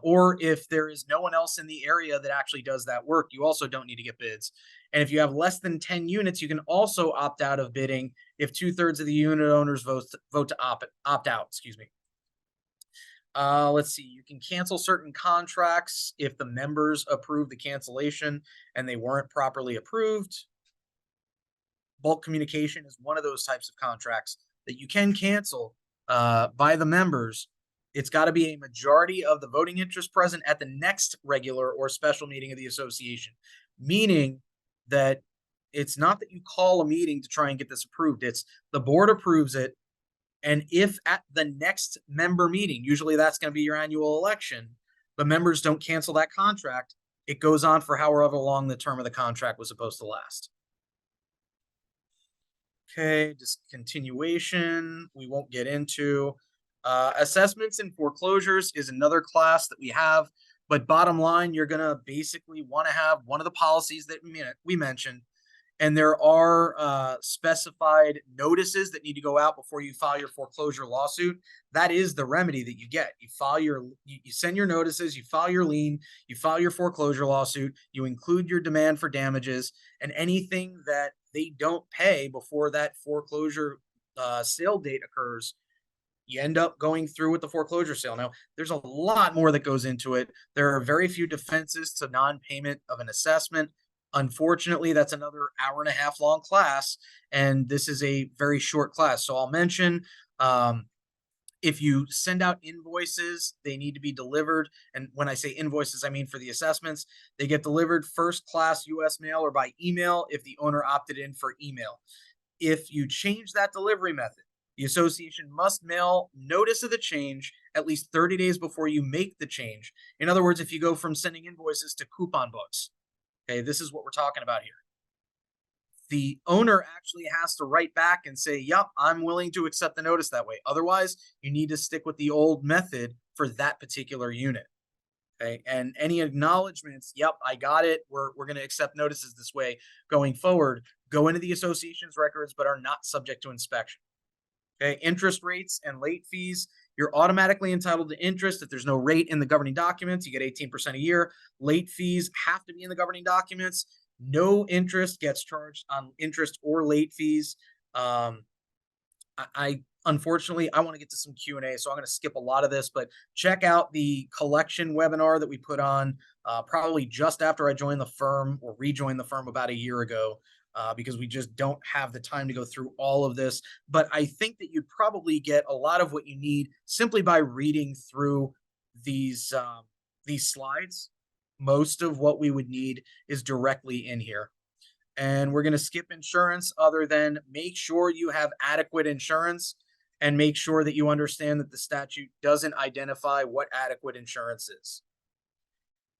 or if there is no one else in the area that actually does that work, you also don't need to get bids. And if you have less than 10 units, you can also opt out of bidding if 2/3 of the unit owners vote to opt out. Let's see, you can cancel certain contracts if the members approve the cancellation and they weren't properly approved. Bulk communication is one of those types of contracts that you can cancel by the members. It's got to be a majority of the voting interest present at the next regular or special meeting of the association, meaning that it's not that you call a meeting to try and get this approved. It's the board approves it. And if at the next member meeting, usually that's going to be your annual election, the members don't cancel that contract, it goes on for however long the term of the contract was supposed to last. Okay, discontinuation, we won't get into. Assessments and foreclosures is another class that we have, but bottom line, you're gonna basically want to have one of the policies that we mentioned, and there are specified notices that need to go out before you file your foreclosure lawsuit. That is the remedy that you get. You file you send your notices, you file your lien, you file your foreclosure lawsuit, you include your demand for damages, and anything that they don't pay before that foreclosure sale date occurs, you end up going through with the foreclosure sale. Now, there's a lot more that goes into it. There are very few defenses to non-payment of an assessment. Unfortunately, that's another hour-and-a-half long class, and this is a very short class. So I'll mention, if you send out invoices, they need to be delivered. And when I say invoices, I mean for the assessments, they get delivered first class US mail or by email if the owner opted in for email. If you change that delivery method, the association must mail notice of the change at least 30 days before you make the change. In other words, if you go from sending invoices to coupon books, okay, this is what we're talking about here. The owner actually has to write back and say, yep, I'm willing to accept the notice that way. Otherwise, you need to stick with the old method for that particular unit. Okay, and any acknowledgments, yep, I got it. We're going to accept notices this way going forward, go into the association's records, but are not subject to inspection. Okay, interest rates and late fees, you're automatically entitled to interest. If there's no rate in the governing documents, you get 18% a year. Late fees have to be in the governing documents. No interest gets charged on interest or late fees. Unfortunately, I want to get to some Q&A, so I'm going to skip a lot of this, but check out the collection webinar that we put on probably just after I joined the firm or rejoined the firm about a year ago, because we just don't have the time to go through all of this. But I think that you'd probably get a lot of what you need simply by reading through these slides. Most of what we would need is directly in here. And we're going to skip insurance other than make sure you have adequate insurance and make sure that you understand that the statute doesn't identify what adequate insurance is.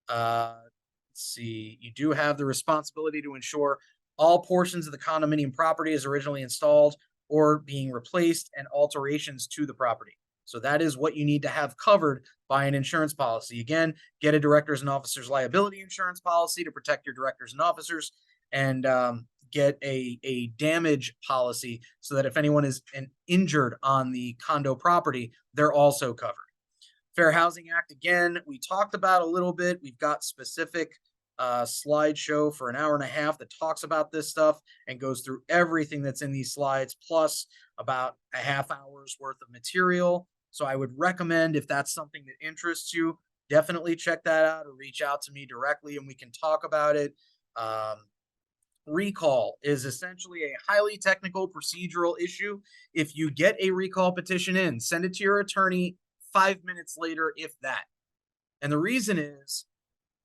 Let's see, you do have the responsibility to ensure all portions of the condominium property as originally installed or being replaced and alterations to the property. So that is what you need to have covered by an insurance policy. Again, get a directors and officers liability insurance policy to protect your directors and officers, and get a damage policy so that if anyone is injured on the condo property, they're also covered. Fair Housing Act, again, we talked about a little bit. We've got specific slideshow for an hour and a half that talks about this stuff and goes through everything that's in these slides, plus about a half hour's worth of material. So I would recommend, if that's something that interests you, definitely check that out or reach out to me directly and we can talk about it. Recall is essentially a highly technical procedural issue. If you get a recall petition in, send it to your attorney 5 minutes later, if that. And the reason is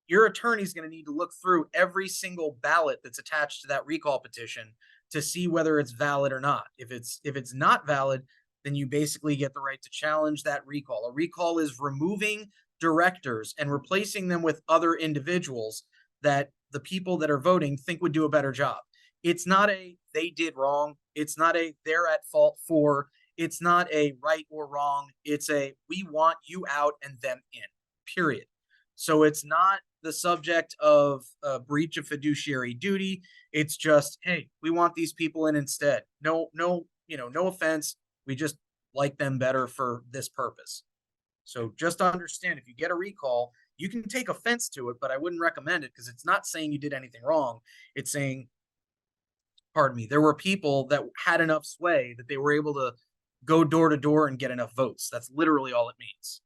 your attorney is going to need to look through every single ballot that's attached to that recall petition to see whether it's valid or not. If it's not valid, then you basically get the right to challenge that recall. A recall is removing directors and replacing them with other individuals that the people that are voting think would do a better job. It's not a they did wrong. It's not a they're at fault for. It's not a right or wrong. It's a we want you out and them in, period. So it's not the subject of a breach of fiduciary duty. It's just, hey, we want these people in instead. No offense. We just like them better for this purpose. So just understand, if you get a recall, you can take offense to it, but I wouldn't recommend it because it's not saying you did anything wrong. It's saying, pardon me, there were people that had enough sway that they were able to go door to door and get enough votes. That's literally all it means.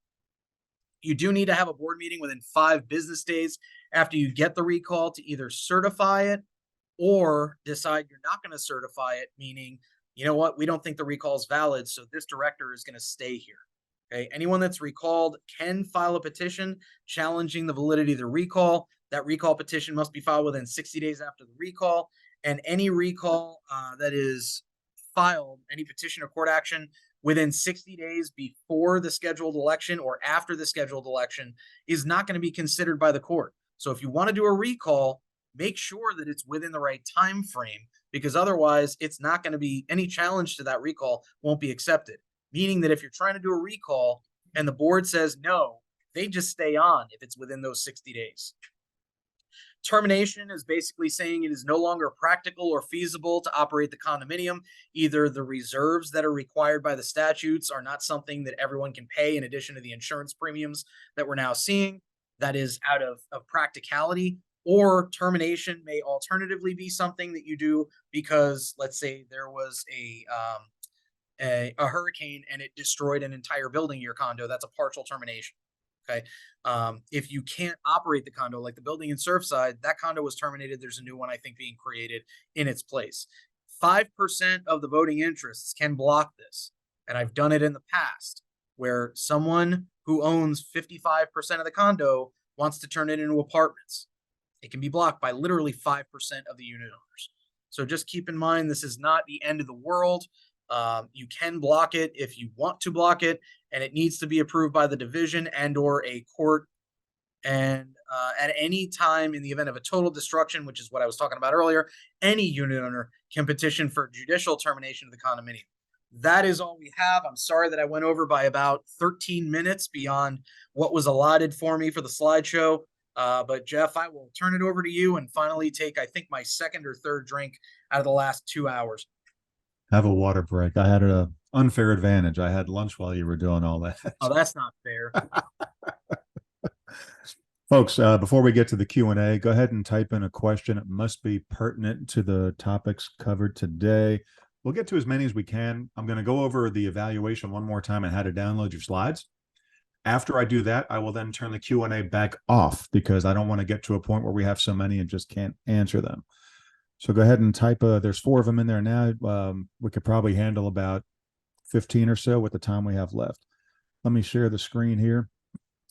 You do need to have a board meeting within 5 business days after you get the recall to either certify it or decide you're not going to certify it, meaning, you know what, we don't think the recall is valid, so this director is going to stay here. Okay, anyone that's recalled can file a petition challenging the validity of the recall. That recall petition must be filed within 60 days after the recall, and any recall that is filed, any petition or court action within 60 days before the scheduled election or after the scheduled election is not going to be considered by the court. So if you want to do a recall, make sure that it's within the right time frame, because otherwise it's not going to be, any challenge to that recall won't be accepted. meaning that if you're trying to do a recall and the board says no, they just stay on if it's within those 60 days. Termination is basically saying it is no longer practical or feasible to operate the condominium. Either the reserves that are required by the statutes are not something that everyone can pay in addition to the insurance premiums that we're now seeing. That is out of practicality, or termination may alternatively be something that you do because, let's say, there was a hurricane and it destroyed an entire building in your condo. That's a partial termination. Okay. If you can't operate the condo, like the building in Surfside, that condo was terminated. There's a new one, I think, being created in its place. 5% of the voting interests can block this. And I've done it in the past where someone who owns 55% of the condo wants to turn it into apartments. It can be blocked by literally 5% of the unit owners. So just keep in mind, this is not the end of the world. You can block it if you want to block it, and it needs to be approved by the division and or a court. And at any time in the event of a total destruction, which is what I was talking about earlier, any unit owner can petition for judicial termination of the condominium. That is all we have. I'm sorry that I went over by about 13 minutes beyond what was allotted for me for the slideshow. But Jeff, I will turn it over to you and finally take, I think, my second or third drink out of the last 2 hours. Have a water break. I had an unfair advantage. I had lunch while you were doing all that. Oh, that's not fair. Folks, before we get to the Q&A, go ahead and type in a question. It must be pertinent to the topics covered today. We'll get to as many as we can. I'm going to go over the evaluation one more time and how to download your slides. After I do that, I will then turn the Q&A back off because I don't want to get to a point where we have so many and just can't answer them. So go ahead and type, there's 4 of them in there now. We could probably handle about 15 or so with the time we have left. Let me share the screen here.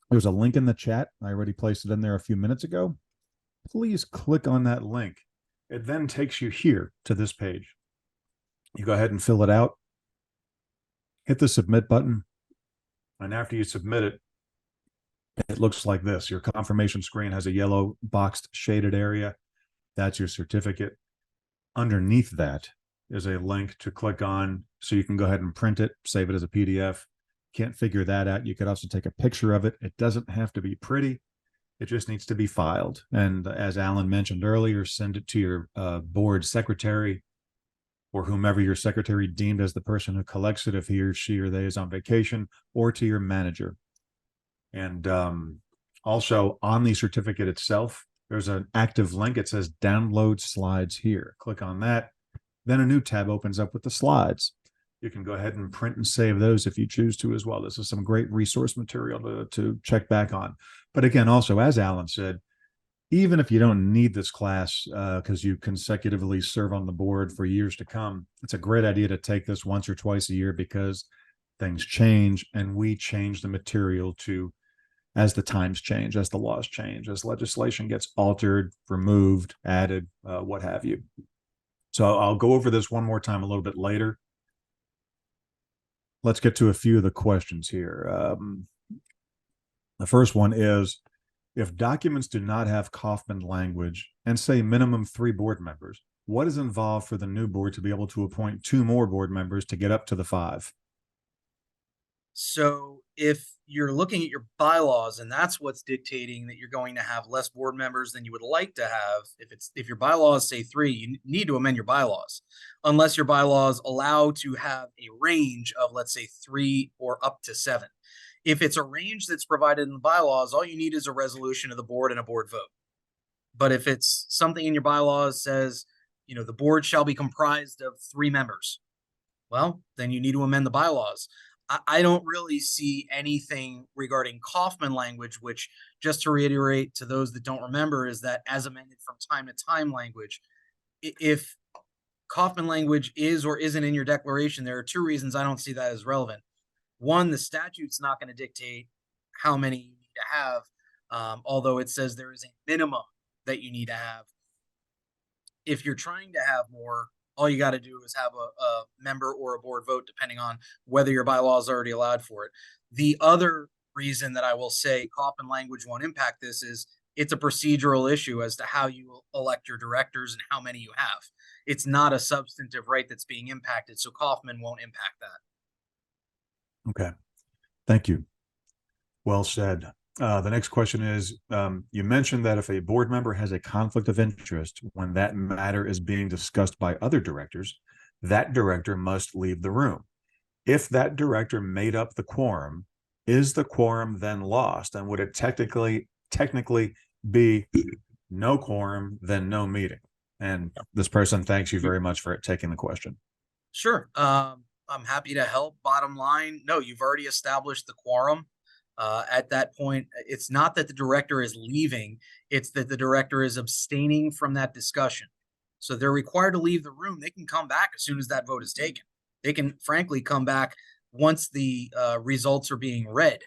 There's a link in the chat. I already placed it in there a few minutes ago. Please click on that link. It then takes you here to this page. You go ahead and fill it out. Hit the submit button. And after you submit it, it looks like this. Your confirmation screen has a yellow boxed shaded area. That's your certificate. Underneath that is a link to click on so you can go ahead and print it, save it as a PDF. Can't figure that out. You could also take a picture of it. It doesn't have to be pretty. It just needs to be filed. And as Alan mentioned earlier, send it to your board secretary or whomever your secretary deemed as the person who collects it if he or she or they is on vacation, or to your manager. And also on the certificate itself, there's an active link. It says download slides here. Click on that. Then a new tab opens up with the slides. You can go ahead and print and save those if you choose to as well. This is some great resource material to check back on. But again, also, as Alan said, even if you don't need this class because you consecutively serve on the board for years to come, it's a great idea to take this once or twice a year because things change and we change the material to as the times change, as the laws change, as legislation gets altered, removed, added, what have you. So I'll go over this one more time a little bit later. Let's get to a few of the questions here. The first one is, if documents do not have Kaufman language and say minimum 3 board members, what is involved for the new board to be able to appoint 2 more board members to get up to the 5? So if you're looking at your bylaws and that's what's dictating that you're going to have less board members than you would like to have, if your bylaws say 3, you need to amend your bylaws, unless your bylaws allow to have a range of, let's say, 3 or up to 7. If it's a range that's provided in the bylaws, all you need is a resolution of the board and a board vote. But if it's something in your bylaws says, you know, the board shall be comprised of 3 members, well, then you need to amend the bylaws. I don't really see anything regarding Kaufman language, which, just to reiterate to those that don't remember, is that as amended from time to time language. If Kaufman language is or isn't in your declaration, there are 2 reasons I don't see that as relevant. One, the statute's not going to dictate how many you need to have, although it says there is a minimum that you need to have. If you're trying to have more, all you got to do is have a member or a board vote, depending on whether your bylaws already allowed for it. The other reason that I will say Kaufman language won't impact this is it's a procedural issue as to how you elect your directors and how many you have. It's not a substantive right that's being impacted, so Kaufman won't impact that. Okay. Thank you. Well said. The next question is, you mentioned that if a board member has a conflict of interest when that matter is being discussed by other directors, that director must leave the room. If that director made up the quorum, is the quorum then lost? And would it technically be no quorum, then no meeting? And this person thanks you very much for taking the question. Sure. I'm happy to help. Bottom line, no, you've already established the quorum. At that point, it's not that the director is leaving, it's that the director is abstaining from that discussion. So they're required to leave the room. They can come back as soon as that vote is taken. They can frankly come back once the results are being read.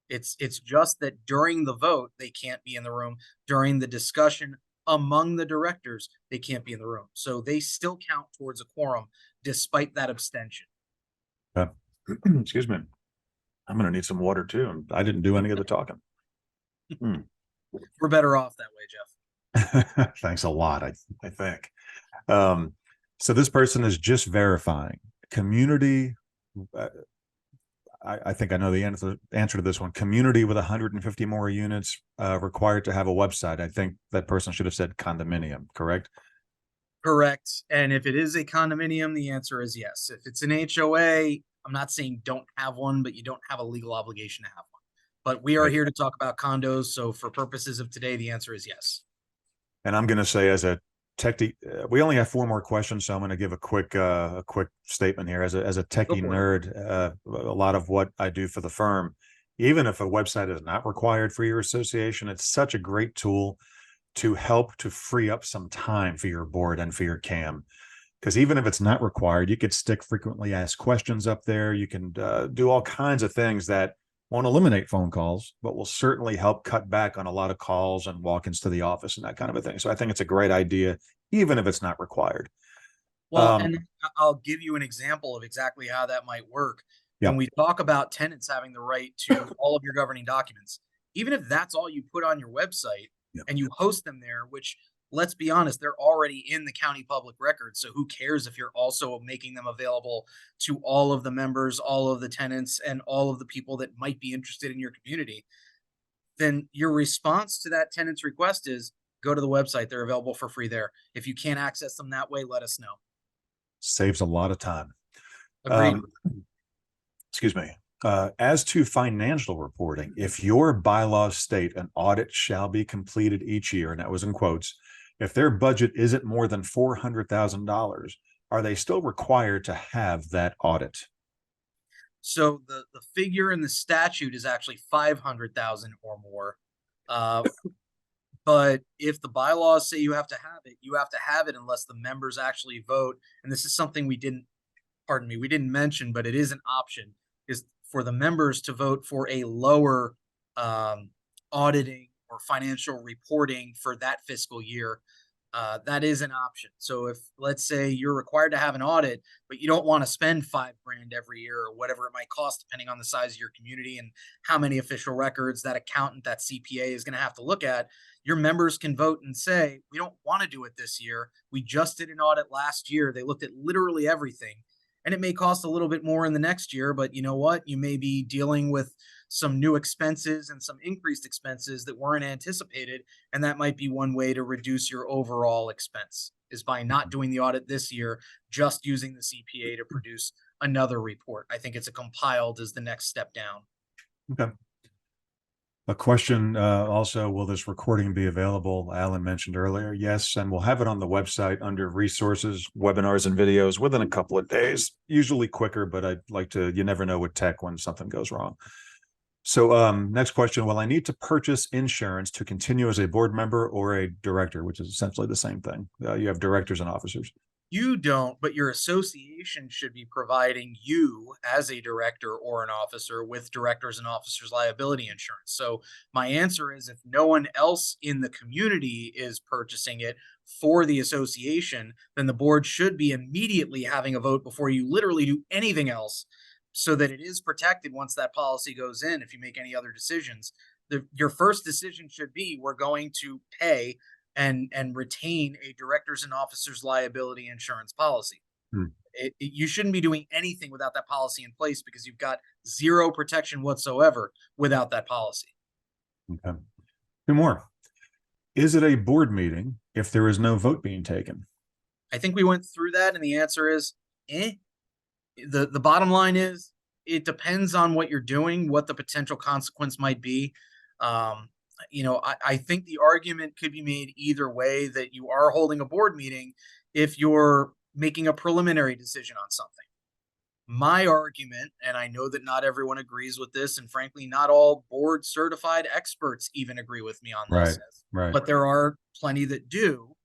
It's just that during the vote, they can't be in the room. During the discussion among the directors, they can't be in the room. So they still count towards a quorum despite that abstention. Excuse me. I'm going to need some water too. And I didn't do any of the talking. We're better off that way, Jeff. Thanks a lot, I think. So this person is just verifying community. I think I know the answer to this one. Community with 150 more units required to have a website. I think that person should have said condominium, correct? Correct. And if it is a condominium, the answer is yes. If it's an HOA, I'm not saying don't have one, but you don't have a legal obligation to have one. But we are here to talk about condos. So for purposes of today, the answer is yes. And I'm going to say, as a techie, we only have 4 more questions, so I'm going to give a quick statement here. As a techie nerd, a lot of what I do for the firm, even if a website is not required for your association, it's such a great tool to help to free up some time for your board and for your CAM. Because even if it's not required, you could stick frequently asked questions up there. You can do all kinds of things that won't eliminate phone calls, but will certainly help cut back on a lot of calls and walk-ins to the office and that kind of a thing. So I think it's a great idea, even if it's not required. Well, and I'll give you an example of exactly how that might work. When we talk about tenants having the right to all of your governing documents, even if that's all you put on your website and you host them there, which, let's be honest, they're already in the county public record. So who cares if you're also making them available to all of the members, all of the tenants, and all of the people that might be interested in your community? Then your response to that tenant's request is go to the website. They're available for free there. If you can't access them that way, let us know. Saves a lot of time. Agreed. Excuse me. As to financial reporting, if your bylaws state an audit shall be completed each year, and that was in quotes, if their budget isn't more than $400,000, are they still required to have that audit? So the figure in the statute is actually 500,000 or more. But if the bylaws say you have to have it, you have to have it unless the members actually vote. And this is something we didn't mention, but it is an option, is for the members to vote for a lower auditing or financial reporting for that fiscal year. That is an option. So if, let's say, you're required to have an audit, but you don't want to spend $5,000 every year or whatever it might cost, depending on the size of your community and how many official records that accountant, that CPA is going to have to look at, your members can vote and say, we don't want to do it this year. We just did an audit last year. They looked at literally everything. And it may cost a little bit more in the next year, but you know what? You may be dealing with some new expenses and some increased expenses that weren't anticipated. And that might be one way to reduce your overall expense, is by not doing the audit this year, just using the CPA to produce another report. I think it's a compiled as the next step down. Okay. A question also, will this recording be available? Alan mentioned earlier. Yes, and we'll have it on the website under resources, webinars, and videos within a couple of days, usually quicker, but I'd like to, you never know with tech when something goes wrong. So next question, will I need to purchase insurance to continue as a board member or a director, which is essentially the same thing? You have directors and officers. You don't, but your association should be providing you as a director or an officer with directors and officers liability insurance. So my answer is, if no one else in the community is purchasing it for the association, then the board should be immediately having a vote before you literally do anything else, so that it is protected once that policy goes in. If you make any other decisions, your first decision should be, we're going to pay and retain a directors and officers liability insurance policy. You shouldn't be doing anything without that policy in place, because you've got zero protection whatsoever without that policy. Okay. Two more. Is it a board meeting if there is no vote being taken? I think we went through that, and the answer is, The bottom line is, it depends on what you're doing, what the potential consequence might be. I think the argument could be made either way, that you are holding a board meeting if you're making a preliminary decision on something. My argument, and I know that not everyone agrees with this, and frankly, not all board certified experts even agree with me on this, Right. but there are plenty that do,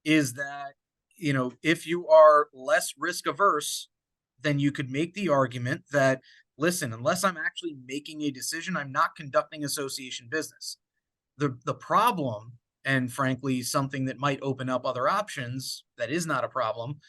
is that, if you are less risk averse, then you could make the argument that, listen, unless I'm actually making a decision, I'm not conducting association business. The problem, and frankly, something that might open up other options, that is not a problem,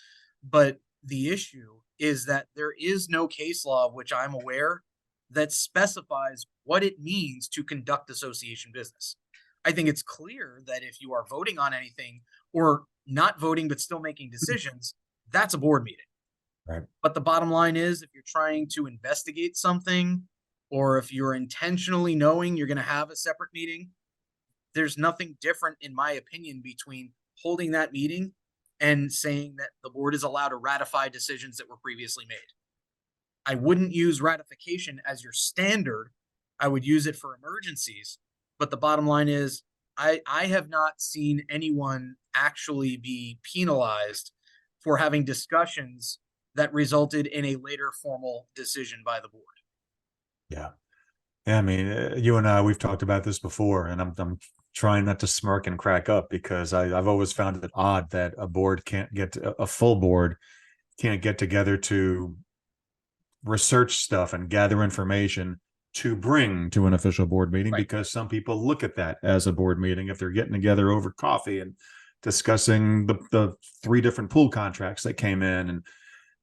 but the issue is that there is no case law of which I'm aware that specifies what it means to conduct association business. I think it's clear that if you are voting on anything, or not voting but still making decisions, that's a board meeting. Right. But the bottom line is, if you're trying to investigate something, or if you're intentionally knowing you're going to have a separate meeting, there's nothing different, in my opinion, between holding that meeting and saying that the board is allowed to ratify decisions that were previously made. I wouldn't use ratification as your standard. I would use it for emergencies. But the bottom line is, I have not seen anyone actually be penalized for having discussions that resulted in a later formal decision by the board. Yeah. I mean, you and I, we've talked about this before, and I'm trying not to smirk and crack up, because I've always found it odd that a board can't get a full board can't get together to research stuff and gather information to bring to an official board meeting, Right. because some people look at that as a board meeting if they're getting together over coffee and discussing the 3 different pool contracts that came in. And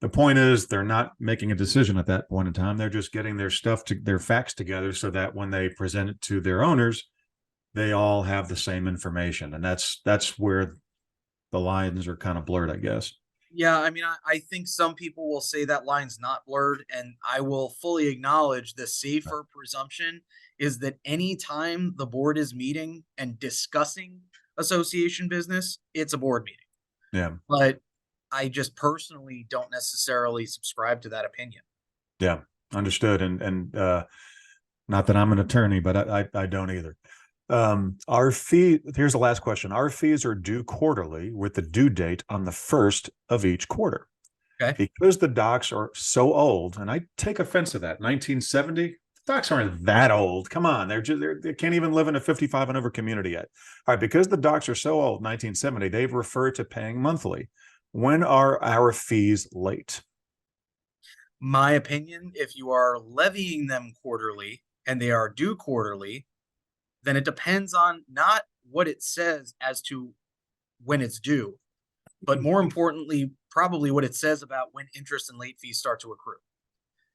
the point is, they're not making a decision at that point in time. They're just getting their facts together, so that when they present it to their owners, they all have the same information. And that's where the lines are kind of blurred, I guess. Yeah, I mean, I think some people will say that line's not blurred, and I will fully acknowledge the safer presumption is that any time the board is meeting and discussing association business, it's a board meeting. Yeah. But I just personally don't necessarily subscribe to that opinion. Yeah, understood. And not that I'm an attorney, but I don't either. Our fee, here's the last question. Our fees are due quarterly, with the due date on the 1st of each quarter. Okay. Because the docks are so old, and I take offense to that. 1970, the docks aren't that old. Come on, they can't even live in a 55 and over community yet. All right, because the docks are so old, 1970, they've referred to paying monthly. When are our fees late? My opinion, if you are levying them quarterly and they are due quarterly, then it depends on not what it says as to when it's due, but more importantly, probably what it says about when interest and late fees start to accrue.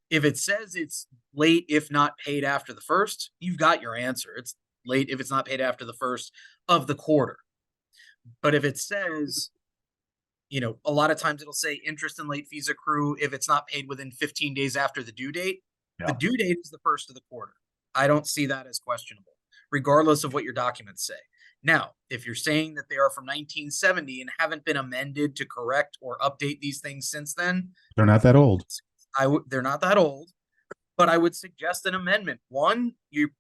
If it says it's late if not paid after the 1st, you've got your answer. It's late if it's not paid after the 1st of the quarter. But if it says, a lot of times it'll say interest and late fees accrue if it's not paid within 15 days after the due date. Yeah. The due date is the 1st of the quarter. I don't see that as questionable, regardless of what your documents say. Now, if you're saying that they are from 1970 and haven't been amended to correct or update these things since then, They're not that old. they're not that old, but I would suggest an amendment. One,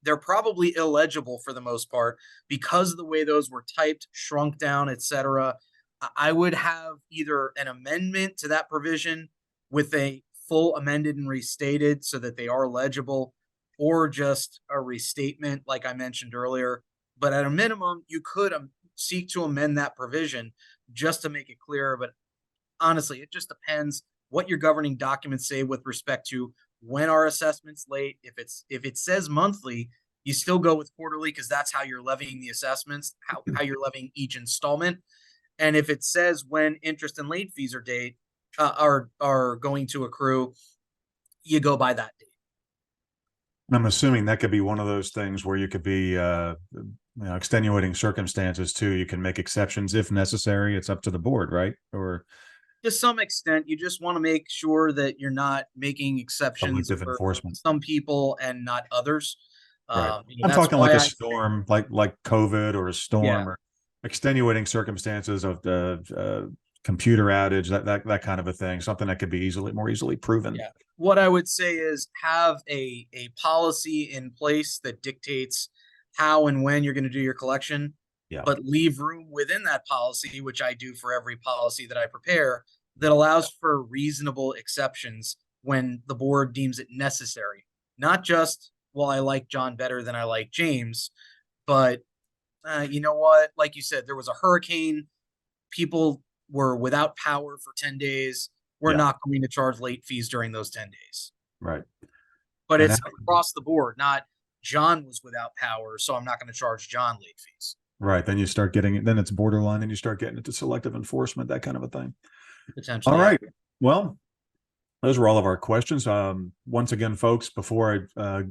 they're probably illegible for the most part because of the way those were typed, shrunk down, etc. I would have either an amendment to that provision with a full amended and restated so that they are legible, or just a restatement like I mentioned earlier. But at a minimum, you could seek to amend that provision just to make it clearer. But honestly, it just depends what your governing documents say with respect to when are assessments late. If it says monthly, you still go with quarterly because that's how you're levying the assessments, how you're levying each installment. And if it says when interest and late fees are going to accrue, you go by that date. I'm assuming that could be one of those things where you could be extenuating circumstances too. You can make exceptions if necessary. It's up to the board, right? Or To some extent, you just want to make sure that you're not making exceptions Selective for enforcement. some people and not others. Right. You know, I'm that's talking like why a I say- storm, like COVID or a storm Yeah. or extenuating circumstances of the computer outage, that kind of a thing, something that could be more easily proven. Yeah. What I would say is have a policy in place that dictates how and when you're going to do your collection, Yeah. but leave room within that policy, which I do for every policy that I prepare, that allows for reasonable exceptions when the board deems it necessary. Not just, well, I like John better than I like James, but you know what? Like you said, there was a hurricane. People were without power for 10 days. We're Yeah. not going to charge late fees during those 10 days. Right. But And it's across the board, not John was without power, so I'm not going to charge John late fees. Right. Then you start getting, then it's borderline and you start getting into selective enforcement, that kind of a thing. Potentially. All right. Well, those were all of our questions. Once again, folks, before I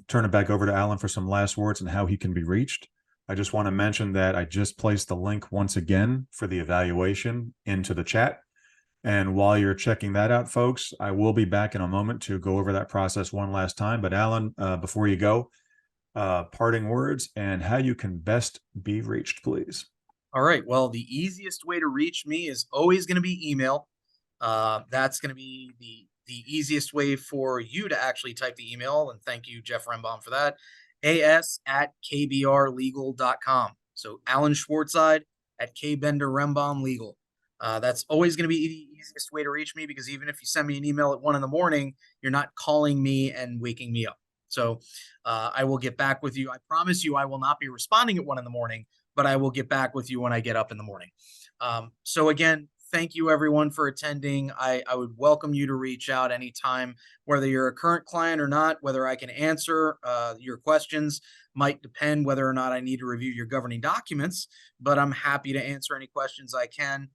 turn it back over to Alan for some last words and how he can be reached, I just want to mention that I just placed the link once again for the evaluation into the chat. And while you're checking that out, folks, I will be back in a moment to go over that process one last time. But Alan, before you go, parting words and how you can best be reached, please. All right. Well, the easiest way to reach me is always going to be email. That's going to be the easiest way for you to actually type the email. And thank you, Jeff Rembaum, for that. as@kbrlegal.com. So Alan Schwartzide at Bender Rembaum Legal. That's always going to be the easiest way to reach me, because even if you send me an email at 1 a.m, you're not calling me and waking me up. So I will get back with you. I promise you I will not be responding at 1 a.m, but I will get back with you when I get up in the morning. So again, thank you everyone for attending. I would welcome you to reach out anytime, whether you're a current client or not. Whether I can answer your questions might depend whether or not I need to review your governing documents, but I'm happy to answer any questions I can.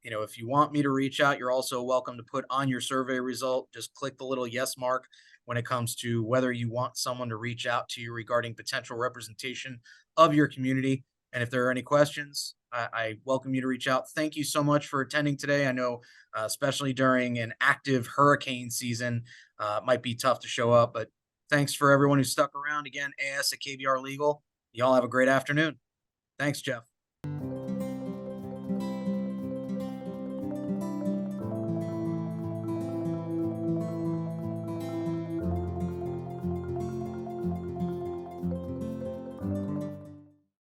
You know, if you want me to reach out, you're also welcome to put on your survey result. Just click the little yes mark when it comes to whether you want someone to reach out to you regarding potential representation of your community. And if there are any questions, I welcome you to reach out. Thank you so much for attending today. I know, especially during an active hurricane season, it might be tough to show up, but thanks for everyone who stuck around. Again, AS at KBR Legal. Y'all have a great afternoon. Thanks, Jeff.